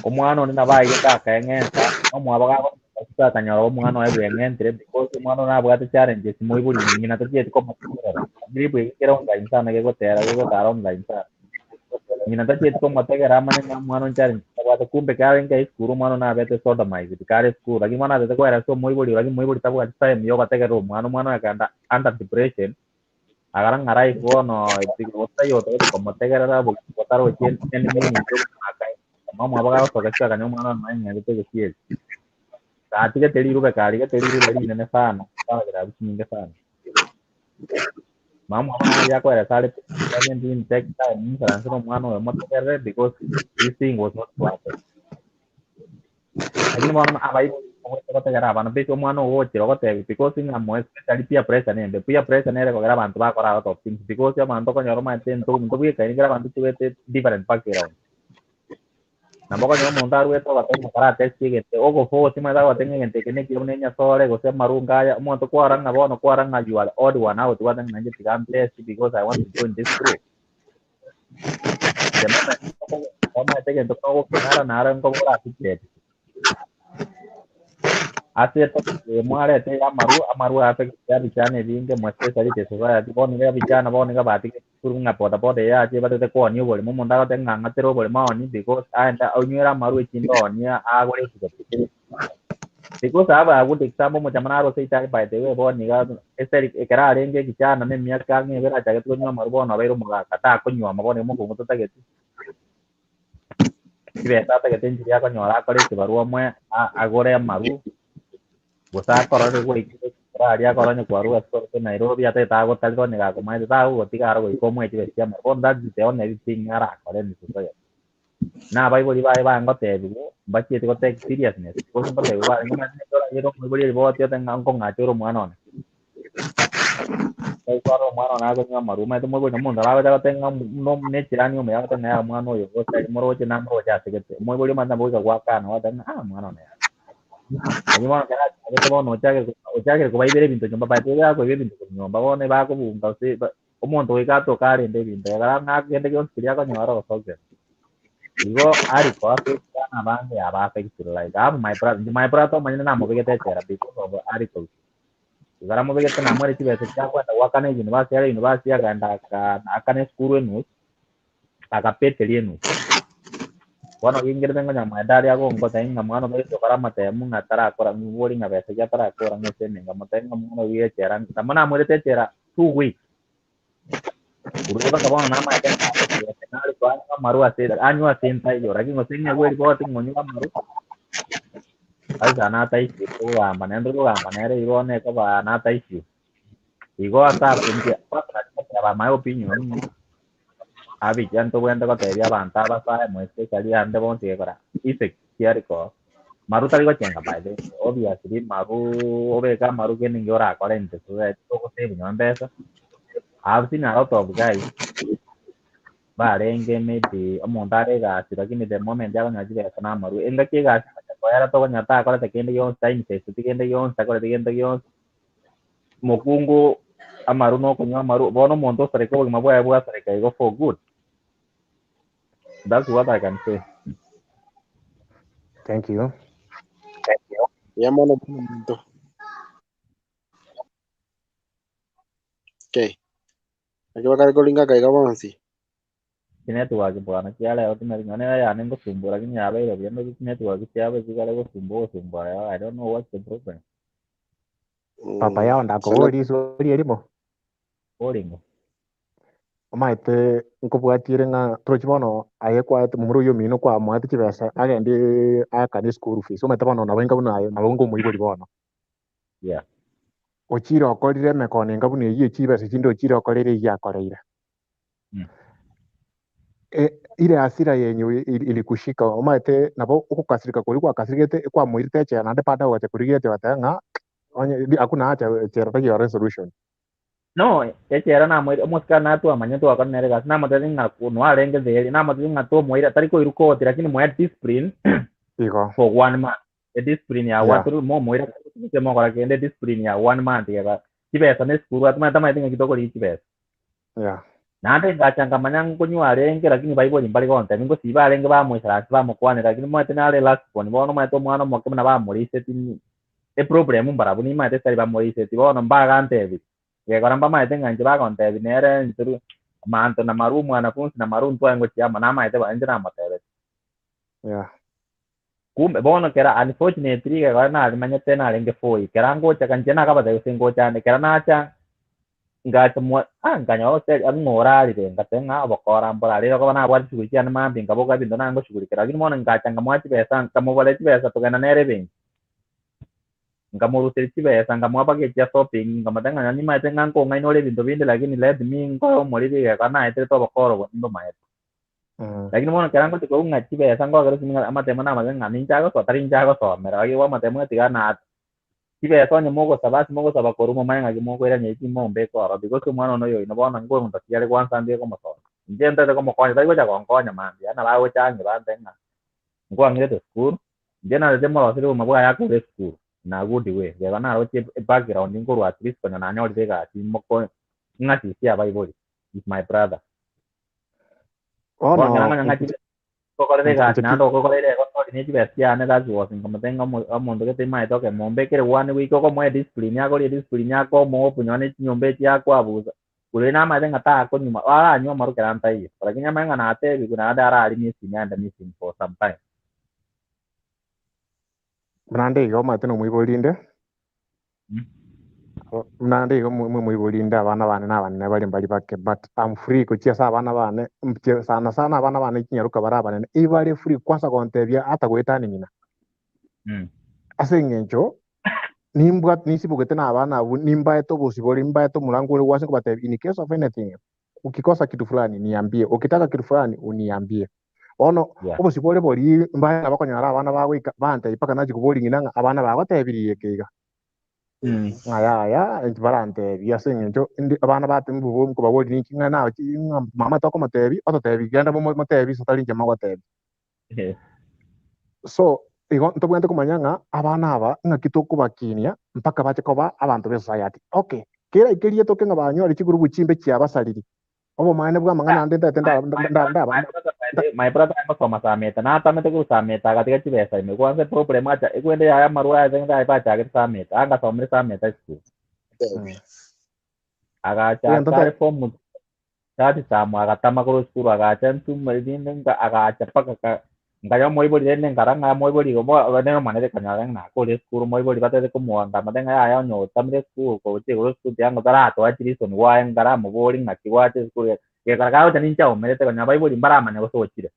omwana oni nabaye takeng'enta omwaba gagotanyora omwana oye bweng'entire because omwana nabwate challenges moi buri ng'ina totieti komotegerera gribu egikera online sana gegotara online sana ng'ina totieti komotegera amanye ng'a omwana on challenge tabwate kumbe karenge esukuru omwana nabete sodomized kare esukuru lakini omwana atete kwera ase moi buri lakini moi buri tabwati time yo ogotegerera omwana oyo akenda under depression agara ng'arai bono otayotagete komotegerera botara ochiende meaning mama abaga sogesha kanyo mwana na nyanya gete kiel katige teriru be kalige teriru bari nene sana para gra bisinge sana mama abaga ya kwa sale then din take time sana so mwana wa motere because this thing was not planned lakini mwana abai ko te gara bana be mwana wo chiro ko te because in amo especially peer pressure ne peer pressure ne ko gara bantu ba ko ra to things because ya manto ko nyoro ma ten to bi kai gara bantu te different background namboko nyo montaru eto bateng karate sigete ogo fo sima da bateng gente kene kiro nenya sore go se marunga ya mo to kwaranga bono kwaranga jual odd one out one nanje tigam place because I want to join this group the moment kama tege to ko nara nara ko bora tiket ase to mware te amaru ate ya bichane vinge mo especially te so ya bono ya bichana bono ga batike kurunga poda poda ya je bate ko ni bole mo monda ga tenga ngatero bole ma oni because anda onyera maru chindo ni agore tiket because aba agu example mo jamana ro sei tai pai te we bono ga esteri ekara renge bichana ne miaka nge vera ta ko nyoma maru bono bero mo ga kata ko nyoma bono mo ko to ta get kibe ta ta get nji ya ko nyora ko le baru mo agore maru gusa korore go raria korone kwaru asko to Nairobi ate ta go tal go ne ga ko mai ta go ti ga go ko mo ti be ma bon da te on ne ti ngara ko le ni so na bai bo di bai ba ngo te bu ba ti ko te seriousness ko so te ba ngo ma ne to ra mo bo di bo ti te ngang ko nga choro mo anon ai ko ro mo anon a go ma ru ma to mo bo mo da ba ta te ngam no ne ti ra ni mo ya ta na mo ano yo ko te mo ro ti na mo ja te ke mo bo di ma na bo ga wa ka no ta na mo anon Anyuma kana agete bono ochage kubaibere bintu nyumba baite yako ibintu nyumba bone bakubunga se omuntu wikato kare nde bintu gara ngagende kyonsiria konyora osoke igo ariko afekana bange abafekitire like my brother manyina namubegete chera because of article igara mubegete namwere kibese kyakwenda wakane university aganda akane skuru enu akapete enu bono ingirde ngonya madari ago ngota inga mwana beso kara matemu ngatara akora nguri ngabese kyatara akora ngese ninga mutenga mwana wiye chera tamana mwere chera 2 weeks uruba kabona nama tenga nali kwa maru asira anyu asinta yo ragi ngosinga gweri boti ngonyu maru aza na taisi ko amba nendo amba nere ibone ko ba na taisi igo asa india para my opinion abi janto wenda ko teria banta ba sa mo especially ande bon tie kora isek kiari ko maru tari ko chenga ba de obviously maru obeka maru ke ningi ora ko lente so ko se binyo mbesa I've seen a lot of guys barenge maybe omontare gasi lakini the moment yaba nyajire kana maru enga ke gasi ko era to nyata ko te kende yon time se tikende yon sa ko tikende yon mokungu amaru no kunyo amaru bono monto sare ko mabo ya bua sare go for good. That's what I can say. Thank you. Yamano punto. Okay. Akiwa kare kolinga kai kama nsi. Network bwana kiala yote na ngane ya nengo sumbura lakini ya bale biendo network kiaba kigala go sumbura I don't know what's the problem. Papa yao ndako wori sori erimo. Oringo. Omaite nkobwatire nga trochibono ayekwa mumuru yo mino kwa mwati chibesa agende akane school fees omaite bono nabenga bunayo nabongo muibori bono. Yeah. Ochiro okorire mekone ngabune yiye chibesa chindo ochiro okorire yakoreire. Ile hasira yenyu ilikushika omaite nabo ukukasirika kuri kwa kasirikete kwa mwirite cha nande pada wate kurigete watanga hakuna hata chera ya resolution. No, era na mo muska na tu amanya tu akan nere gas na mo tadi ngaku no arenge de na mo tadi ngatu mo ira tari ko iruko lakini mo discipline for 1 month. Discipline ya watu mo ira ke mo kora kende discipline ya 1 month ya kibesa ne skuru atma tama tinga kitoko ri kibesa. Yeah. Na ande ngachanga manyang kunyu arenge lakini baibo nyambali ko nte ningo siba arenge ba mo sara ba mo kwane lakini mo tena ale last one bono mo to mwana mo kemna ba mo ri setini e problem mbara buni ma te sari ba mo ri seti bono mbaga ante ya karamba ma ite nganje ba konte binere nturu manto na maru mwanafunzi na maru ntwa ngo chia mana ma ite ba njira matele yeah kumbe bono kera unfortunately ga na manya tena lenge foi kera ngo cha kanjena ka ba de singo cha ne kera na cha ngacha mo nganya o te ngora ri de ngate nga ba kora mbora ri ko na ba chu chi ma binga bo ga bindo na ngo shuguri kera gini mo ngacha ngamo chi besa ngamo bale chi besa to kana nere bin ngamuru terchibesa ngamwapake chia shopping ngamatanga nani maite nganko ngai nole bintu binde lakini let me ngo molide ya kana ite to bakoro ndo maete lakini mona karango tiko unga chibesa ngo agaro singa amate mana amaga ngani chago so tarin chago so mera agi wa mate mo tiga na chibesa onye mogo sabasi mogo sabakoro mo manga mo era nyeti mo mbe ko ro because mwana no yo ino bona ngo ndo tiare kwa sande ko mo so njenta de ko mo ko dai ko ja ko nya ma ya na lawo cha ngi ba tenga ngo angire school jena de mo lo siru mo ya ko school na good way ya na ro che background ngo at least kana na nyori de ga ti mo ko ngati sia bai body is my brother no ngana ngati ko ko de ga na do ko de ko ni ti bestia ne da jo sin como tenga mo ndo ke te mai to ke mo be ke 1 week ko mo discipline ya ko discipline ya ko mo punyo ni nyombe ya ko abuza kule na ma tenga ta ko nyuma ala nyoma maru keranta yi para kinya manga na te bi kuna ada ara ali missing and missing for some time Mnande yo matino muibolinde. Mnande yo muibolinde abana bane n'abane bali mbali bake but I'm free kuchia sa abana bane sana sana abana bane kinyaruka barabane ibali free kwanza kontebia hata gwetani nyina. Ase ngencho nimbwa nisibugete na abana nimba eto busiboli nimba eto mulango ule wase kubate in case of anything ukikosa kitu fulani niambie ukitaka kitu fulani uniambie ono obusibole boli mbaya abakonyara abana bawe banta ipaka naji kuboli nginanga abana babatebiriye kega aya barante biasenye njo ndi abana batembu bo ko baboli ni kinga na mama to ko matebi oto tebi ganda mo matebi so tali jama ko tebi so igo ntobwente kumanya abana aba ng'aki tokobakinia mpaka bache koba abantu be society. Okay, kera ikerie toke nga banyore chiguru buchimbe chia basariri obo maene bwa mang'ana ande ndete my brother amasoma sameta na atamete kusameta katika chibesa ime kwanza problem acha ikwende haya marua zenga ipacha ke sameta anga somre sameta school agacha kare form tati samu agatama kuru school agacha ntumwe dinga agacha paka ngaya moibori dene ngaranga moibori go ne manere kanyanga na ko le school moibori bate ko muanga madenga ya nyo tamre school ko te go school yango tarato achiri son wa ngara mo bori ngati wa te school ke karagao tani chao merete kanya baibori mbarama ne go so chire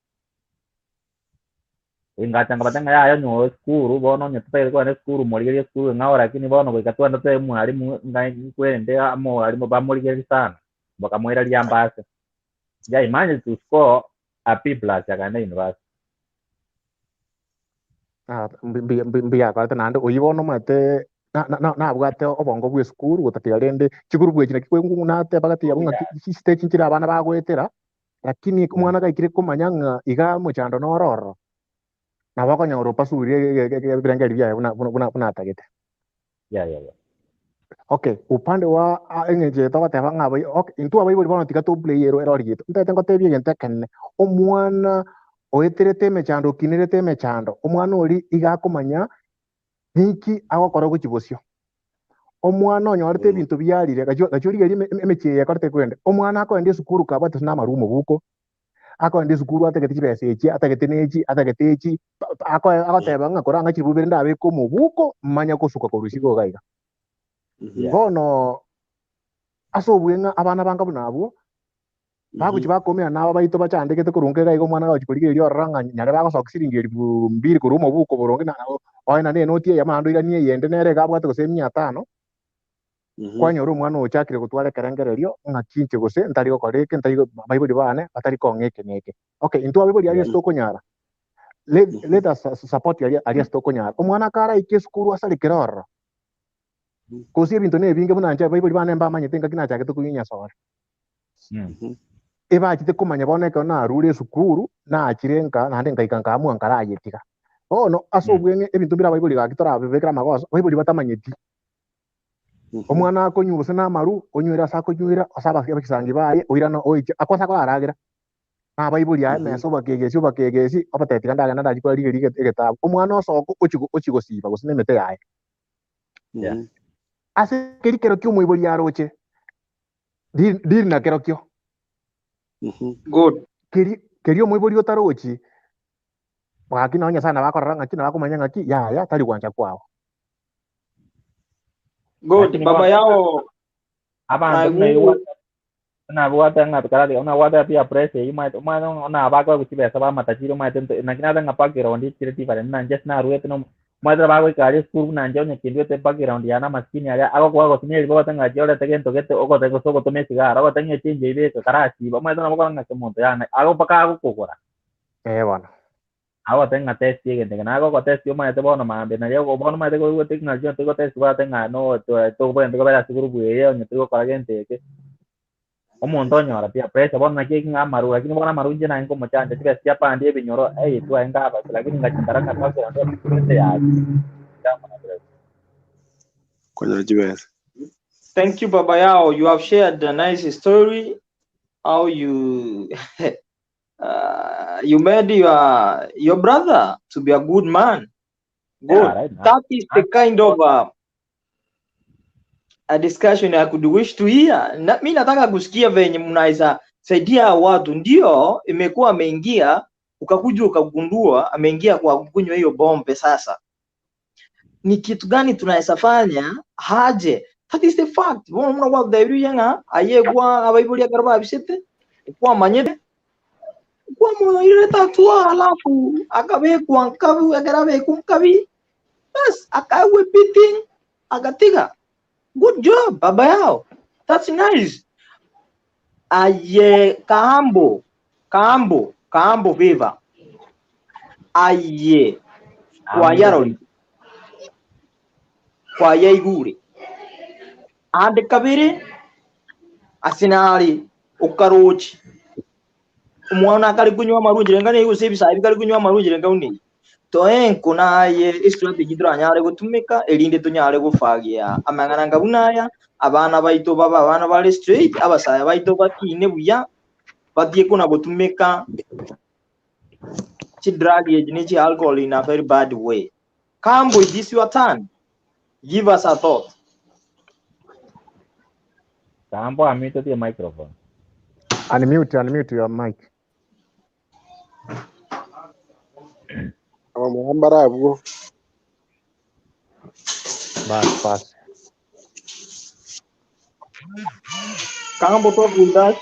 ingachanga badenga ya nyo school bono nyo te ko ne school mori school ngawara kini bono ko katwa ndote mwalimu ngai kwende amo alimu bamori sana bakamwera liambase ya imagine to score a P+ yakanda university mbia kwate nande uyibono mate na bwate obongo bwe skuru gutatia rende chiguru bwe kina kikwe ngunate bagati yabunga stage nchira abana bagwetera lakini mwana gaikire kumanya iga muchando nororo na bako nyoro pasuri birangari bya buna tagete ya okay upande wa engeje tabate banga abo okay intu abo ibo tika to player ero rigito ntete ngotebye gente kenne omwana oeterete mechando kinirete mechando omwana ori igakumanya niki agokora gukibosio omwana onyorete ebintu byarire gachori gari emechiye yakorete kwende omwana akoende sukuru kabate na marumo buko akoende sukuru ategete chibese echi ategete nechi ategete echi akoteba ngakora ngachibubere ndabe ko mubuko mmanya kosuka ko rusigo gaiga bono asobwenga abana banga bunabo baguchi bakomera nabo baito bachandegete kurungera igo mwana gachi kuri rio ranga nyare bago sokisiringeri mbiri kurumo buko boronge na oina ne notie ya mando ira nie yende nere gabwate gose 500 kwanyoro mwana ochakire gutware kerengererio ng'akinche gose ntari gokoreke ntari baibuli bane batari kong'eke neke okay into abibuli ari stoko nyara let us support ari stoko nyara omwana kara ikeskuru asali kiroro kosi ebinto ne binge buna nche baibuli bane mbamanyete ngakina chake tukuyinya sore ebachite kumanya boneke na arure sukuru na achirenka na ndenga ikankamu ankara ayetika no asobwenge ebintu bira baibuli gakitora bebekera magoso baibuli batamanyeti omwana akonyuse na maru onywera sakonywera asaba kisangi baye oirano oiche akwasa ko aragira na baibuli ya meso bakegesi abatetika ndaga na ndaji kwari rige egetabu omwana osoko ochigo siba gusine mete yaye ase kerikero kyo muibuli yaroche dir na kero kyo good kerio muibuli otarochi bakina onya sana bakorora ngaki na bakumanya ngaki ya tari kwanja kwao good baba yao abantu na buata nga tukara una wada pia presse ima na bago kuchibesa ba matachiro ma tento na kinada nga background chireti pare na just na ruete no madra bago kare school na njonye kindio te background yana maskini ya ako kwa tinye baba tanga jora te gento gete oko te soko to mesiga aro tanga chinje ibe karachi ba madra bago nga kemonto yana ako paka ako kokora bwana awa tenga test yege tenga na ako test yo ma te bono ma be na yo bono ma te go te na yo te go test ba tenga no to bo ndo ba seguro buye yo te go para gente ke omuntu onyora pia pressure bona kiki ngamaru lakini bona maru jina ngo machanja tika siapa ndiye binyoro tu enga ba lakini ngachindara na pake ndo ya kwenye jibes. Thank you, Baba Yao. You have shared a nice story. How you you made your brother to be a good man. Good. Yeah, right, that is the kind of a discussion I could wish to hear. Mi nataka kusikia venye mnaweza saidia watu. Ndio imekuwa ameingia, ukakuja ukagundua ameingia kwa kunywa hiyo bombe. Sasa ni kitu gani tunaweza fanya haje? That is the fact. Muna kwa dairu yanga ayegwa abaibuli ya karaba bisete kwa manyede kwa moyo tatua alafu akabekwa nkabu agarabe kunkabi bas akawe beating akatiga. Good job, Baba Yao. That's nice. Aye, Kambo viva. Aye, kwa yaroli. Kwa yaiguri. Ande kabiri, asinari, ukarochi. Umwana kali kunywa marunji, renga ne yusebi sahibi kali kunywa marunji, renga uni. toenko naye strategy turanyare gutumika erinde tunyare gufagia amang'ana ngabu naya abana baito baba abana bari straight abasaya baito bakine buya batie kuna gutumika chi drug age ni chi alcohol in a very bad way. Cambo, is this your turn? Give us a thought. Cambo, unmute the microphone. Unmute your mic. Abamuhambara abwo. Bas. Cambo, talk with us.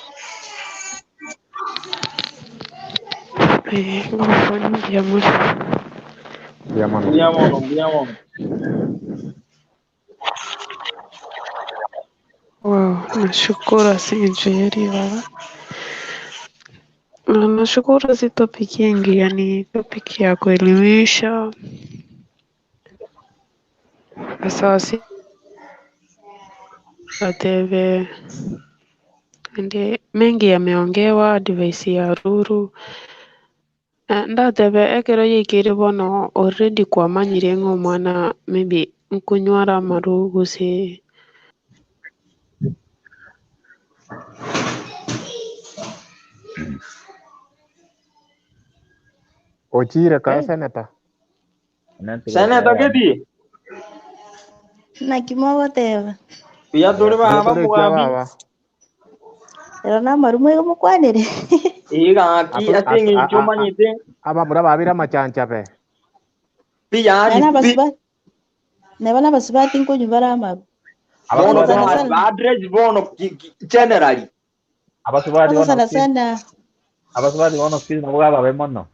Mbuyamono. Wow, nashukuru asinjeri baba. Nashukuru si topic yengi, yani topic ya kuelimisha asasi ateve ndi mengi yameongewa device ya ruru ndatebe ekero yikiri bono already kwamanyire ng'omwana maybe nkunywara amaru gose Ochire ka seneta. Seneta kedi. Nakimogo teba. Pia turi baba mugambi. Ero na marumwe mukwanire. Iga aki atingi chumanyite. Aba murababira machancha pe. Pia ari Nebana basibati nkunyumvara amaru. Bono address bono generally. Abasubati sana. Abasubati bono skills na bugaba bemono.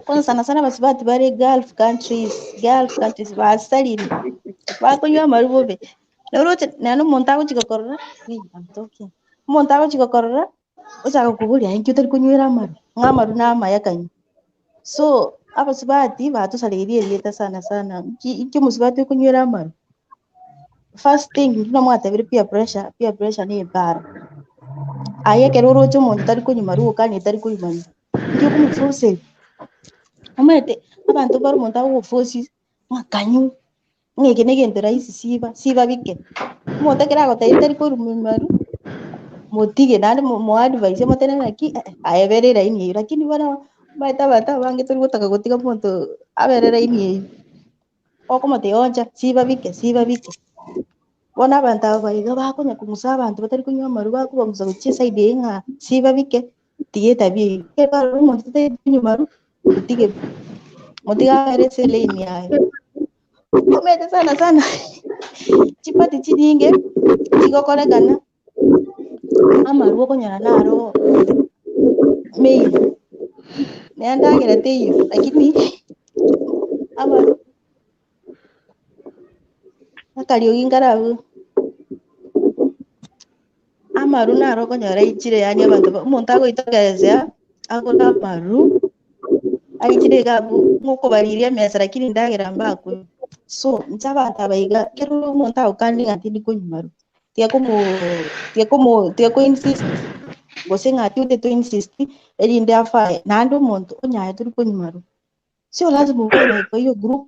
Kwanza sana basibati bari Gulf countries basalini. Bakunywa amaru bobe. Lorote nanu montago chikokorora. I'm talking. Montago chikokorora. Usaka kubulia inki utari kunywera amaru. Ngamaru na amayakanyi. So abasibati batusaliriye yeta sana iki musibati kunywera amaru. First thing tunamwatabire peer pressure ni bara. Ayeke roro cyo muntu tari kunyimaru kandi tari kuyimanya. Ngiye kumufuse. Amete abantu bari muntu aho ufusi makanyu. Ngeke negende raisi siba bike. Muntu akira ko tari kuyimaru. Motige nani mo advice motene naki ayeberera ini lakini bana bata bange turi gutaka gutiga muntu aberera ini. Oko mote onja siba bike. Bona abantu abayiga bakonya kumusa abantu batari kunywa amaru bakubamuza gukie side y'inka siba bike tiye tabi ke baro umuntu tutari kunywa amaru utige mutiga rese lane yayo komete sana chipati chininge chikokorekana amaru okonyana naro main neandagera teyo lakini amaru akariogi ngarabu amaru naro konyara ichire yani abantu umuntu agoitogerezea agola amaru aichire gabu nkuko baririe mesa lakini ndagera mbako so nchabantu abayiga kero umuntu akandi ngati ndikunyumaru tiako insist gose ngati ute to insist erinde afaye nandi umuntu onyaye turi kunyumaru sio lazima uwe kwa hiyo group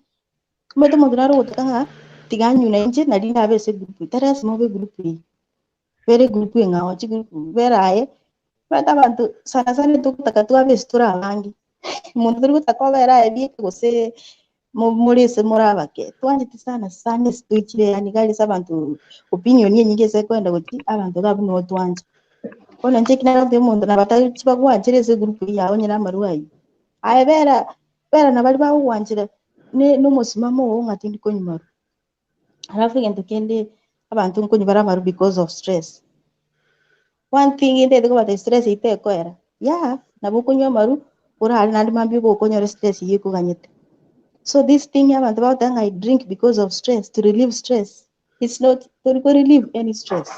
kumete umuntu naro gutaka tiganyu na inje narinda abese group tarasi mobe group vere group ngaho chi group veraye bata abantu sana tukutaka abese turabangi umuntu turi gutaka veraye bike gose mulise murabake twanjite sana situikire yani gali sabantu opinion yenyinge se kwenda kuti abantu gabu no twanje ona nje kinara de umuntu nabata chibagwanjire group yawe nyina maruwayi aye vera nabali bawwanjire n'umusimamo wo ngati ndiko nyumaru halafu ngende kende abantu nko nyubara maru because of stress one thing inde ko bata stress itekwera nabukunywa maru urali nandi mambi ko konyora stress yiko ganyete so this thing abantu about I drink because of stress to relieve stress it's not to relieve any stress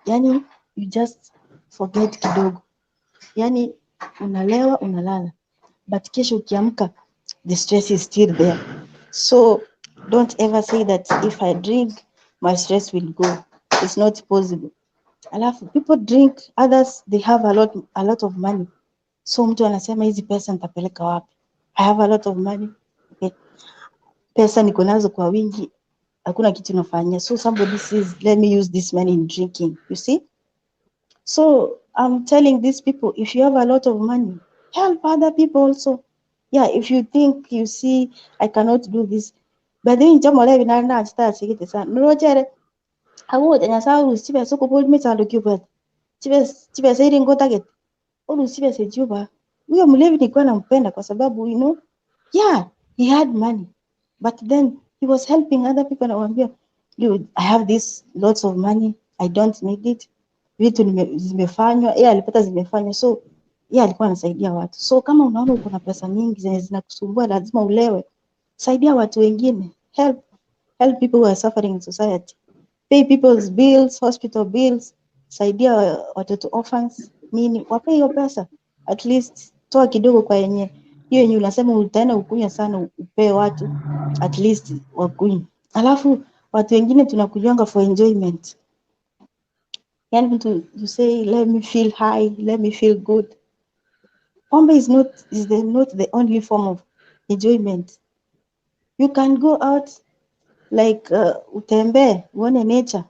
yani you just forget kidogo yani unalewa unalala but kesho ukiamka the stress is still there so don't ever say that if I drink my stress will go it's not possible alafu people drink others they have a lot of money so mtu anasema hizi pesa nitapeleka wapi I have a lot of money. Okay. Pesa niko nazo kwa wingi, hakuna kitu nafanya. So somebody says, let me use this money in drinking. You see? So I'm telling these people, if you have a lot of money, help other people also. Yeah, if you think, you see, I cannot do this. But then jamaa leo nana start sigete sana. Nirojere awo tanya sauru sibe soko poli mechalo kiubet. Sibe sairi ngota get. Olu sibe sejuba. Huyo mlevi nilikuwa nampenda kwa sababu yeah, he had money. But then he was helping other people. Nawambia, dude, I have this lots of money. I don't need it. Vitu zimefanywa, yeye alipata zimefanywa. So yeye alikuwa anasaidia watu. So kama unaona uko na pesa nyingi zenye zinakusumbua, lazima ulewe, saidia watu wengine. Help people who are suffering in society. Pay people's bills, hospital bills, saidia watoto orphans, nini, wape hiyo pesa. At least toa kidogo kwa hiyo yenye unasema utaenda ukunywa sana, upe watu at least wakunywe. Alafu watu wengine tunakunyanga for enjoyment. Yani to say let me feel high, let me feel good. Pombe is not the only form of enjoyment. You can go out like utembee, uone nature.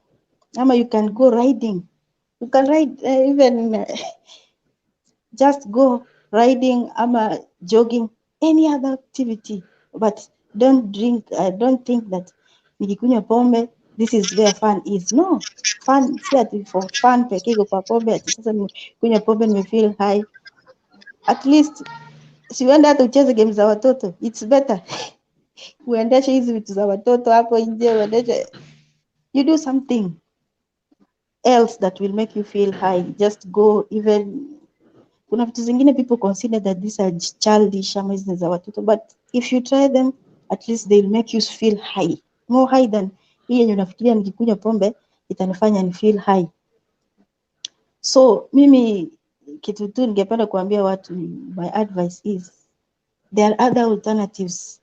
Ama you can go riding. You can ride even just go riding ama jogging, any other activity. But don't think that nikikunywa pombe, this is where fun is. No, fun si ati for fun pekee iko kwa pombe ati sasa kunywa pombe nime feel high. At least siwende hata ucheze game za watoto. It's better. Uendeshe hizi vitu za watoto hapo nje, uendeshe. You do something else that will make you feel high. Just go even. Kuna vitu zingine people consider that these are childish ama hizi za watoto, but if you try them, at least they will make you feel high, more high than hii yenye unafikiria nikikunywa pombe itanifanya ni feel high. So mimi kitu tu ningependa kuambia watu, my advice is there are other alternatives.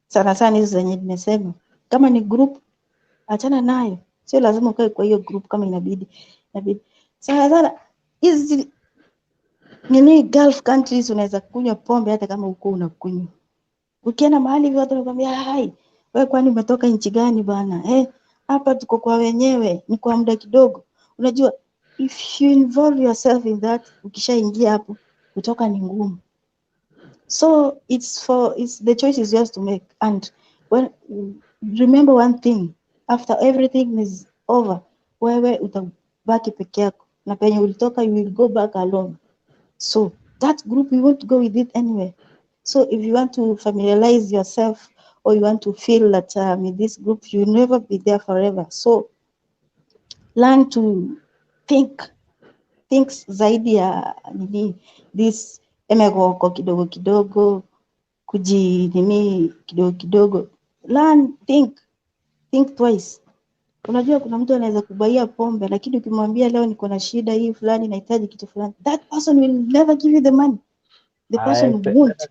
Sana sana hizo zenye nimesema, kama ni group achana nayo, sio lazima ukae kwa hiyo group. Kama inabidi sana hizi nini Gulf countries unaweza kunywa pombe hata kama uko unakunywa. Ukienda mahali hivi watu wanakuambia hai, wewe kwani umetoka nchi gani bwana? Hapa tuko kwa wenyewe, ni kwa muda kidogo. Unajua if you involve yourself in that, ukishaingia hapo kutoka ni ngumu. So it's the choice is yours to make. And when remember one thing, after everything is over, wewe utabaki peke yako, na penye ulitoka you will go back alone. So that group, you won't go with it anyway. So if you want to familiarize yourself or you want to feel that in this group, you will never be there forever. So learn to think zaidi ya nini, this emegoko kidogo kidogo, nini kidogo kidogo. Learn, think twice. Unajua kuna mtu anaweza kubaia pombe, lakini ukimwambia leo niko na shida hii fulani, nahitaji kitu fulani, that person will never give you the money. The person won't.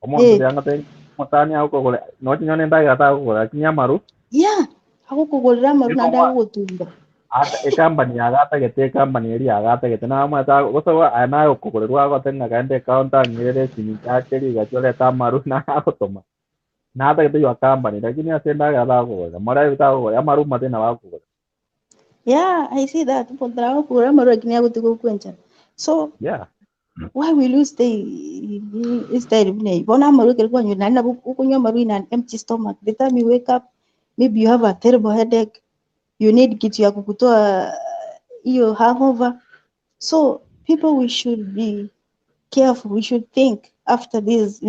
Omuntu yangate mutani auko kule no chinyone ndaga ta kule kinyamaru. Yeah, akukugulira maru na ndagutumba. Ata ekambani agata gete kambani eri agata gete na mata gosowa ana okugulirwa gote na kande counter ngire chini chakeri gachole ta maru na agotoma. Na hata gete yo kambani lakini asenda gata kule. Mara bita kule amaru mate na wakugule. Yeah, I see that. Pontra okugulira maru lakini agotuko kwencha. So yeah. Why will you stay bune? Bona maru kelikuwa nyuna na ukunywa maru in an empty stomach. The time you wake up, maybe you have a terrible headache. You need kitu ya kukutoa hiyo hangover. So people, we should be careful. We should think after this,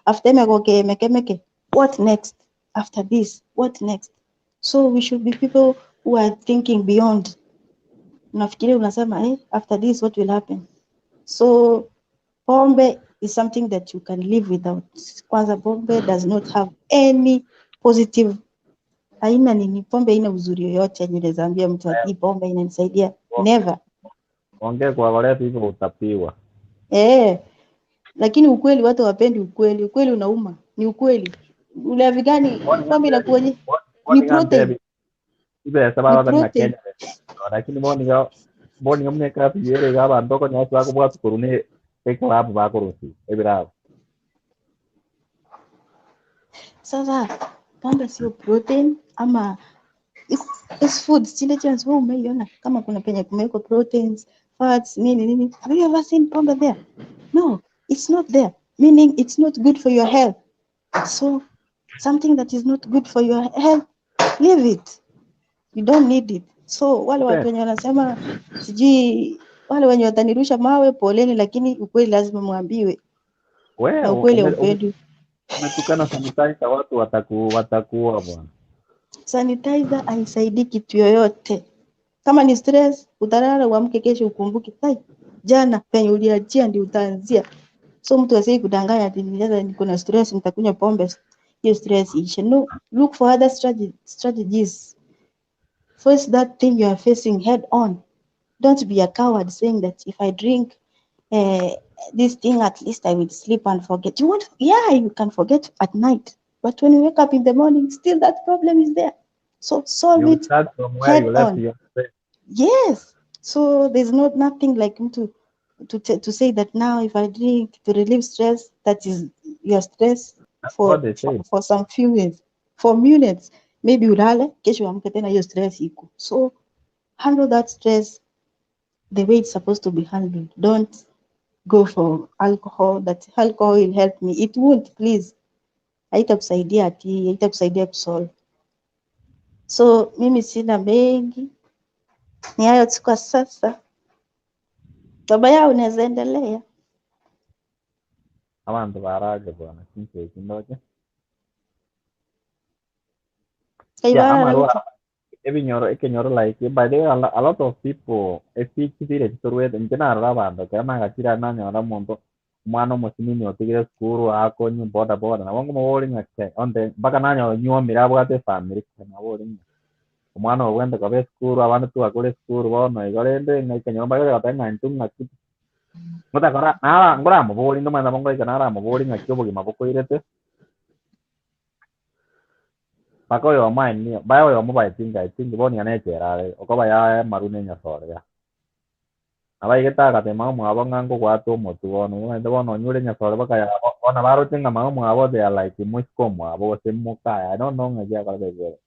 after meke, what next? After this, what next? So we should be people who are thinking beyond. Unafikiria unasema, after this, what will happen? So pombe is something that you can live without. Kwanza pombe does not have any positive, haina nini, pombe haina uzuri yoyote yenye unaweza ambia mtu ati pombe inanisaidia. Never. Ongea kwa wale hivyo utapiwa. Lakini ukweli watu wapendi ukweli. Ukweli unauma. Ni ukweli. Ulevi gani pombe inakuwaje? Ni protein. Ibe sababu na Kenya. Lakini mboni ngamne kasi yere gaba ndoko nyasa ko bwa kurune e club ba kurusi. Ebira. Sasa pombe sio protein ama is foods zile chance wewe umeiona kama kuna penye kumewekwa proteins, fats, nini. Have you ever seen pombe there? No, it's not there. Meaning it's not good for your health. So something that is not good for your health, leave it. You don't need it. So wale watu wenye wanasema sijui wale wenye watanirusha mawe poleni, lakini ukweli lazima mwambiwe. Na ukweli upendo. Umetukana sanitizer, watu watakuwa bwana. Sanitizer haisaidii kitu yoyote. Kama ni stress, utalala uamke kesho ukumbuke, jana penye uliachia ndio utaanzia. So mtu asije kudanganya ati niko na stress nitakunywa pombe. Hiyo stress ishe. No, look for other strategies. Face that thing you are facing head on. Don't be a coward saying that if I drink this thing, at least I will sleep and forget. You can forget at night. But when you wake up in the morning, still that problem is there. So solve it head on. Yes. So there's nothing like to say that now if I drink to relieve stress, that is your stress for some few minutes. For minutes. Maybe ulale, kesho amke tena hiyo stress iko. So handle that stress the way it's supposed to be handled. Don't go for alcohol. That alcohol will help me. It won't, please. Haitakusaidia kusolve. So mimi sina mengi. Ni hayo tu kwa sasa. Baba yao unaweza endelea. Abantu baraje bwana, kinse kindoje. Ekenyoro like by the way, a lot of people ekikire kitorwete nkenara abantu kama gakira nanyora muntu mwana musimini otigire skuru akonyu boda na wangu mawori ngake onde baka nanyo nyomira bwate family kana bori umwana ogwende kabe skuru abantu tuakore skuru bono igorende ngekenyoro bagere gatenga ntunga kitu mota kora nara ngora mabori ndo mwana mongo ikanara mabori ngakyo bogi maboko irete bako yo mine bayo yo mobile tinga boni anechera okoba ya marune nyasore ya abaigeta katema mwabo ngango kwato motu ono ndo bono nyure nyasore baka ya ona baro tinga mwabo they are like musko mwabo semuka I don't know ngaja kalebe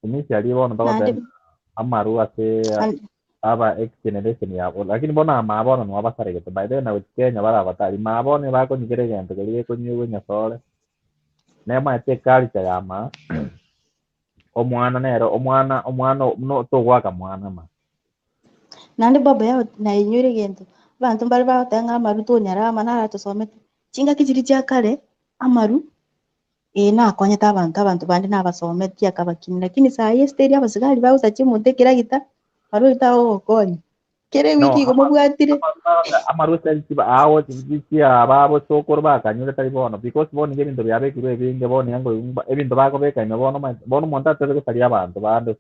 inisi ali bono baka amaru ase aba ex generation yabo lakini bona mabona no abasare geto by then na Kenya bara batari mabone bako nyigere gento kali ko nyuwe nyasore nema ete culture yama omwana no to gwaka mwana ma nandi baba yao na inyure gento bantu bari batanga amaru to nyarama nara tusomete chinga kijiri kya kale amaru nakonyeta abantu bandi nabasomete akabakini lakini saa hii steri abasigari bausa chimunte kira gita maru itaho okonye kere wiki ko mubwatire amaru sensiba awo tikia babo sokoro bakanyure tari bono because boni gebinto byabe kirwe binge boni yango ebinto bako beka ime bono monta tere tari abantu bande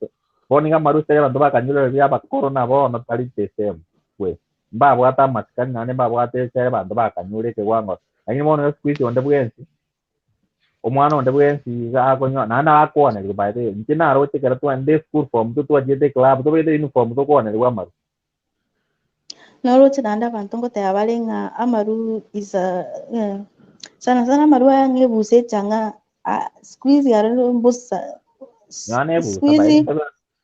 boni ngamaru tere abantu bakanyure byaba corona bono tari tesem we mbabo ata maskani nane mbabo ate tere abantu bakanyure ke wango lakini bono squeeze onde bwensi omwana onde bwensi akonyo nana akone libaide ntina ro tekera tu ande school form tu ajete club tu bede uniform tu kone wamaru Noroche nanda abantu ngote abalenga amaru is sana amaru yangebuse changa squeeze yaralo mbusa squeeze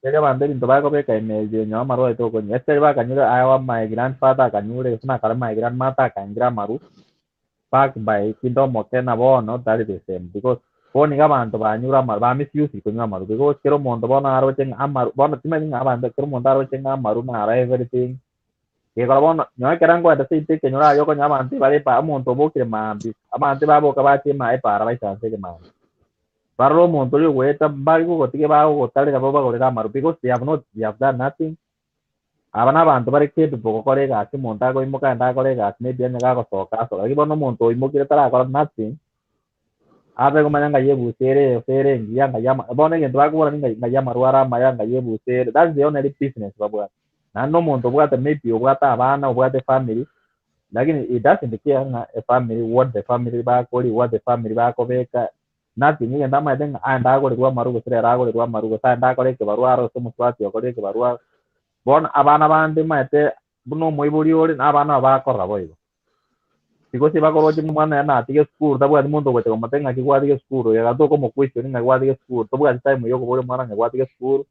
kaya bande binto bako beka imeje nyo amaru eto ko nyeste ba kanyure awa my grandfather kanyure suna kala my grandmother kangira maru back by kindo mokena bono that is the same because boni abantu banyura amaru ba misuse kunywa amaru because kero mondo bono aro chenga amaru bono timenga abantu kero mondo aro chenga amaru na ara everything kalau bono nyoy kerang ko ada site ke nyora yo ko nyamanti bale pa monto bokire mambi amanti babo ka bati mai para bai sanse ke mambi baro monto yo weta bari ko tike ba ko tale ka baba ko da maru because they have done nothing abana bantu bari ke boko kore ga si monta ko imo ka nda kore ga ne bien ga ko soka so lagi bono monto imo kire tara ko nothing abe ko manya yebu sere ngia ngaya bono ngento ba ko ngaya maruara maya yebu sere that's the only business babu nano muntu obwate maybe obwate abana obwate family lakini it doesn't care a family what the family bakori what the family bakobeka nothing ngenda madenga anda ko rwa marugo sire rago rwa marugo sa anda ko ke barua ro sumu swati ko ke barua bon abana bande mate buno moiburi ori abana bakora boyo because bakorochi mwana na atige school tabwati muntu gote komatenga kigwatige school ya gatoko mo question nga gwatige school tabwati time yo kubore mwana nga gwatige school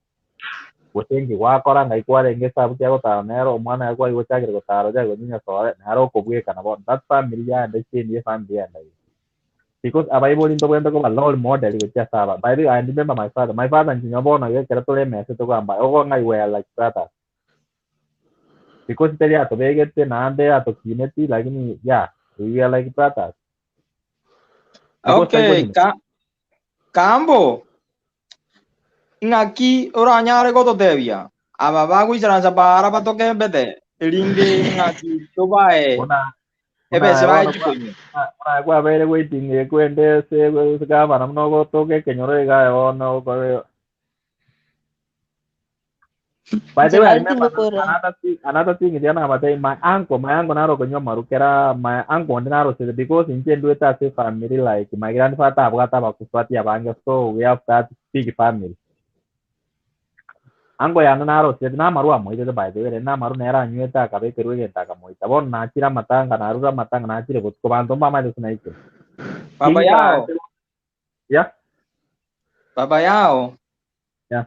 gotengi gwakora nga ikwarenge sabu kya gotara nero mwana yakwa igochagire gotara ja gonya sore naro kobweka na bon that family ya de chini family ya ndai because abaiboli into kwenda ko role model gocha saba by the way I remember my father nyinyabona ye kera tole message to kwamba ogo ngai we like that because tell to begete nande ato kineti lakini yeah we are like brothers because Okay, kambo ngaki oranyare goto devia aba bagwicaranca bara batoke mbete elinde ngaki tobae ebe se bae chukonyo kwa bere waiting kwende se gavana mnogo toke kenyoro ga ono ko by the way, I remember another thing is my uncle naro konyo marukera my uncle naro said because in Chendu it as a family like my grandfather abgata bakuswati abanga so we have that big family. Ango ya naro said na maru amoide by the way na maru nera nyeta kabe keruge ta kamoita bon na chira matanga na rura matanga na chire bot ko bando mama de snaike. Baba yao. Ya. Baba yao. Ya.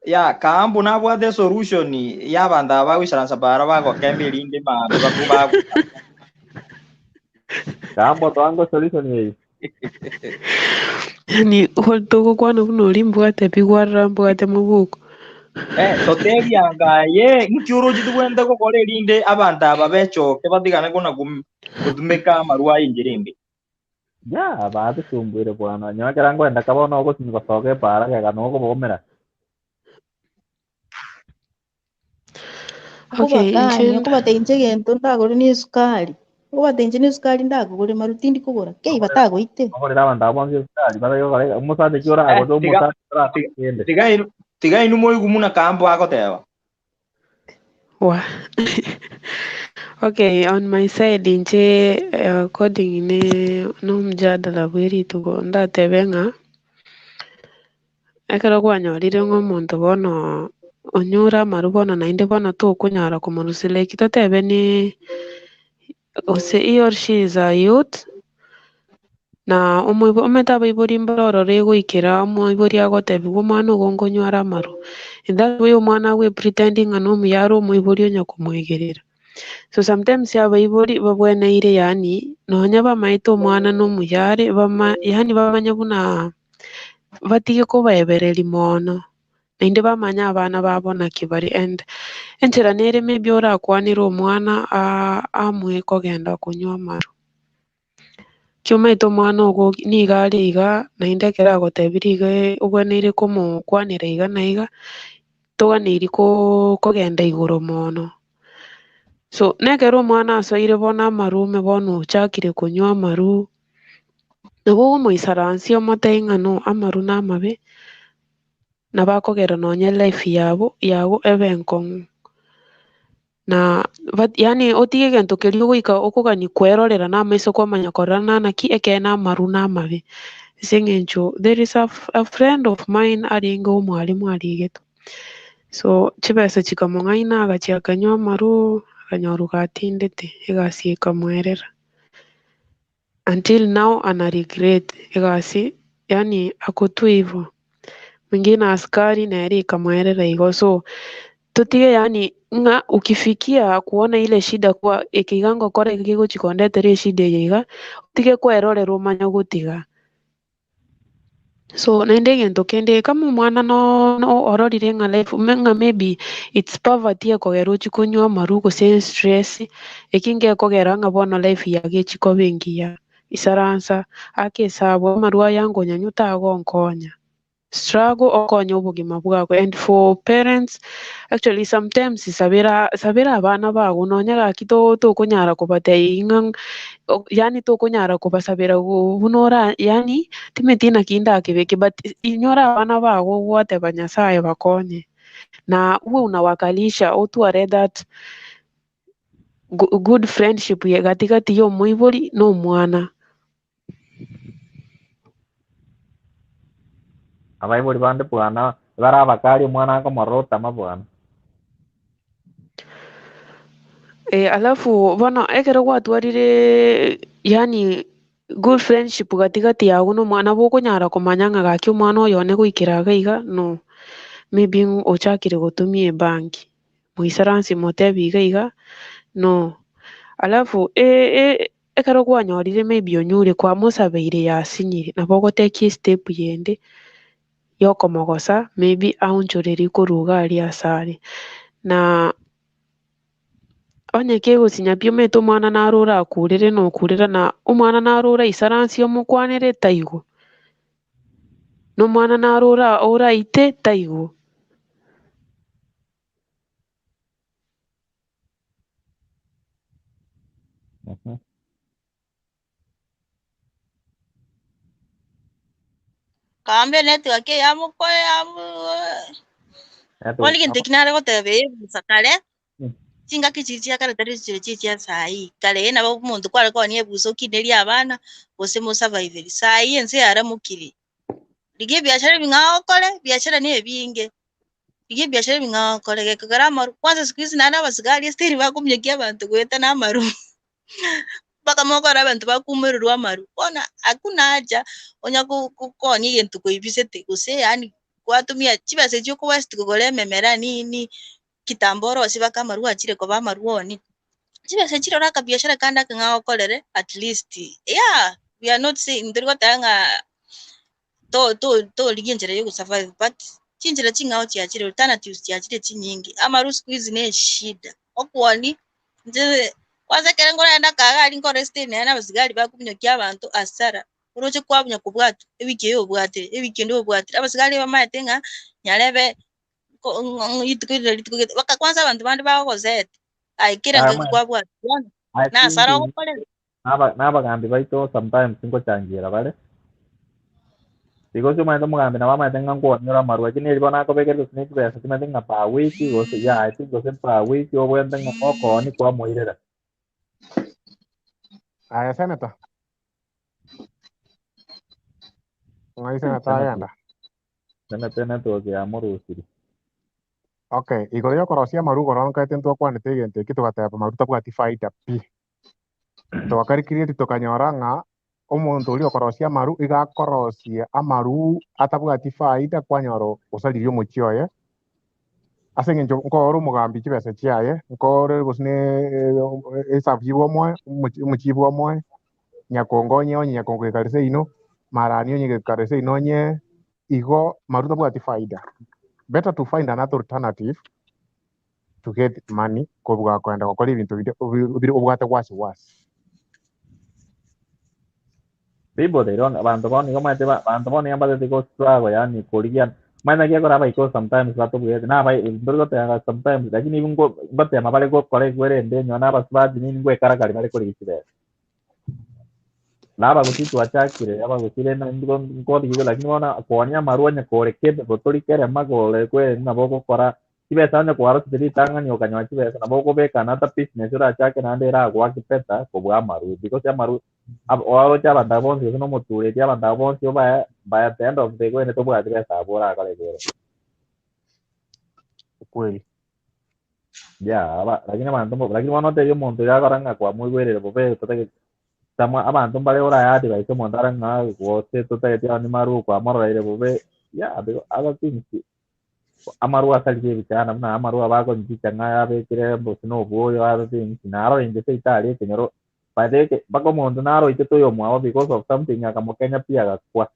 Ya kambu na bwa the solution ya banda ba wisaransa bara ba ko kembe linde ma ba ku ba kambo to ango solution ye. Yani holtoko kwana kuno limbwate pigwarra mbwate mubuko. Totebi anga ye nkyuro jitu wenda ko kole linde abanda babecho ke badigana kuna kutumeka marua injirimbi. Ya baatu sumbire bwana nyakera ngwenda kabona uko sinikosoke para kega nuko bomera. Kubate inche gento ndagore ni sukari. Kubate inche ni sukari ndagore marutindi kugora. Kei batagoite. Ore raba ndabonye sukari bara yo kare umusade cyora ago do musade cyora. Tiga inu moyo gumuna kambo ako tewa. Wa. Okay, on my side inche according no mjadala bwiri tugo ndatebenga ekero kwanyorire ng'omonto bono onyura amaru bono naende bono tokunyara komonusila eki totebe ni he or she is a youth na omanyete abaibori mbororo egoikera omoibori agotebiwa omwana ogo nkonywara amaru in that way omwana agwe pretending ng'a nomuyara omoibori onya komoigerera so sometimes abaibori babweneire yani nonya bamaete omwana nomuyare yani bamanya buna batige kobaebereri mono naende bamanya abana babo naki bari and enchera nere maybe orakwanire omwana amue kogenda konywa amaru kiomaete omwana ogo niga are iga naende ekero agotebire iga obweneire komokwanera iga na iga toganeiri kogenda igoro mono so nekero omwana asoire bono amaru bono ochakire konywa amaru nabo ogomoisaransia omotebia ng'a no amaru namabe nabakogera nonya life yago ebe enkong'u na yani otige egento keria ogoika okogania kwerorera na amaiso kwamanya korora naki ekere na amaru namabe ase eng'encho there is a friend of mine arenge omwarimu arigeto so chibesa chikamong'aina agachia akanywa amaru akanyoruka atindete egasi ekamwerera until now ana regret egasi yani ako tu hivo mwingine askari nere ikamwerera igo so tutige yani ng'a ukifikia kuona ile shida kwa ikiiga ngokora gigiguchikondetera eshida eye iga utige kwerorera omanye gutiga so naende egento kende kama omwana no ororire ng'a life ng'a maybe it's poverty ekogera ochikonywa amaru gose stress ekinge ekogera ng'a bono life yage echikoba engiya isaransa ake esabwa amaru aya ngonyanywa tagonkonya struggle okonya obogima bwago and for parents actually sometimes sabera abana bago nonya gaki tokonyara kobatebia ng'a yani tokonyara kobasabera buna yani timeti naki ndakebeke but inyora abana bago gwateba nyasaye bakonye na uwe unawakalisha otware that good friendship gatigati ya omoibori na omwana Abaibori bande bwana bara abakari omwana akomorota mabwana Alafu bono ekero gwatwarire yani good friendship gatigati yagu n'omwana bokonyara komanya ng'a gaki omwana oyo negoikera iga no maybe ochakire gotumia ebanki moisaransi motebi iga no alafu ekero kwanyorire maybe onyure kwamosabeire yasinyire nabo ogotekia step yende yokomogosa maybe aonchoreri koruga aria asare na onye kegosinya pi omanyete omwana narora akurere nokurera na omwana narora isaransi omokwanere taigo n'omwana narora oraite taigo Kambe network yamukoe wali ginte kinare gotebe busa kare chinga kichichia kare tari chichichia sai kare na bo muntu kware ko nie buso kineri abana bose mo survive sai ense yara mukiri dige biashara bingao kore biashara ni ebinge dige biashara bingao kore ge kagara maru kwanza siku hizi nana basigari steri bakumyekia abantu gweta na maru baka mokora abantu bakumerurwa maru ona hakuna haja onya kukonia gentu kuibisete guse yani kwatumia chibase chyo kwa west kugole memera nini kitamboro siba kama ruwa chire ko ba maruoni chibase chiro raka biashara kanda kangao kolere at least yeah we are not saying ndiri tanga to liginjere yo survive but chinjira chingao chiachire alternatives chiachire chinyingi ama siku hizi ne shida okwoni nje kwanza kere ngora enda kaga ali ngora stene na basigari bakumyokia abantu asara uroche kwabunya kubwatu ewiki yo bwate ewiki ndo bwate abasigari bamatenga nyarebe baka kwanza abantu bandi bakozete aikira ngaki kwabwatu na asara okole n'abagambi baito sometimes nkochangira bare because umaenda mugambi na wamaete ng'a nkwonyora marua chini ribo nakobekere snake besa chimete ng'a pa wiki gose ya I think gose pa wiki obwente ng'a okoni kwa moirera aya senator ngai senator agenda senator network ya morusiri okay igoro yo korosia maru goronkaete ntwakwanete egento eki tugateba maru tabwati faida pi twakarikirie tukanyora ng'a omonto oria okorosia maru igakorosia amaru atabwati faida kwanyoro osaririe omochio oye ase eng'encho nkore omogambi chibesa chiaye nkore gose ne esabu omwe omochibi omwe nyakongo onye nyakongo gekare seino marani onye gekare seino onye igo maru tabwati faida better to find another alternative to get money kobuga kwenda gukora ebintu biri obwate wasiwasi people they don't abantu boni komaete abantu boni ambate go struggle yani korigian maana kia kora baiko sometimes bato bwete na bai ndorgo tanga sometimes lakini even go bate mabale go kore gwere ndenyo na basbaji nini gwe karakari bale kori kisibe laba gusitu achakire aba gusire na ndigo ngodi gibe lakini wana konya maruanya kore kebe botori kere magole kwe na boko kora kibesa nya kwaro tiri tanga ni okanywa kibesa na boko beka na ta business ura chake na ndera kwa kipeta ko bwa maru because ya maru waro cha banda bonsi no muture cha banda bonsi ba at the end of the day ne to bwa tire sabora kale kere kweli ya aba lakini wana te yo monto ya garanga kwa muy were bobe tote sama abantu mbale ora ya diba ito mondara nga wote tote tia ni maru kwa maro ile bobe ya other things amaru asali ke bichana na amaru abako njicha nga ya be kire bosino boyo other things naro inje se itali kenyoro pade ke bako mondo naro ite to yo mwa because of something akamokenya pia kwa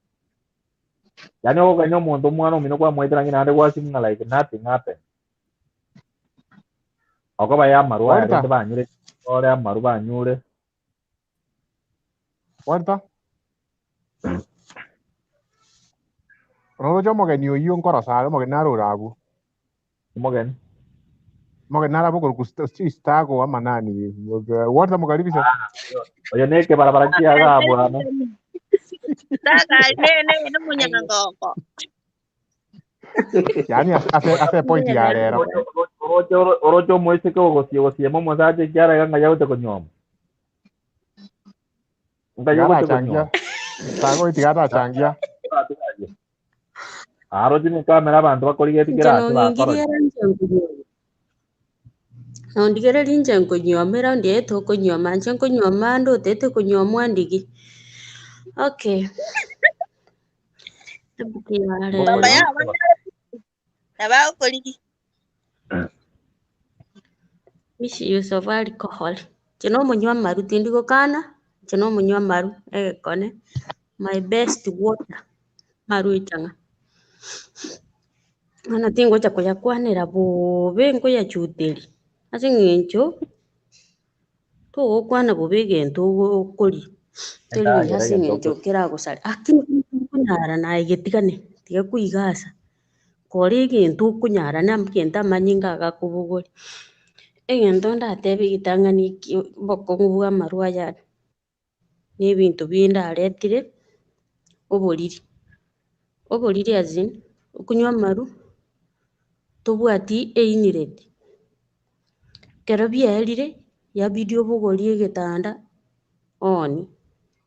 yani o kanyo mondo mwana mino kwa mwaitira ngina ande wasi nga like nothing happened ako ba ya maru ya rende banyure ore amaru banyure Warta? Rodo jo mogeni oyo nkoro sare mogeni naro rabu. Mogeni? Mogeni narabu kwa kustago ama nani. Warta mogaribi sa? Oyo neke barabara kia gabo ano. Saka ne munyaka ngoko. Yani ase point ya rera. Orocho mwese ko gosie momo saje kiara ganga yaute konyomo. Gara changia. Sago itigara changia. Aro jini kamera bantu bakori geti kira ati bakoro. no ndigere linje nkunyomera ndieto kunyoma nje kunyoma ndo tete kunyomwa ndigi. Okay. Tabukira lero. Misuse of alcohol. Chino munywa maru tindi kana. Chino munywa maru kone. My best water. Maru ichanga. Ana tingo cha kuya kwanera bobe ngo ya chuteli. Ase ngencho to kwana bobe gento koli. Teli Eka ngi gera ase gento ngencho kera gusari. Akini kunyara na igetikane. Tiga kuigasa. Kori gento kunyara na mkenta manyinga gakubugori. Egento ndatebi gitang'ani bokongu amarua ya n'ebintu bindaretire oboriri azin okunywa amaru tobwati einiredi kero biaerire yabidi obogorie egetanda oni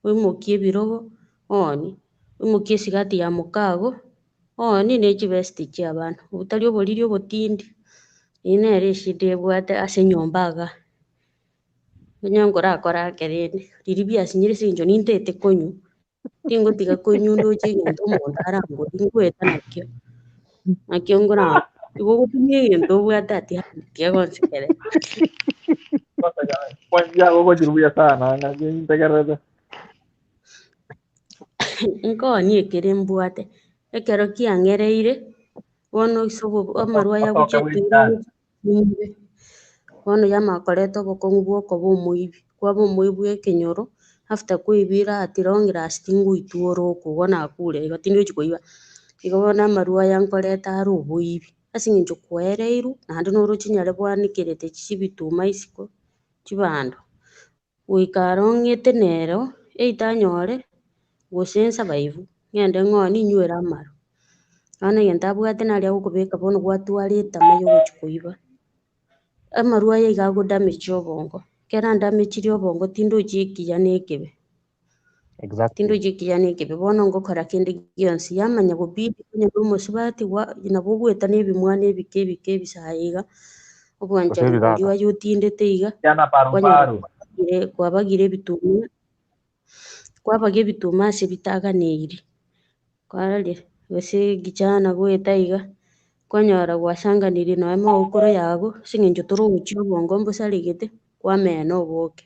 oimokie ebirogo oni oimokie esigati ya mokago oni na echibesti chia abana obutari oboriri obotindi eye nere eshida ebwate ase enyomba iga onye ngorakora akerende riria biasinyire ase eng'encho nintete konywa tingotiga konywa ndoche egento omonto arambori ngoeta nakio ngoramba igo ogotumia egento obwate ati tiga gonsekerera Kwanza gogo chirubuya sana na integerete. nkoni ekere mbwate ekero kiang'ereire bono isobo amarua Otoke yagochiatoire witani. bono yamanya koreta obokong'u bwokoba omoibi kwaba omoibi bwa ekenyoro after koibira ati long last ngoitwa oko igo nakure igo tindi ochi koiba igo bono amarua aya nkoreta are oboibi ase eng'encho kwaereirwe naende noro chinyare bwanikerete chibituma isiko chibando goika ong'ete nero either anyore gose nsabaibu ng'ende ng'oni nywere amaru bono egento abwate nari agokobeka bono gwatwara etama ya ogochi koiba amarua aya iga agodamage obongo kero andamageire obongo tindochi ekiya na ekebe tindochi ekiya na ekebe bono ngokora kende gionsi yamanya gobidi onye na omosubati nabo ogoeta na ebimwana ebike ebisaga iga obwanchani boria oyo otindete iga Yana kwanyora paru-paru. kwabagire ebituma kwabaga ebituma ase bitaganeiri kwararia gose kijana goeta iga kwanyora gwasanganirie nonye amagokoro yago ase eng'encho torogochia obongo mbosarigete kwamena oboke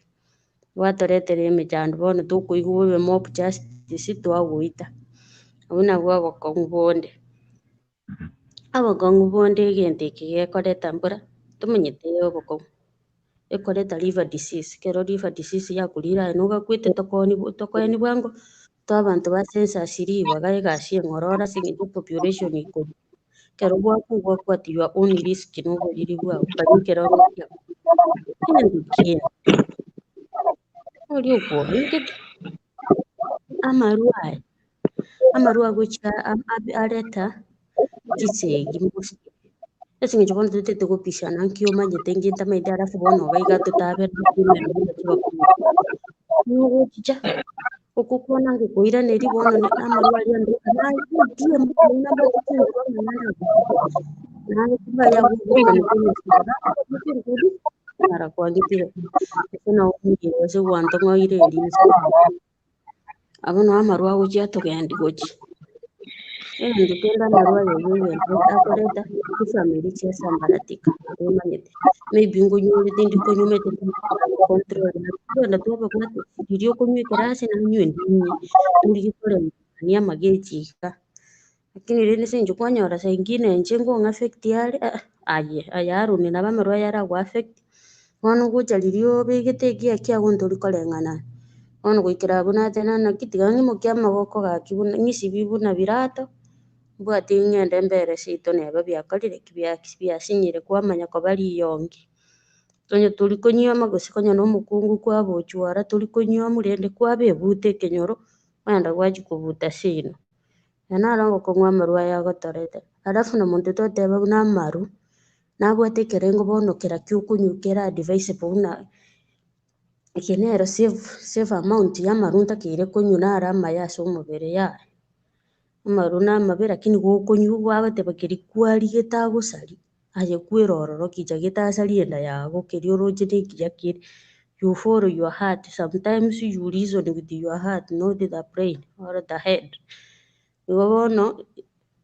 gwatoretera emechando bono tokoigwa bobe mob justice twagoita abwo nabwo obokong'u bonde obokong'u bonde egento eke gekoreta mbora tomanyete obokong'u ekoreta liver disease kero liver disease yakorire aye nogakwete tokoeni bwango twa abanto ba census ribaga egasi eng'ororo ase eng'encho population ikoria kero gwakwa ati your own risk na oboriri bwago kari ekero gento kia oria okworengete amarua agochia areta chisegi mostly ase eng'encho bono totete gopishana nki omanyete ngentamaete alafu bono iga iga totaberete chimero buna chibakure nogochicha okokwana ngokoiraneria bono amarua aria ndoka naitie nambwate chinsa bamanyara naye kubaya gogokanete ng'osi mara kwagitire ase nao omuyego ase gwantong'oire erionsi abono amarua agochia togendi gochi egento kende amarua ayo egento akoreta chifamiri chiasambaratika omanyete maybe nkonyorete ndikonyumete control twenda twababwate riria okonywa ekerasi nanywa endinyi ndiri koreng'ania amagechi iga lakini rende ase eng'encho kwanyora saa ingine inche nkong'affect are aye aroni nabo amarua aya aragoaffect bono ogocha riria obegete ekiya kiago ntori koreng'ana bono goikera abwo natena naki tiga ng'imokie amaboko gaki buna ng'isibie buna birato mbwati ng'ende mbere seito neba biakorire ki biasinyire kwamanya koba riongi onye tori konyioma gose konya na omokungu kwabochwara tori konyioma rende kwabebute ekenyoro kwenda gwachia kobuta sino naro ogokong'u amarua aya agotoretera alafu na monto toteba buna amaru nabwate ekerengo bono kera kiokonywa kere advisable buna eke nero save amount ya amaru ntakeire konywa naro amaya ase omobere yaye amaru namabe lakini gokonywa gwagoteba keria kwarigete agosari aje kwirororo kija gitacaria enda yago kiria urunjire kija kiri. You follow your heart. Sometimes you reason with your heart, not the brain or the head. Igo bono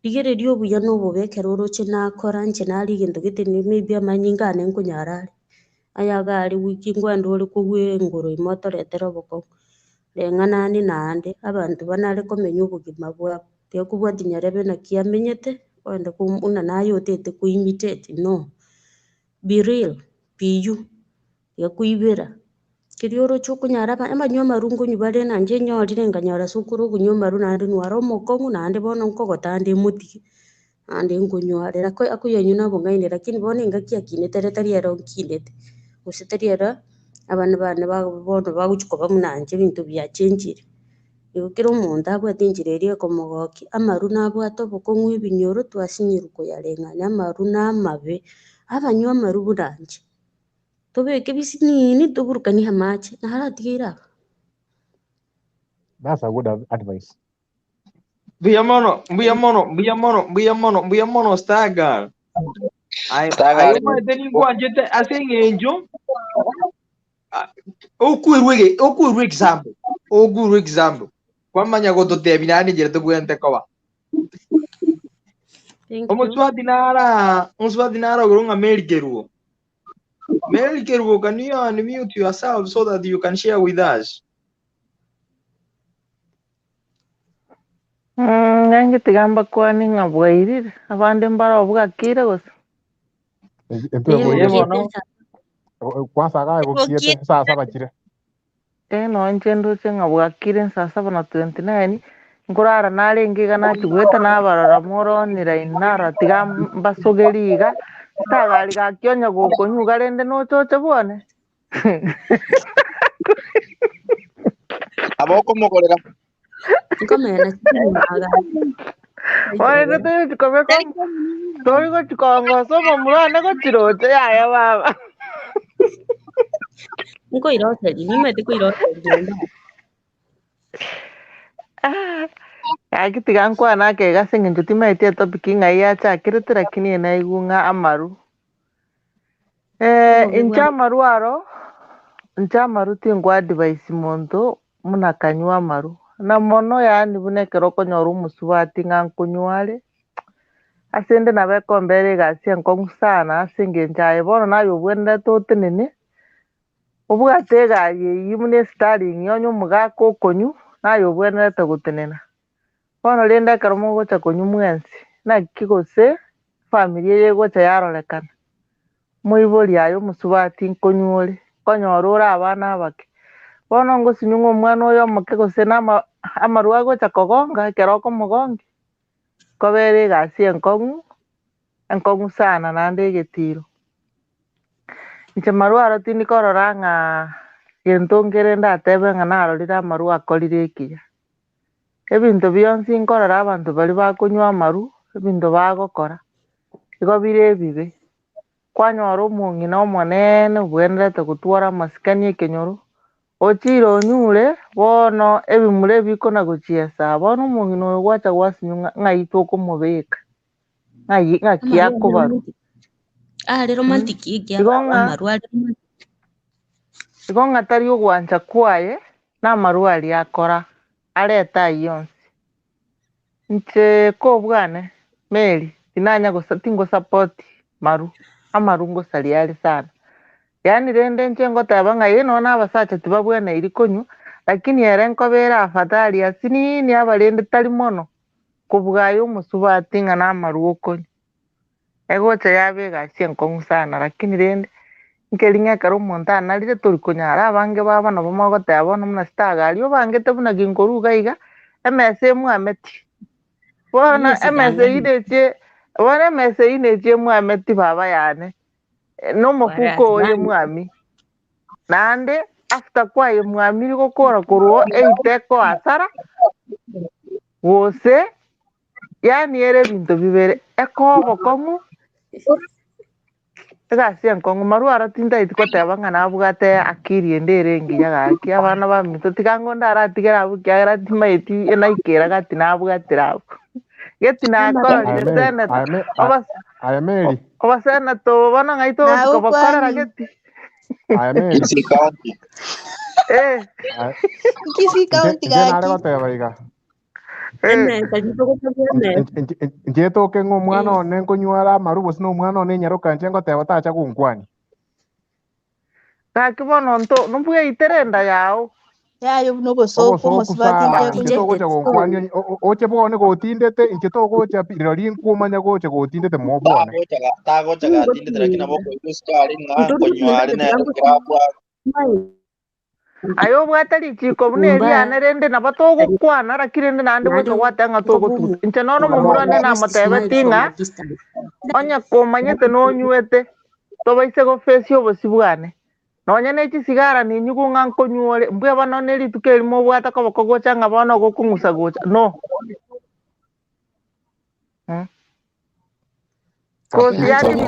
rigereria obuya na obobekero oroche nakora inche naria egento gete maybe amanyinga ane nkonyara are. Ayaga are wiki ngwenda ore kogwa engoro ime otoretera obokong'u. Reng'anani naende abanto banare komenya obogima bwabo. Tekobwati nyarebe naki amenyete kwenda buna naye otete koimitate no. Be real, be you. Iga koibera. Keria oroche okonyara amanywa amaru nkonywa bare nanje nyorire nkanyora sukuru okonywa amaru naende nwara omokong'u naende bono nkogota nde motige. Naende nkonywarera akoyanywa na obong'aini lakini bono engaki akinete tariera nkinete. Gose tariera abana bane bono bagochia koba buna inche ebinto biachenchire. Igo kera omonto abwate enchera eria ekomogokia amaru nabwate obokong'u ebinyoro twasinyerwa koyareng'ania amaru namabe. Abanywa amaru buna inche. Tobeke bisinini toburukanie amache naro atigeire aba. That's a good advice. Mbuya mono stagal. Ayo maete ningwanjete ase eng'encho okwerwa example kwamanya gototebi nandi njere togwente koba Thank you. omochwati nara ogoro ng'a Merikeruo, can you unmute yourself so that you can share with us? Nange tigamba kwani ng'a bwairire abande mbara obwakire gose Entwe boire. Kwanza gae gokiete saa 7 chire. No inche nduche ng'a bwakire saa 7:29 nkorara narenge iga nachigwete nabarora moronire nara tiga mbasogeri iga stagari gakionya gokonyuga rende nochoche bwane Aboko mogorera. Nkomena chimaga. Oye te chikome kom tori go chikongo somo murane go chiroche yaya baba Nko iroteri nimete ko iroteri ngenda. Agitiga nkwana kega sing'encho timaitie topic ng'ai yachakirete lakini enaigu ng'a amaru inche amaru aro inche amaru tingwa advise monto muna kanywa amaru na mono yaani buna ekero okonyora omosubati ng'a nkonyware ase ende nabo ekombera egasi enkong'u sana ase eng'encho aye bono naye obwenerete otenene obwate egari eywo buna estaring onye omogaka okonywa naye obwenerete gotenena bono rende ekero mogocha konywa mwensi naki gose family eye egocha yarorekana moibori aye omosubati nkonywa ore nkonyora ore abana abake bono ngosinywa ng'a omwana oyo omoke gose na amaru agocha kogonga ekero okomogongia kobera egasi enkong'u sana naende egetiro. Inche maru aro tindi korora ng'a gento nkere ndatebe ng'a narorire amaru akorire ekiya. Ebinto bionsi nkorora abanto baria bakonywa amaru ebinto bagokora igo bire ebibe. Kwanyora omong'ina omonene obwenerete gotwara amasikani ekenyoro ochire onyure bono ebimura ebikona gochiesa bono omong'ina oyo gwacha gwasinywa ng'ai tokomobeka ng'aki akobarwa. Are romantic igia Igo ng'a amaru are igo ng'a tari ogwancha kwaye na amaru aria akora areta ayia yonsi. Inche kobwane Mary tingosupport maru amaru ngosaria are sana yaani rende inche ngoteba ng'a no na abasacha tibabweneiri konywa lakini ere nkobera afadhali ase nini abarende tari mono kobuga aye omosubati ng'a na amaru okonywa egocha yaba egasi enkong'u sana lakini rende nkeri ng'a ekero omonto anarire tori konyara abange baba nabo mogoteba bono buna stagari obangete buna ginkoru iga iga emesa emwameti bono Yes, emesa eywo nechie bono emesa eywo nechie emwameti baba yane nomofuko oyo emwami naende after kwaye mwamiri gokora korwa eiteko asara gose yaani ere ebinto bibere eko obokong'u egasi enkong'u maru aro tindaiti koteba ng'a nabwate akiri ende ere engiya gaki abana baminto tiga ngonde aratigera abwo kiagera timaeti naikera gati nabwatera abwo geti nakororire seneta aya Mary obasena to bana ngaito Na tukabakorera ukwani. geti aya Mary Kisii County nje nare gaki. goteba iga Ene kajito ko tabene. nje toke ng'omwana one nkonywa amaru gose n'omwana one nyaroka nche ngoteba tacha gunkwani gakibono nto numbuge iterenda yao Yayo no bosoku obosoku mosibati nje sana inche kunyo. togocha gonkwani oche bone gotindete inche togocha rori nkumanya gocha gotindete mo bone tagocha gatindete lakini aboko ibuskari ng'a konywari nero kirabwa ayo bwata lichiko bune eriane rende nabo togokwana rakirende nande gocha gwatanga togotuta inche nono momurane namotebe ting'a onye komanyete nonywete tobaise gofesi obosi bwane nonya na echisigara ninyugu ng'a nkonyuore mbwe bono na erituko erimo obwata koboko gocha ng'a bono gokong'usa gocha no kosi yani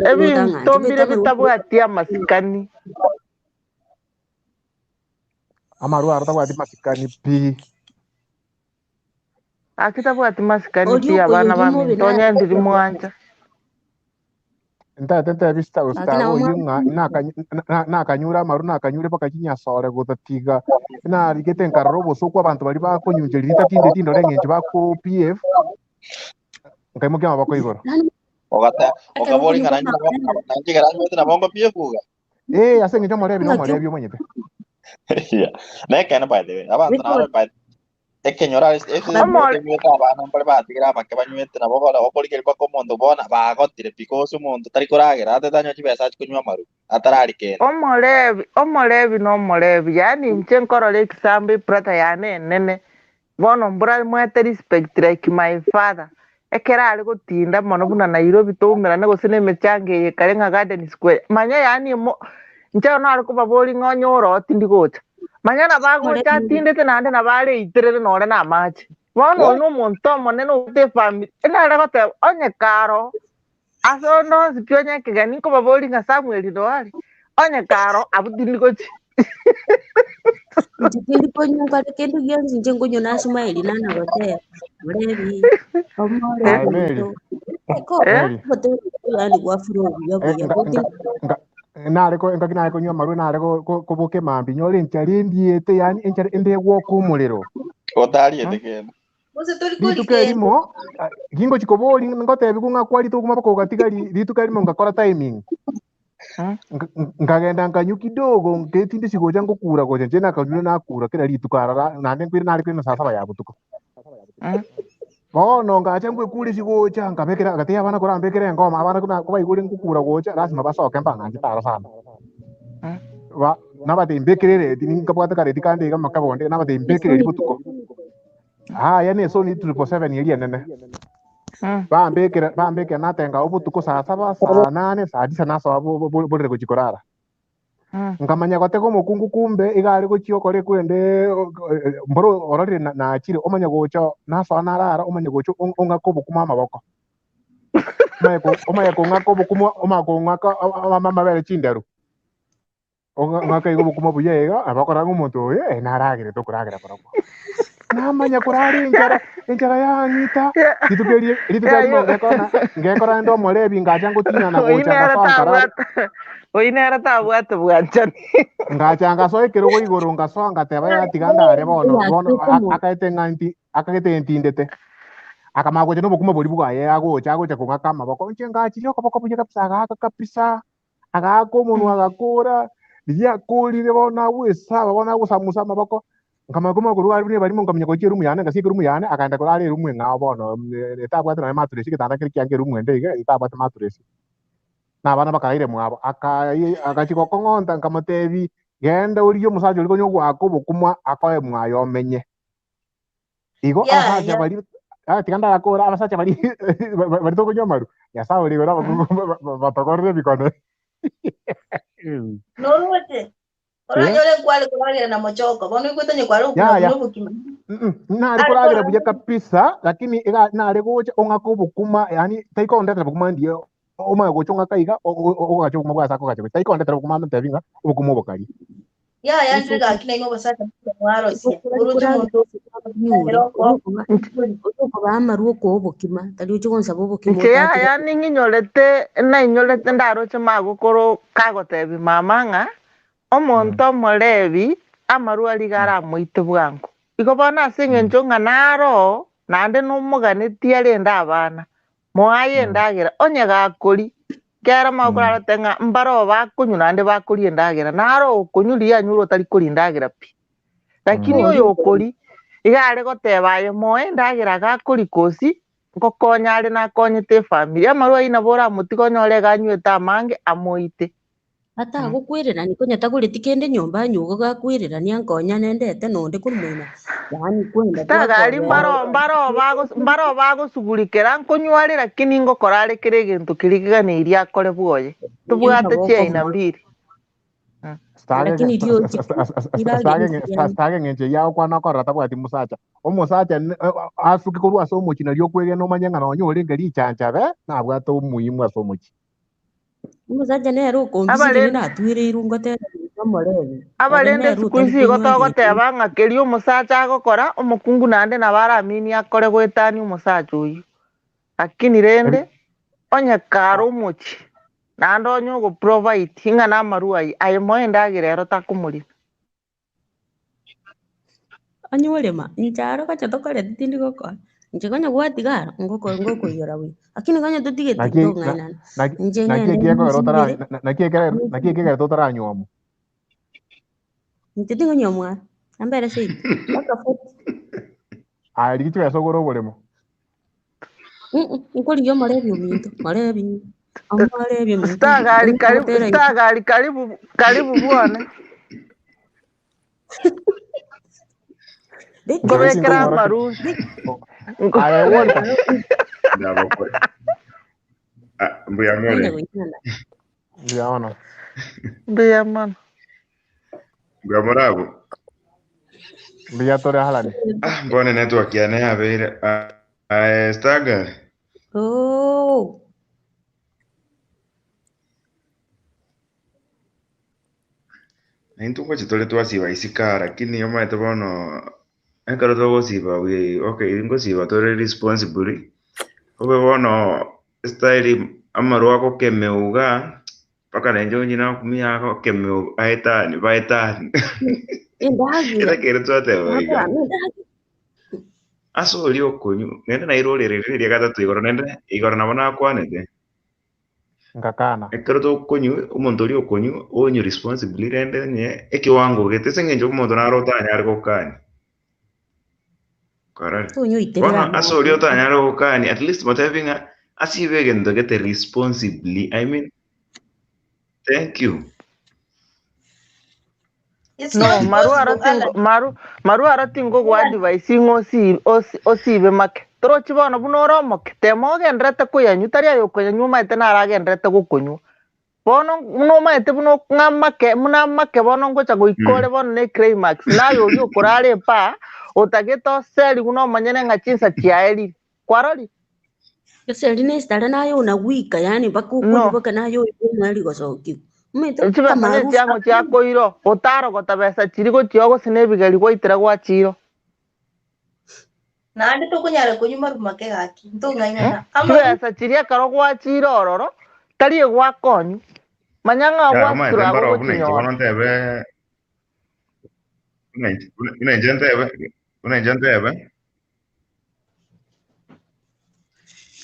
ebintombire bitabwati amasikani amaru tabwati masikani pi akitabwati masikani pi abana bami tonya ndiri mwanja ntate bista ustago yunga nakanyura amaru nakanyure paka kinyasore gutatiga na rigete nkarobo soko abantu bari bakonyunjerita tinde tindo rengenje bako PF nkaimo kya mabako igoro ogabori nanjye garanywete na bongo PF uga asenge cyo morebi no morebi omonyete nekene by the way abantu naro by ekenyora ekenywete abana mbari batigira bake banywete nabo bola okorigeri bako mondo bona bagotire because omonto tari koragera atetanyo chibesa chikunywa amaru atarari kene omorebi no morebi yani nche nkorora ekisambi brother yane nene bono mbura mwete respect like my father ekera ari gotinda mono buna Nairobi toumerane gose na emechangeye kare ng'a Garden Square manya yani nche no ari kobabori ng'onyora otindi gocha manya na bagocha atindete nande na bare iterere nore na amache bono oino omonto omonene ote family enare goteba onye karo ase ono sipio onye kegani nkobabori ng'a Samuel Noari onye karo abutindi gochi Ntitindi konyo kare kendo gyanzi nje ngonyo nasumaili nana gote. Murebi. Omorebi to. Eko. Bote yani gwafuro yabo yabo. nareko engakina ko nywa maru nareko ko boke mambi nyore nchari ndiete yani enchari ende woko mulero otari etekene rituka limo gingo chikobori ngotebi kunga kwali to kuma bako gatika rituka limo ngakora timing ngagenda nkanyu kidogo ngetinde sigoja ngokura goja njena kanyuna nakura kira rituka rara nande kwiri nari kwiri sasa baya butuko bono ngacha ngwe kuri sigoja ngabekera gatia abana kora mbekera ngoma abana kuna kuba iguri ngukura goja lazima basoke mpanga njitara sana wa nabate imbekerere tininga kare dikande kama kabonde nabate imbekerere butuko yani so ni 777 yeli nene bambekera natenga obutuko saa 7 saa 8 saa 9 naso bolere kuchikorara nkamanya gotego mukungu kumbe igari gochio kore kwende mboro orore na chire omanya gocho naso anarara omanya gocho onga kobo kuma amaboko omanya ko ngako bukuma omako ngaka mama bere chinderu onga kai go bukuma buyega abakora ngumuntu naragire to kuragira koroko namanya kurari enjara yanyita ritukeri ngekora ndo morebi ngacha ngutina na gocha ngasonkara oinera tabwate bwanchani ngacha ngaso ekero go igoro ngaso ngateba yatiganda are bono akagete ntindete akamagocha no bukuma buri bwaye agocha kunga maboko nche ngachiro kaboko buye kapisa agako umuntu agakora lyakurire bona wesaba bona gusamusa amaboko nkamagoma kurwari barimo ngamenya ko kirumu yane ngasiye kirumu yane akaenda kurari rumwe ngao bono etabwate na maturesi kitanda kiri kyange rumwe ndege etabwate maturesi na bana bakaire mwabo akachiko kongonta nkamutebi genda uriyo musaje uliko nyo gwako bukuma akoye mwayo menye igo asaje bari tikanda akora abasaje bari bari to kunyomaru yasa uri gora batogorre bikone Norwote. Ora nyole kwale kuragera na mochoko. Bono ikutenye kwale ukuna bukima. Nari kuragera buye kabisa lakini nari gocha ongako bukuma yani taiko ndetera bukuma ndiyo oma gocha ongakaiga ogacha bukuma bwasa ko gacha taiko ndetera bukuma ntevinga bukuma bokari Ya yandre ga kina ingo basata mwaro sia. Urucho kurage muntu. nyure oko bamaru oko obokima tari uchi gonsa bobokima nche ya otatire ya ningi nyolete ndaro chema gukoro kagotebi mama ng'a omonto morebi amaru arigara moite bwangu igo bona asing'encho ng'a naro nande nomoganetie arende abana moaye endagera onye gakori kera magokorara ng'a mbaro bakonywa nande bakori endagera naro okonyuri anyure otari kori endagera pi lakini oyo okori iga are goteba aye moe endagera gakori kosi ngokonya are nakonyete efamiri amaru aina bora motiga onyore ganywete amange amoite ata agokwirira niko nyatagureti kende nyomba nyugo gakwirira niankonya nendete nonde kurumuina yani kwenda stagari twakobera mbaro bagosugurikera nkonywa are lakini ngokora are kere egento kirigiganeirie akore bwoye tubwate chiaina mbiri lakini dio stage ng'enche yao kwana korora tabwati musacha omusacha asuki korwa ase omochi nario kwege nomanye ng'a nonye ngeri chanchabe nabwate omuhimu ase omochi umusacha nero okombisiri natwire irungo tena amorebi abarende siku ici igo togoteba ng'a keri omusacha agokora omokungu nande nabo aramini akore goetania omusacha oyio lakini rende onye kare omochi naende onye ogoprovide ing'a na amaru aye moe endagera ero takomorima anyorema ncharo kacha tokore tindi gokora nche konya gwatigara ngokoiyora wi lakini konya tutigeti ndong'ainana nche naki ekegere totaranywomu nche ting'onyomwa ambere seiti mpaka 40 rigichiga esogora oboremo nkorigia omorebi ominto morebi omorebi ominto stagari karibu bwane ngobekera amaru aye wonta mbuya more mbuya mano mbuya morabo mbuya tore halani mbone network ya ne abere stagari Nintungo chitole twasiba isika lakini yomaete bono ekaro togosiba we okay ngosiba tore responsibly obe bono style amaru ako kemeuga paka nenjo nyina kumia ako kemeu aetani baetani ira kere tsote baiga aso oli okonyu nende na irorere riri gatatu igoro nabona kwanete ngakana ekero tokonyu omonto oli okonyu onyu responsibly rende nye ekiwango getese ng'encho omonto naro otanyare gokani correct bono ase oli otanyare gokani at least motebi ng'a asibe egento gete responsibly I mean thank you no maru aratingo gwa advice osibe make torochi bono buna oromoke temo ogenderete koyanyu tari ayo koyanyu maete nara agenderete gokonywa bono nomaete buna munamake bono ngocha goikore bono na climax nayo ori okorara epa otagete oseri buna omanyene ng'a chinsa chiaerire kwarori eseri nesitare nayona gwika yani mpaka okonywa nayo omweri gosokiwa chibesa chiang'o chiakoiro otarogota besa chiri gochia ogosina ebigeri gwaitera gwachiro nande tokonyara konywa maru make gaki ntong'aing'ana chibesa chiri ekero gwachire ororo tari egwakonyu manya ng'a gwachirwa ago gochinyora unenje ntebe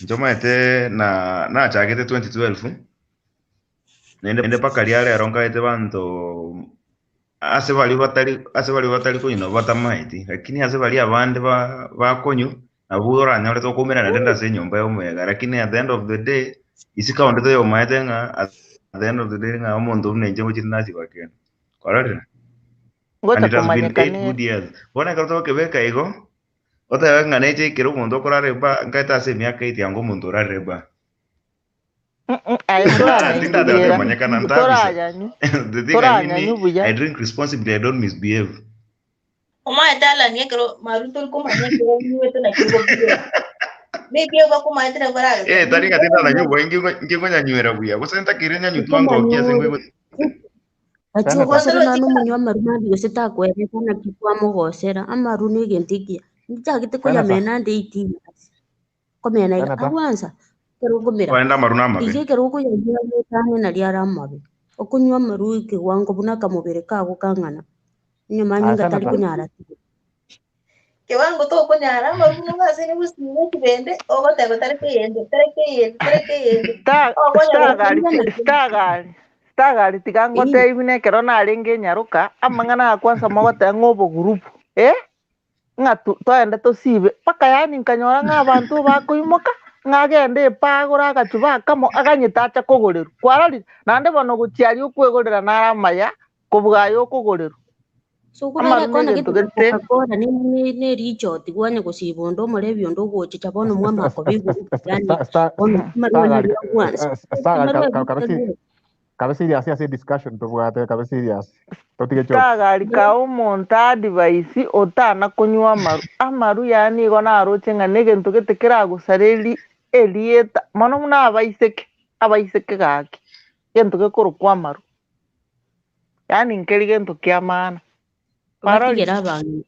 nchomaete nachagete 2012 nende paka ria rero ngaete banto ase bari batari konywa batamaiti lakini ase bari abande bakonyu nabo oranyore tokumira na ndenda ase nyomba y'omwega lakini at the end of the day isi kaunti toyomaete ng'a at the end of the day ng'a omonto omunenche gochiri nachibakena kororire and it has been 8 good years bona ekero togokebeka igo otebe ng'a nechaikere omonto okorara eba ngaete ase emiaka 8 anga omonto orarire eba I drink responsibly, I don't misbehave. Omaetala ni ekero maruto komanya ekero nyueto na kigo bia. Maybe oba komaetera bara. Tari ngatinda na nyubo ingi ngonya nywera buya. Gusenta kirenya nyutwango kiasi ngwe. Acho gocera na n'umunywa marumandi gose takwerekana kikwa mugocera amaru ni gentigia njagite kuya mena nditi komena iga agwanza kerugumira Waenda maruna mabe. ige kerugu yagira mutane na riara mabe okunywa maru ikigwango buna kamubere kago kang'ana nyuma nyinga tari kunyara kiwango to kunyara maru no ngase ni busine kibende ogotego tari kiyende Stagari tigango te ibine kero na ringe nyaruka amangana kwanza mogote ngobo group ngatu toende tosibe paka yani nkanyora ng'abantu bakuimoka ng'agende pagura agacuba kamo aganyitacha kugurirwa kwarari nande bono guchiari ukwigurira naramaya kubwayo kugurirwa so kurara kona gitu Coca-Cola ni richo tigwane kusibondo mure biondo gochicha bono mwamako bigo yani bono marwanya kwanza Kabe serious ya discussion tubwate kabe serious totige chok Stagari ka umuntu advice otana kunywa amaru yani gona aroche ngane gento getekera gusareli elieta mano muna abaiseke gaki gento gekuru kwa maru yani nkeri gento kya maana batigera abantu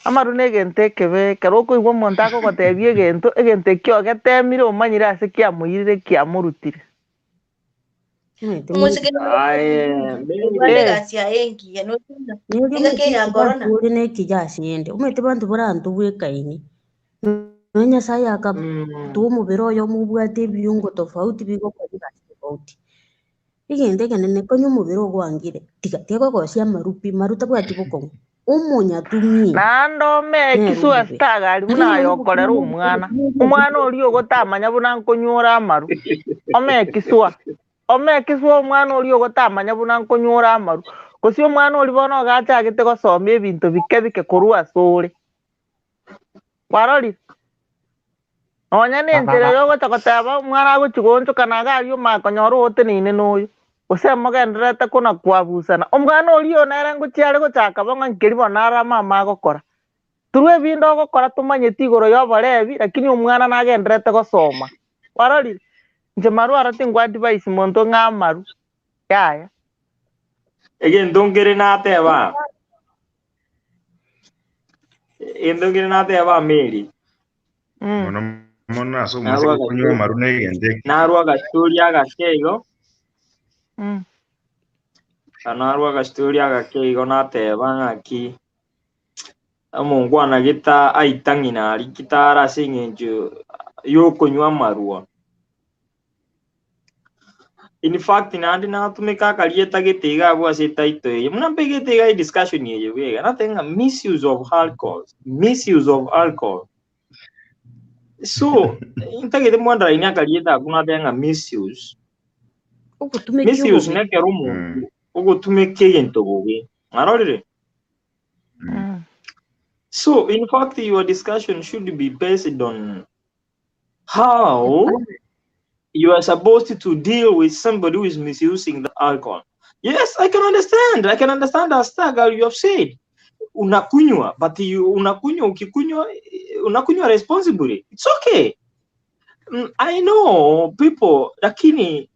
amaru ne gente kebe kero ko igwo muntu akogotebie gento egente kyo getemire omanyire ase kya muyire kya murutire uri nekijasiende umete bantu borantu bwekaini no nyasaye akatuma umubiri oyo mubwate ebiungo tofauti bigokora tofauti igende kenene konya umubiri ogwangire tiga gocia marupi maruta bwati bokong'u umunya tumie nandome kisua stagari buna yokorera umwana ori ogotamanya buna nkonyora amaru omekisua omwana ori ogotamanya buna nkonyora amaru gosi omwana ori bono gachagete gosoma ebinto bike korwa asore kwarorire onya nentere yogocha goteba omwana agochigonchokana gari omakonyora ogoteneine noyo gose mogenderete kuna kwabusana omwana ori onere ngochiare gochaka bonga nkeri bonara mama agokora turu ebinde ogokora tomanyeti igoro ya oborebi lakini omwana nagenderete gosoma kwarorire inche maru aro tingwa advice monto ng'amaru yaya egentongere nateba Mary mono aso mwase kunywa maru ne gente narwa gastori agakeigo narwa gastori agakeigo nateba ng'aki omongwana gita aitang'ina kitara ase eng'encho yokunywa amarwa. In fact nandi natumika akarieta gitiga abwo ase etaito eye muna mpe gitiga discussion eye bwega natenga misuse of alcohol so intagete mwandara ini akarieta akuna tenga misuse nekero omonto ogotumeka egento bobe arorire. So in fact your discussion should be based on how you are supposed to deal with somebody who is misusing the alcohol. Yes, I can understand that Stagger you have said. Unakunywa, but unakunywa responsibly. It's okay. I know people, lakini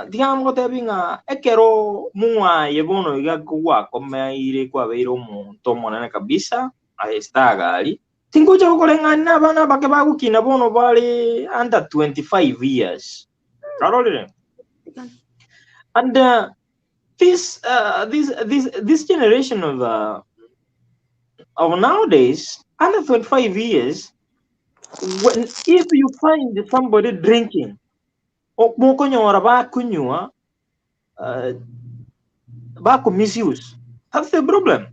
digamos tebinga ekero mwa yebono igakugwa komeire kwa beiro muntu monene kabisa Stagger tingoja kukolengana abana bake bagukina bono bali under 25 years. And this generation of nowadays under 25 years, if you find somebody drinking, misuse, that's the problem.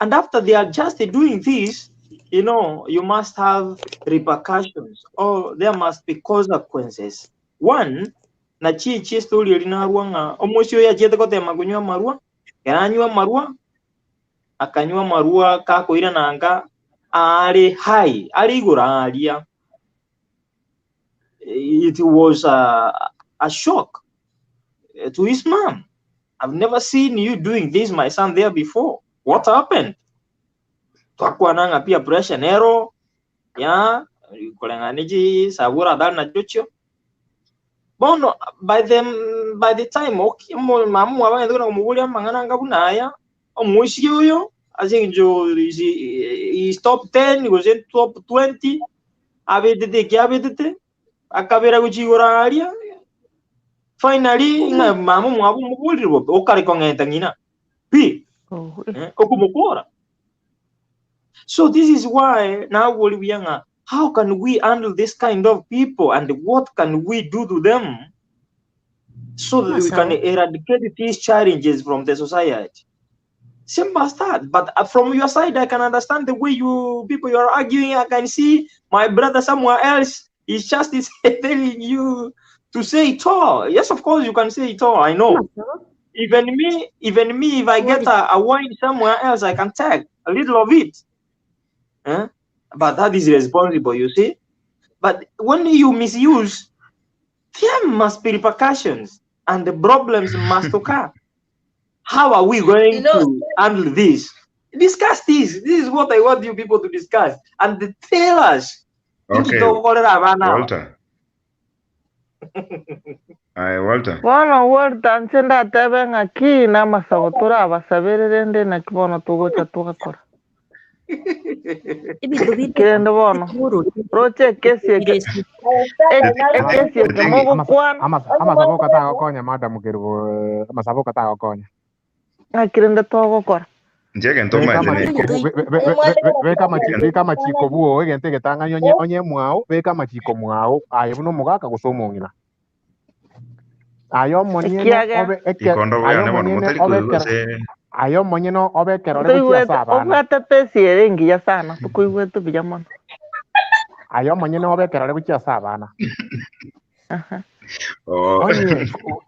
And after they are just doing this, you know, you must have repercussions or there must be consequences. One, na chi story linarwa nga omosio ya jete kote makunywa marua yananywa marua akanywa marua kakoira nanga ali high ali igura alia. It was a shock to his mom. I've never seen you doing this, my son, there before. What happened? Twakuwa nanga pia pressure nero ya kulenganiji sabura dal na chocho bono by the time okay mamu abanye tukuna kumuguli amangana ngabunaya omushi uyo azinjo is top 10 gozen top 20 abedete kyabedete akabera kuchigora alia finally inga mamu mwabu muguli bo okare kongeta ngina pi okumukora. So this is why now we are, how can we handle this kind of people and what can we do to them so that we can eradicate these challenges from the society? Simple as that. But from your side, I can understand the way you are arguing. I can see my brother somewhere else is just telling you to say it all. Yes, of course you can say it all. I know. Even me, if I get a wine somewhere else, I can take a little of it. But that is responsible, you see. But when you misuse, there must be repercussions and the problems must occur. How are we going to handle this? Discuss this. This is what I want you people to discuss and tell us. Okay, Walter. Walter. Bono Walter nchenda tebe ngaki na masagotura abasaberende na kibono tugo chatukakora. Kirende bono. Roche kesi eke. Kesi eke mogo kwan. Amasabo kata kokonya madam kirbo. Amasabo kata kokonya. Kirende togo kora. Njege ntoma ve kama chiko buo egente getanga onye mwao ve kama chiko mwao ayo no mugaka gusomongina ayo monyene obe ayo monyene obe kerore kuchia saba obata tesiere ngiya sana tukuigwetu bijamon ayo monyene obe kerore kuchia saba na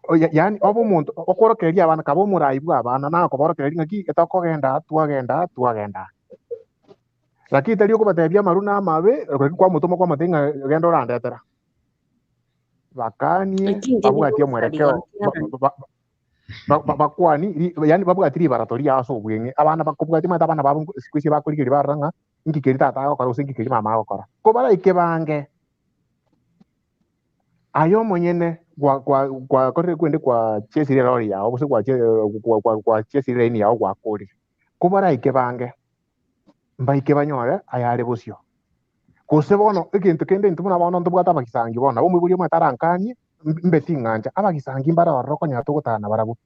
onye yani obo muntu okorokeria abana kabo muraibu abana na koborokeria ngaki etokogenda twagenda lakini tari ko batebia maru na mabe kwa mutomo kwa matenga gendo randetera bakani babwatie mwerekeo bakwani yani babwatiri baratoria aso bwenge abana bakubwati mata abana babo sikuisi bakurigiri baranga ngikiri tata ko usingikiri mama gukora ko bara ikebange ayo monyene kwa kore kwende kwa chesire lori yao bose kwa chesire ni yao kwa kuri ko bara ikebange mbaike banyore ayare busyo kose bono ikintu kende ntumuna bono ntubwata bakisangi bono bo mwiburi matarankanye mbeti nganja abakisangi mbara waroko nyato gutana barabu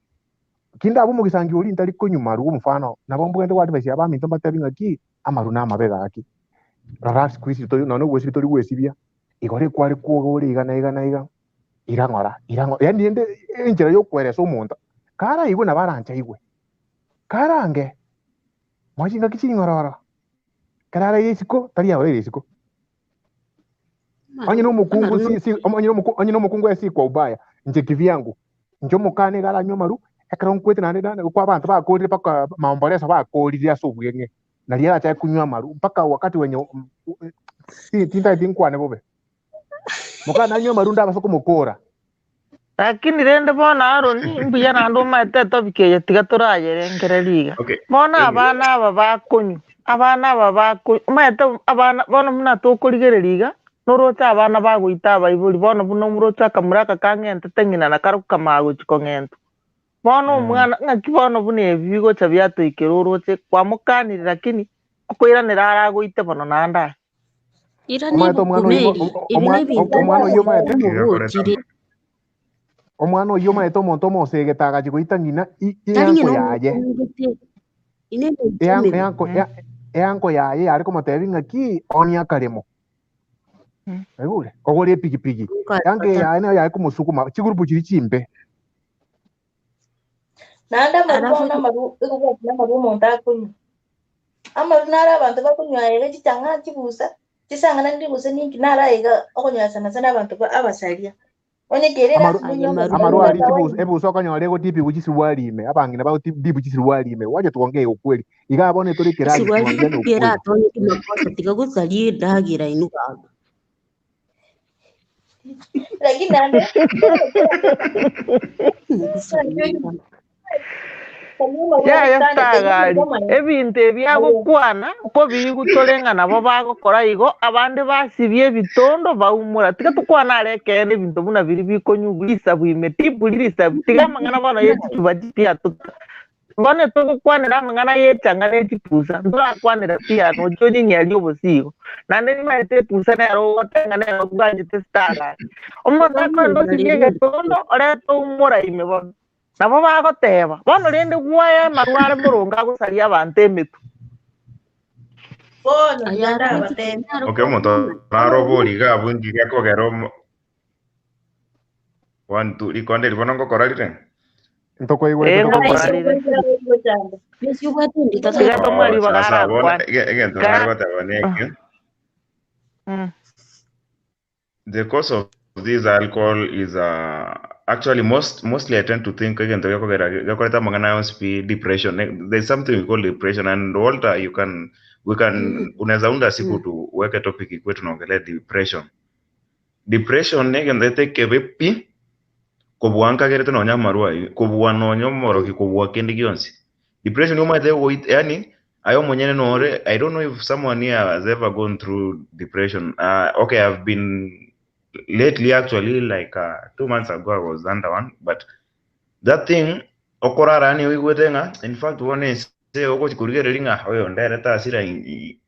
kinda abo mugisangi uri ntari ko nyuma ru mfano nabo mbwende wadi basi aba minto mbatebi ngaki amaru na mabega aki rara squeeze to no gwesi to gwesibia igore kwari kuogori igana irangora yani ende injira yo kwereso umuntu kara igwe na barancha igwe karange mwajinga kichiri ngorora karara yesiko tari yawe yesiko onye no mukungu onye no mukungu esi kwa ubaya nje kivyangu njo mukane gara nyomaru ekara nkwete nane kwa abantu bakorire paka mambolesa bakorire asobwenge nari acha kunywa maru mpaka wakati wenye tinda tinkwane bobe mukana nywa maru ndaba soko mukora lakini rende bona aroni mbuya nando mate tobike tiga turayere ngereriga bona abana aba bakunyu abana aba bakunyu mate abana bona muna tokurigereriga norota abana bagwita abaiburi bona buno murota kamuraka kangente tengina na karuka mago chikongento bona umwana ngaki bona bune bigo chabyato ikeroroche kwa mukanira lakini kukoira niraragwite bono nanda irani bukumeri ibina bintu omwana oyo mate omwana oyo mate omonto omosegetaga chigwita ngina iyanko yaye eyanko yaye ari komotebi ng'aki onia karemo egure ogore pigipigi yange yaye nayo yaye kumusukuma chigurupu chiri chimbe nanda maru omonto akunywa amaru nara abantu bakunywa ega chichang'ana chibusa chisang'ana ndibusa ninki nara ega okunywa sana abantu abasaria amaru ari ebuso okonyora ego tipi guchisiruarime abang'ina bao tipi guchisiruarime waje tuongee ukweli igabone turi kiragi tuongee ni ukweli atonye kimakosa tiga gusarie ndagira inuka lakini nande yayastagari ebintu ebyagokwana ko bigutoleng'a nabo bagokora igo abande basibie ebitondo baumora tiga tukwana arekende ebinto buna biri bikonyugulisa bwimeti bulirisa tiga amang'ana bono yechichuba chipiatuta bono togokwanera amang'ana yechang'ana echipusa ntorakwanera pia nocho nying'eri obosigo nande nimaete epusa nero ogotenga nero bwanchete stagari omonto akwenda osibia egetondo oreta oumora ime bono nabo bagoteba bono rende gwaya marware morongo agosaria abanto emetu Okay, omonto narobori iga abungi gekogera ikonde ribono ngokora rire ntokoigwete tiga tomweri sasa bona bagarakwana egento nagoteba neki the cause of this alcohol is actually mostly I tend to think egento gekoreta amang'ana yonsi depression. There's something we call depression, and Walter we can unaweza unda siku tuweke topic ikwe tunaongelea depression negento etekebe pi kobua nkagere nonya marwa kobua nonyo moroki kobua kendi gionsi depression yomaite yani ayo mwenyene nore. I don't know if someone here has ever gone through depression. Okay, I've been lately, actually, like 2 months ago I was under one, but that thing okorarani wigwetenga. In fact, one is say oko chikurigeringa oyo ndireta asira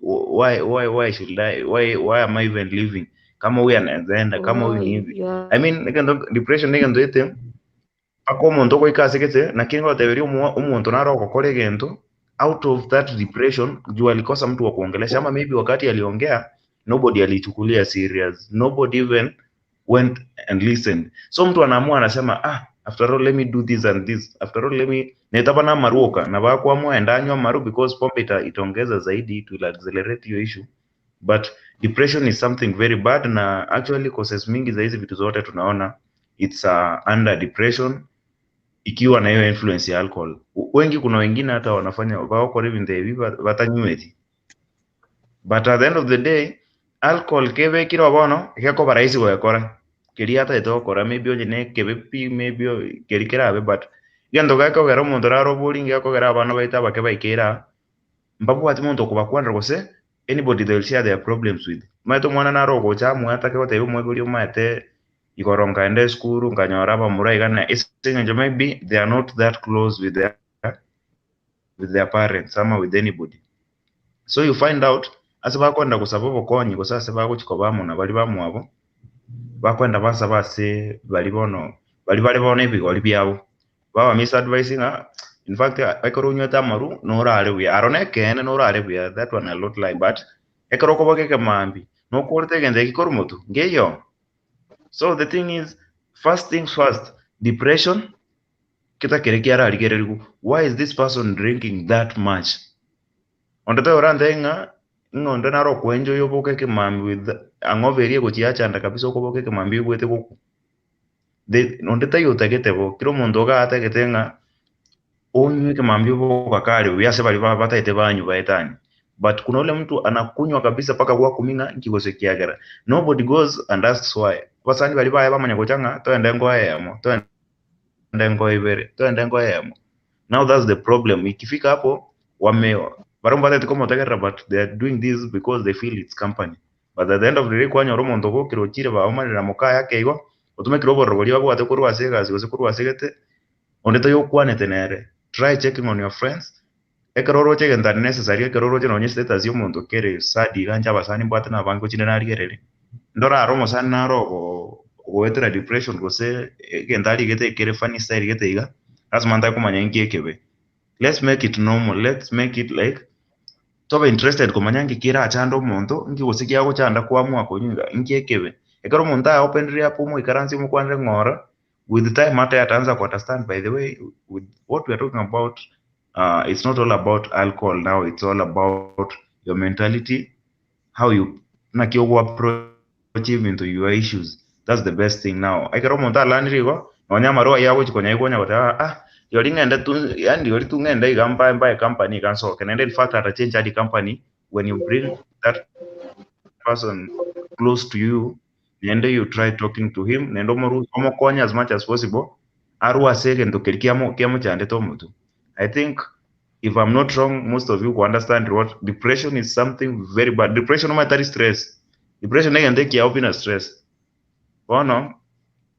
why should why am I even living kama huyu anaenda kama huyu hivi. I mean depression negendo ete ako omonto goikasigete nakini goteberia omonto naro gokora egento out of that depression juu alikosa mtu wa kuongelesha, ama maybe wakati aliongea nobody alichukulia serious, nobody even went and listened. So mtu anaamua anasema after all let me do this and this, after all let me netaba na maruoka na bakwamua endanywa maru because pombe itaongeza zaidi, it will accelerate your issue. But depression is something very bad, na actually causes mingi za hizi vitu zote tunaona it's under depression ikiwa na hiyo influence ya alcohol. Wengi kuna wengine hata wanafanya wako even the watanyweti, but at the end of the day alcohol kebe kiro bono geko baraisi gwekora kiri hata itokora maybe onye ne kebe pi maybe kiri kirabe, but gendo gako gero mundu raro boring gako gera abana baita bake baikira mbabu ati mundu kubakwanira gose anybody they will share their problems with. Maito mwana naro gocha mwata ke wote umwe buri umate ikoronga ende skuru nganyora ba muraigana isinga maybe they are not that close with their parents ama with anybody. So you find out ase bakwenda kusaba obokonyi gose ase bagochiko bamuna bali bamwabo bakwenda basaba ase bali bono ebigori byabo baba misadvising. In fact ekoro unyweta amaru norare buya arone kene norare buya, that one a lot like, but ekoro kobokeke mambi nokorete gende gikoro motu ngeyo. So the thing is, first things first, depression kita kere kiara aligererigu, why is this person drinking that much? Ondete orande nga ngonde naro kwenjo yoboke ke mambi with angoverie gochiachanda kabisa okobokeke mambi gwete goku de ondete yotagete bo kiro mondo ga atagete nga onywe ke mambi boka kale uyase bali bataite banyu baetani, but kuna ule mtu anakunywa kabisa paka kwa kuminga nkigose kiagera. Nobody goes and asks why. Basani bali baya bamanya gochanga toende ngoyemo toende ngoibere toende ngoyemo. Now that's the problem. Ikifika hapo baromba tete komo tagara, but they are doing this because they feel it's company. But at the end of the day kwanya romo ndoko kirochire ba omarira mukaya keigo otume kirobo robori babo ate kurwa asega gose kurwa asegete ondeta yokwane tenere. Try checking on your friends. Ekeroro cheke nda necessary ekeroro cheno onye status yomuntu kere sadi ganja basani mbwate na bango chine nari gerere ndora romo sana naro goetera depression gose gendari gete kere funny style gete iga lazima nda kumanya ngekebe. Let's make it normal, let's make it like tobe interested kumanya ngikira achando muntu ngi gose kya gochanda kwa mwa konyuga ngekebe ekero muntu a open up mu ikaransi mu kwanje ngora with time hata ataanza ku understand, by the way, with what we are talking about. It's not all about alcohol now, it's all about your mentality, how you approach into your issues. That's the best thing now. I can monta landrigo nonya maro yawo chikonya ikonya wata yori ngenda tu yani yori tu ngenda igamba by company can so can, and in fact at a change the company when you bring that person close to you and you try talking to him nendo moru konya as much as possible aru asege ndo kiamo chande to mutu I think if I'm not wrong, most of you who understand what depression is something very bad. Depression no matter stress. Depression can take you up in a stress. Bono,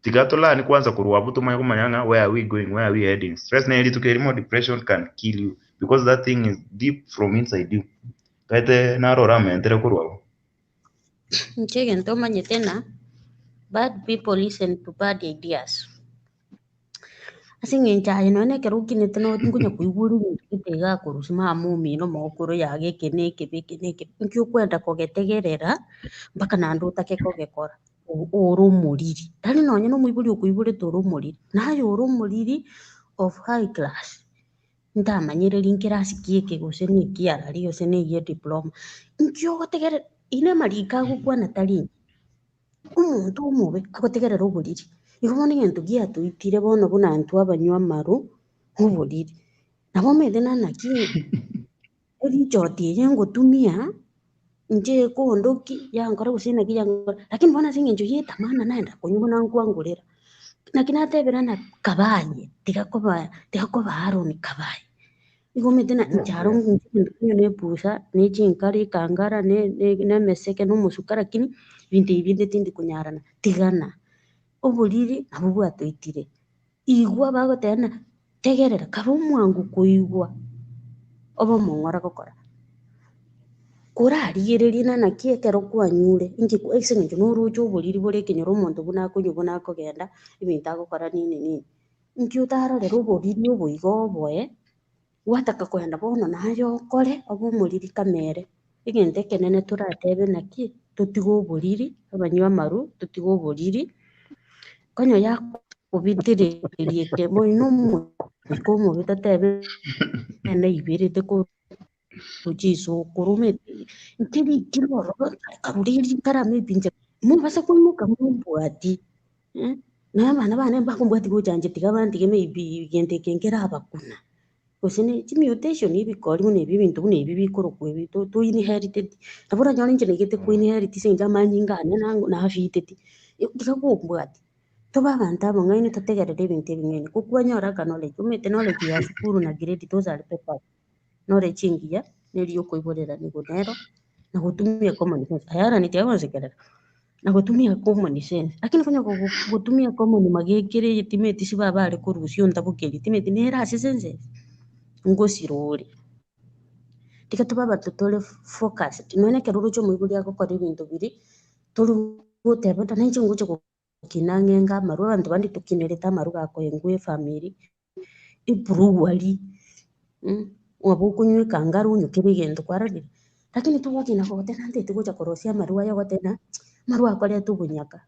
tikatola ni kwanza kuruwa butu maya kumanyanga, where are we going? Where are we heading? Stress na to carry more depression can kill you because that thing is deep from inside you. Kaite naro rame entere kuruwa. Nchege ntomanye tena, bad people listen to bad ideas. Asingencha ino kero kinete no ngunya kuiguru gitega kurusima mumi no mokuru yage keneke bekeneke nkyo kwenda kogetegerera mpaka nandu take kogekora oro muriri tari nonye no muiburi okuibure toro muriri nayo oro muriri of high class ntamanyire linkirasi kieke gose ni kiara rio se ni ye diploma nkyo gotegerera ine marika gukwana tari umuntu umubi agotegerera oburiri igo bono egento giatũitire bono buna antũ abanywa maru oboriri nabo omanyete naki erichoti eye ngotumia inche ekondoki yankora gose naki yankora lakini bono ase eng'encho ya etamana naenda konywa buna nkwangorera naki natebera kabaye tigakoba Aaron kabaye igo omanyete ncharo inche egento kionye na epusa na echinkari ekangara na emeseke na omosuka lakini ebinto ebi binde tindi kunyarana tigana oboriri nabo bwatũitire igwa bagoteba tegerera kaba omwango koigwa oba omong'ora gokora korarigereria naki ekero kwanyure inche ase eng'encho noroche oboriri bore ekenyoro omonto buna akonywa buna akogenda ebinto agokora nini nini inki otarorera oboriri obo igo oboe gwataka koenda bono naye okore obe omoriri kamere egento ekenene toratebe naki totige oboriri abanywa amaru totige oboriri konya yakobitĩrĩria ekemo ino omoika omobe totebe na ibere tekorugia isukuru omanyete ntirikire ororo karoreri nkarama ebinche mobasa koimoka mombwati naye abana bane bakombwati gocha tiga bantige maybe egento eke nkerabakuna gose chimutation ebikori buna ebi ebinto buna ebi bikorokwa ebi toinherited nabo oranyora inche naigete koinherit ase eng'encho amanyinga ane nafiteti tiga kombwati toba abanto abang'aini totegerere ebinto ebing'aini kokwanyora knowledge omanyete knowledge ya sukuru na grade those are papers knowledge engiya neri okoiborerania bonero na gotumia common sense ayarani tiga gosekerera na gotumia common sense lakini konya gotumia common magekere timate siba bare korusia ontabokeri timate nere ase senses ngosirore tiga toba abanto tore focused nonye ekero oroche omoibori agokora ebinto biri tori goteba na inche ngocha gokina ng'enga amaru abanto bande tokinerete amaru gakoengwa efamily ebrowari ng'abo okonywa ekangara onyokere egento kwarorire lakini togokina goteba ntaete gocha korosia amaru aya goteba amaru akorete obonyaka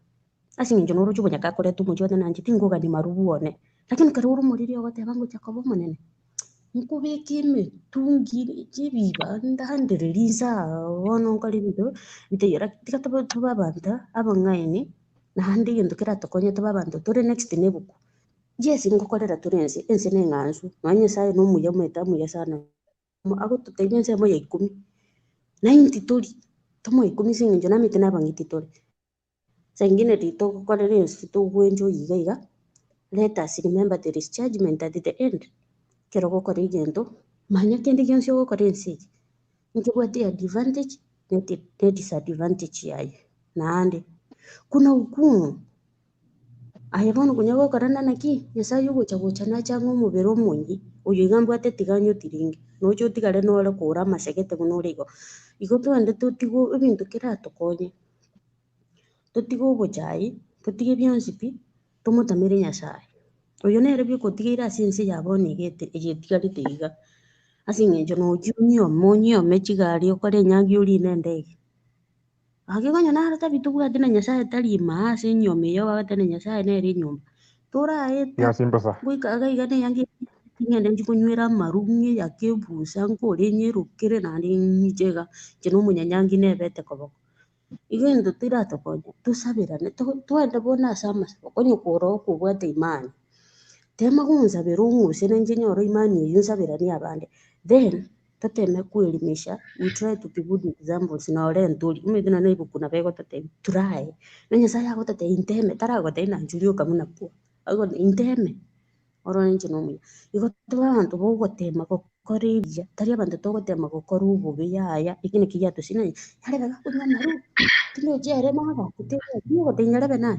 ase eng'encho noroche obonyaka akorete omochie goteba inche tingogani maru bwone lakini ekero ore omoriri ogoteba ngocha koba omonene nkobeka emetungi chibiba ndandereri bono nkore ebinto bitaiyo tiga toba abanto abang'aini naende egento keratokonye toba abanto tore next na ebuku yes ngokorera tore ense na eng'ansu nonya nyasaye na omuya omanyete amuya sana agototebia ense emo ya 10 90 tori tomoa 10 ase eng'encho namanyete na abang'iti tore saa ingine ritogokorera ense togwenchwa iga iga let us remember there is judgment at the end kero ogokora egento manya kende gionsi ogokora ense eye nkebwate advantage na disadvantage yaye naende kuna hukumu aya bono konya gokora naki nyasaye ogocha nachang'a omobere omonyi oyo iga mbwate tiga nyotiringe noche otigare nore kora amasegete buna ore igo twende totige ebinto keratokonye totige obochai totige bionsi pi tomotamere nyasaye oyo nere biokotigeire ase ense ya bono egetigarete iga ase eng'encho nochi onyiome chigari okore enyangi orine endege ake konya nare tabi tobwate na nyasaye tari maa ase enyiome eye obwate na nyasaye nere enyomba toraeta goika iga iga na enyangi ting'ende nchi konywera amaru ng'eyake ebusa nkore nyerokere naende nchega inche na omonyanyangi nebete koboko igo egento tiratokonya tosaberane twende bono ase amasabo konya kora okobwate imani tema gonsabera ong'use na inche nyora imani eyio nsaberanie abande then toteme koelimisha we try to be good examples nore ntori omanyete nonye ebuku nabo egototebia try na nyasaye agototebia inteme taragotebia na nchuri oka buna kwa inteme oro nje no muya iko tuba abantu bo gotema gukora ibya tari abantu to gotema gukora ububi yaya ikine kiya to sina yale baga kunywa maru tino jere maga kutego niyo tinyale bena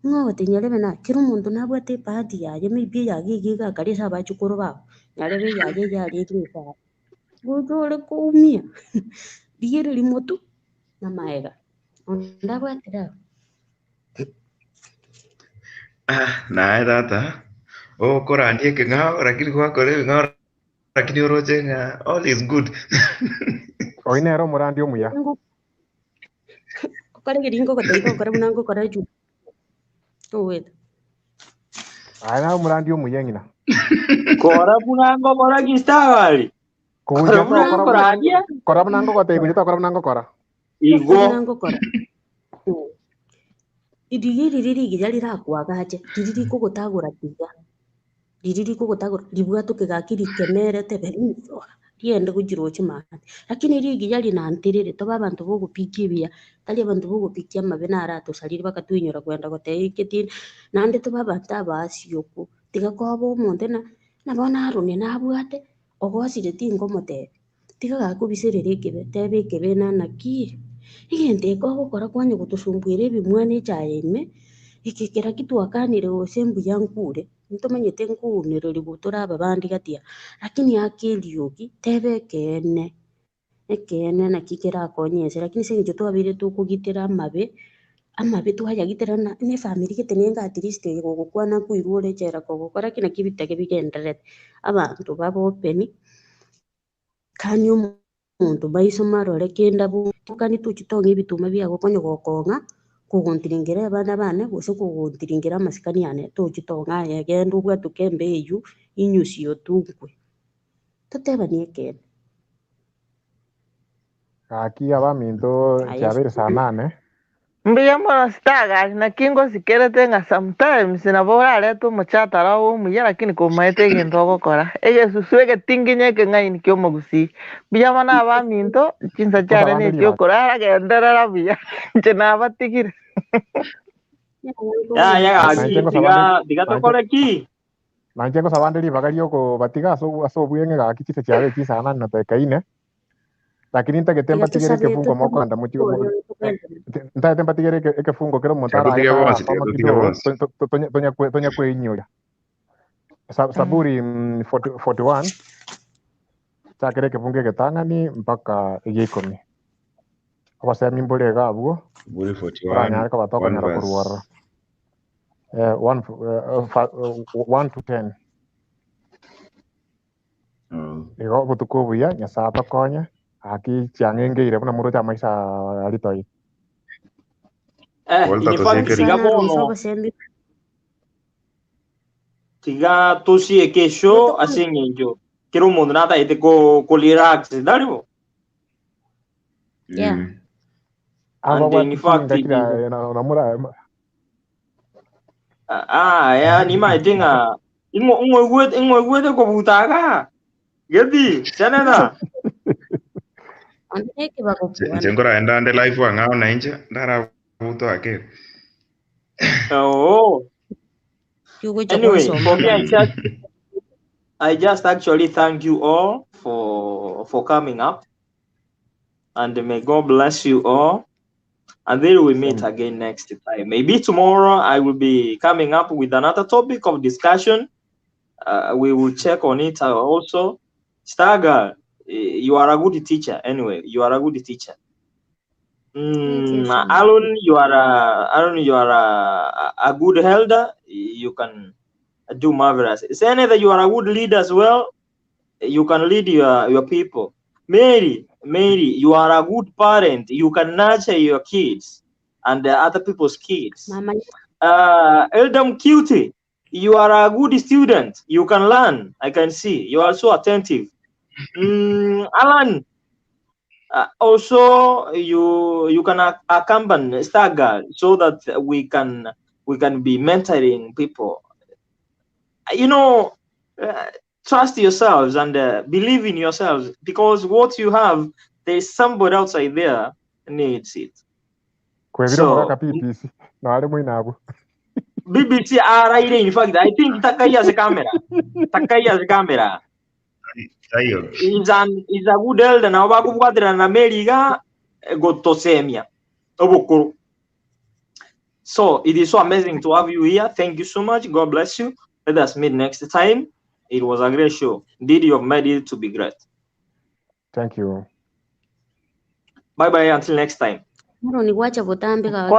ngo tinyale bena kiro muntu nabwate padi yaye mibi yagiga kalisa bachukuru ba yale be yaye yale kifa gojole kumia digere limoto na maega ndabwatira Nae tata. Oh, korandie ke ngao lakini kwa kore ngao lakini oroje nga all is good. Oinero murandi omuya. Kore giringo koteiko kore munango kore ju. Wait. Ana murandi omuya ngina. Kora munango kora kistagali. Kora munango kora adia. Kora munango kote kunyita kora munango kora. Igo. Munango kora. Idigiri riri gijali rakwagaje. Diriri kugotagura tiga. Diriri kugotagura libwa tukigakiri kemere teberinzo. Riende kujiro chimana. Lakini riri gijali na antirire toba abantu bo gupikibia. Tali abantu bo gupikia mabenara to saliri bakatwinyora kwenda koteiketi. Nande toba bataba asiyoko. Tiga kwabo montena nabona arune nabwate ogwasire tingomote tiga gakubisirire kebe tebe kebe na naki igente ko gukora kwanye gutusumbuire bimwane cyayeme ikikera kitwakanire osembu yankure ntomenyete nkunire libutura abandi gatia lakini akilioki tebe kene ekene nakikera konyese lakini sinjo twabire tukugitira amabe twayagiterana ne family ketenenga at least gukwana kuirure chera gukora kina kibitege bigenderete abantu baba open kandi umuntu baisomaro kenda bukani tuchitonga ibituma bya gokonyo gokonga kuguntiringera abana bane gose kuguntiringera masikani yane tuchitonga yagenda ubwa tukembe eyu inyusi yotunkwe tuteba niekene Aquí abaminto chabere sanane. Mbiya mwana staga na kingo sikerete nga sometimes na bora le tu machata ra o muya lakini ko maete gendo gokora ege suswege tinginye ke ngai ni kyo mogusi biya mana ba minto chinsa chare ni kyo kora ra gendera ra biya chena batigir ya aquí diga to kora ki Nanchengo sabandeli bagario ko batiga aso buyenge ga kichise chabe chisana na tekaine. Lakini nta ketemba tigere ke fungo moko anda muchi nta ketemba tigere ke fungo kero montara ya fama kidogo tonya kwe inyoya Saburi 41 chakere ke funge ke tangani mpaka yikomi aba se mimbole ga bugo Saburi 41 ka batoko nyara kuruara 1 to 10 ego butuko buya nyasa tokonya aki chiangengeire buna muro cha maisha alitoi tiga tosi e kesho asengenjo kero mundo nata ite ko lirax daribo aba in fact na mura ya ni mai dinga ingo gwede ko butaga gedi chanena Chengora enda ande live wa ngao na inje ndara buto ake. Oh. Anyway, for me I just actually thank you all for coming up, and may God bless you all. And then we meet again next time. Maybe tomorrow I will be coming up with another topic of discussion. We will check on it also. Stargirl, you are a good teacher. Anyway, you are a good teacher. Aaron, you are a good elder. You can do marvelous. Senator, you are a good leader as well. You can lead your people. Mary, you are a good parent. You can nurture your kids and other people's kids. Eldam Cutie, you are a good student. You can learn. I can see. You are so attentive. Alan, also you can accompany Stargirl so that we can be mentoring people. Trust yourselves and believe in yourselves, because what you have, there's somebody outside there needs it. So, BBC araire, in fact, I think Takaya as a camera. Takaya as a camera. Is a good elder na waku kwadra na America gotosemia. Obukuru. So it is so amazing to have you here. Thank you so much. God bless you. Let us meet next time. It was a great show. Indeed, you have made it to be great. Thank you. Bye bye until next time. Ni wacha butambe ka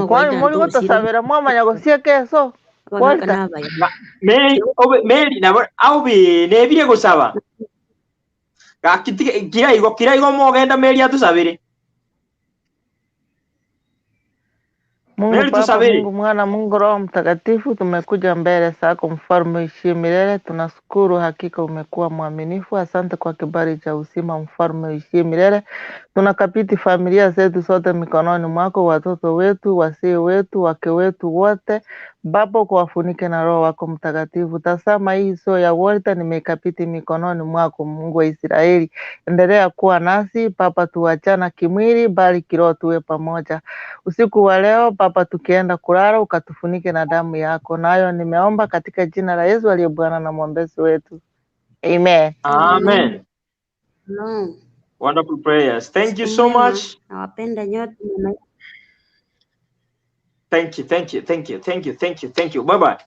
kwani muri gutusabira mwamanya gucie keso Walter Mary na aubi nebire gusaba kira igo mogenda Mary atusabire Mungu Baba, Mungu Mwana, Mungu Roho Mtakatifu, tumekuja mbele zako Mfalme uishie milele. Tunashukuru, hakika umekuwa mwaminifu. Asante kwa kibali cha uzima, Mfalme uishie milele. Tunakabidhi familia zetu zote mikononi mwako, watoto wetu, wasee wetu, wake wetu wote. Baba, kuwafunike na Roho wako Mtakatifu. Tazama hii sio ya Walter, nimekabidhi mikononi mwako, Mungu wa Israeli. Endelea kuwa nasi Baba, tuachana kimwili bali kiroho tuwe pamoja. Usiku wa leo Baba, tukienda kulala ukatufunike na damu yako. Nayo nimeomba katika jina la Yesu aliye Bwana na mwombezi wetu. Amen. Amen. No. Wonderful prayers. Thank you so much. Nawapenda nyote. Thank you. Bye bye.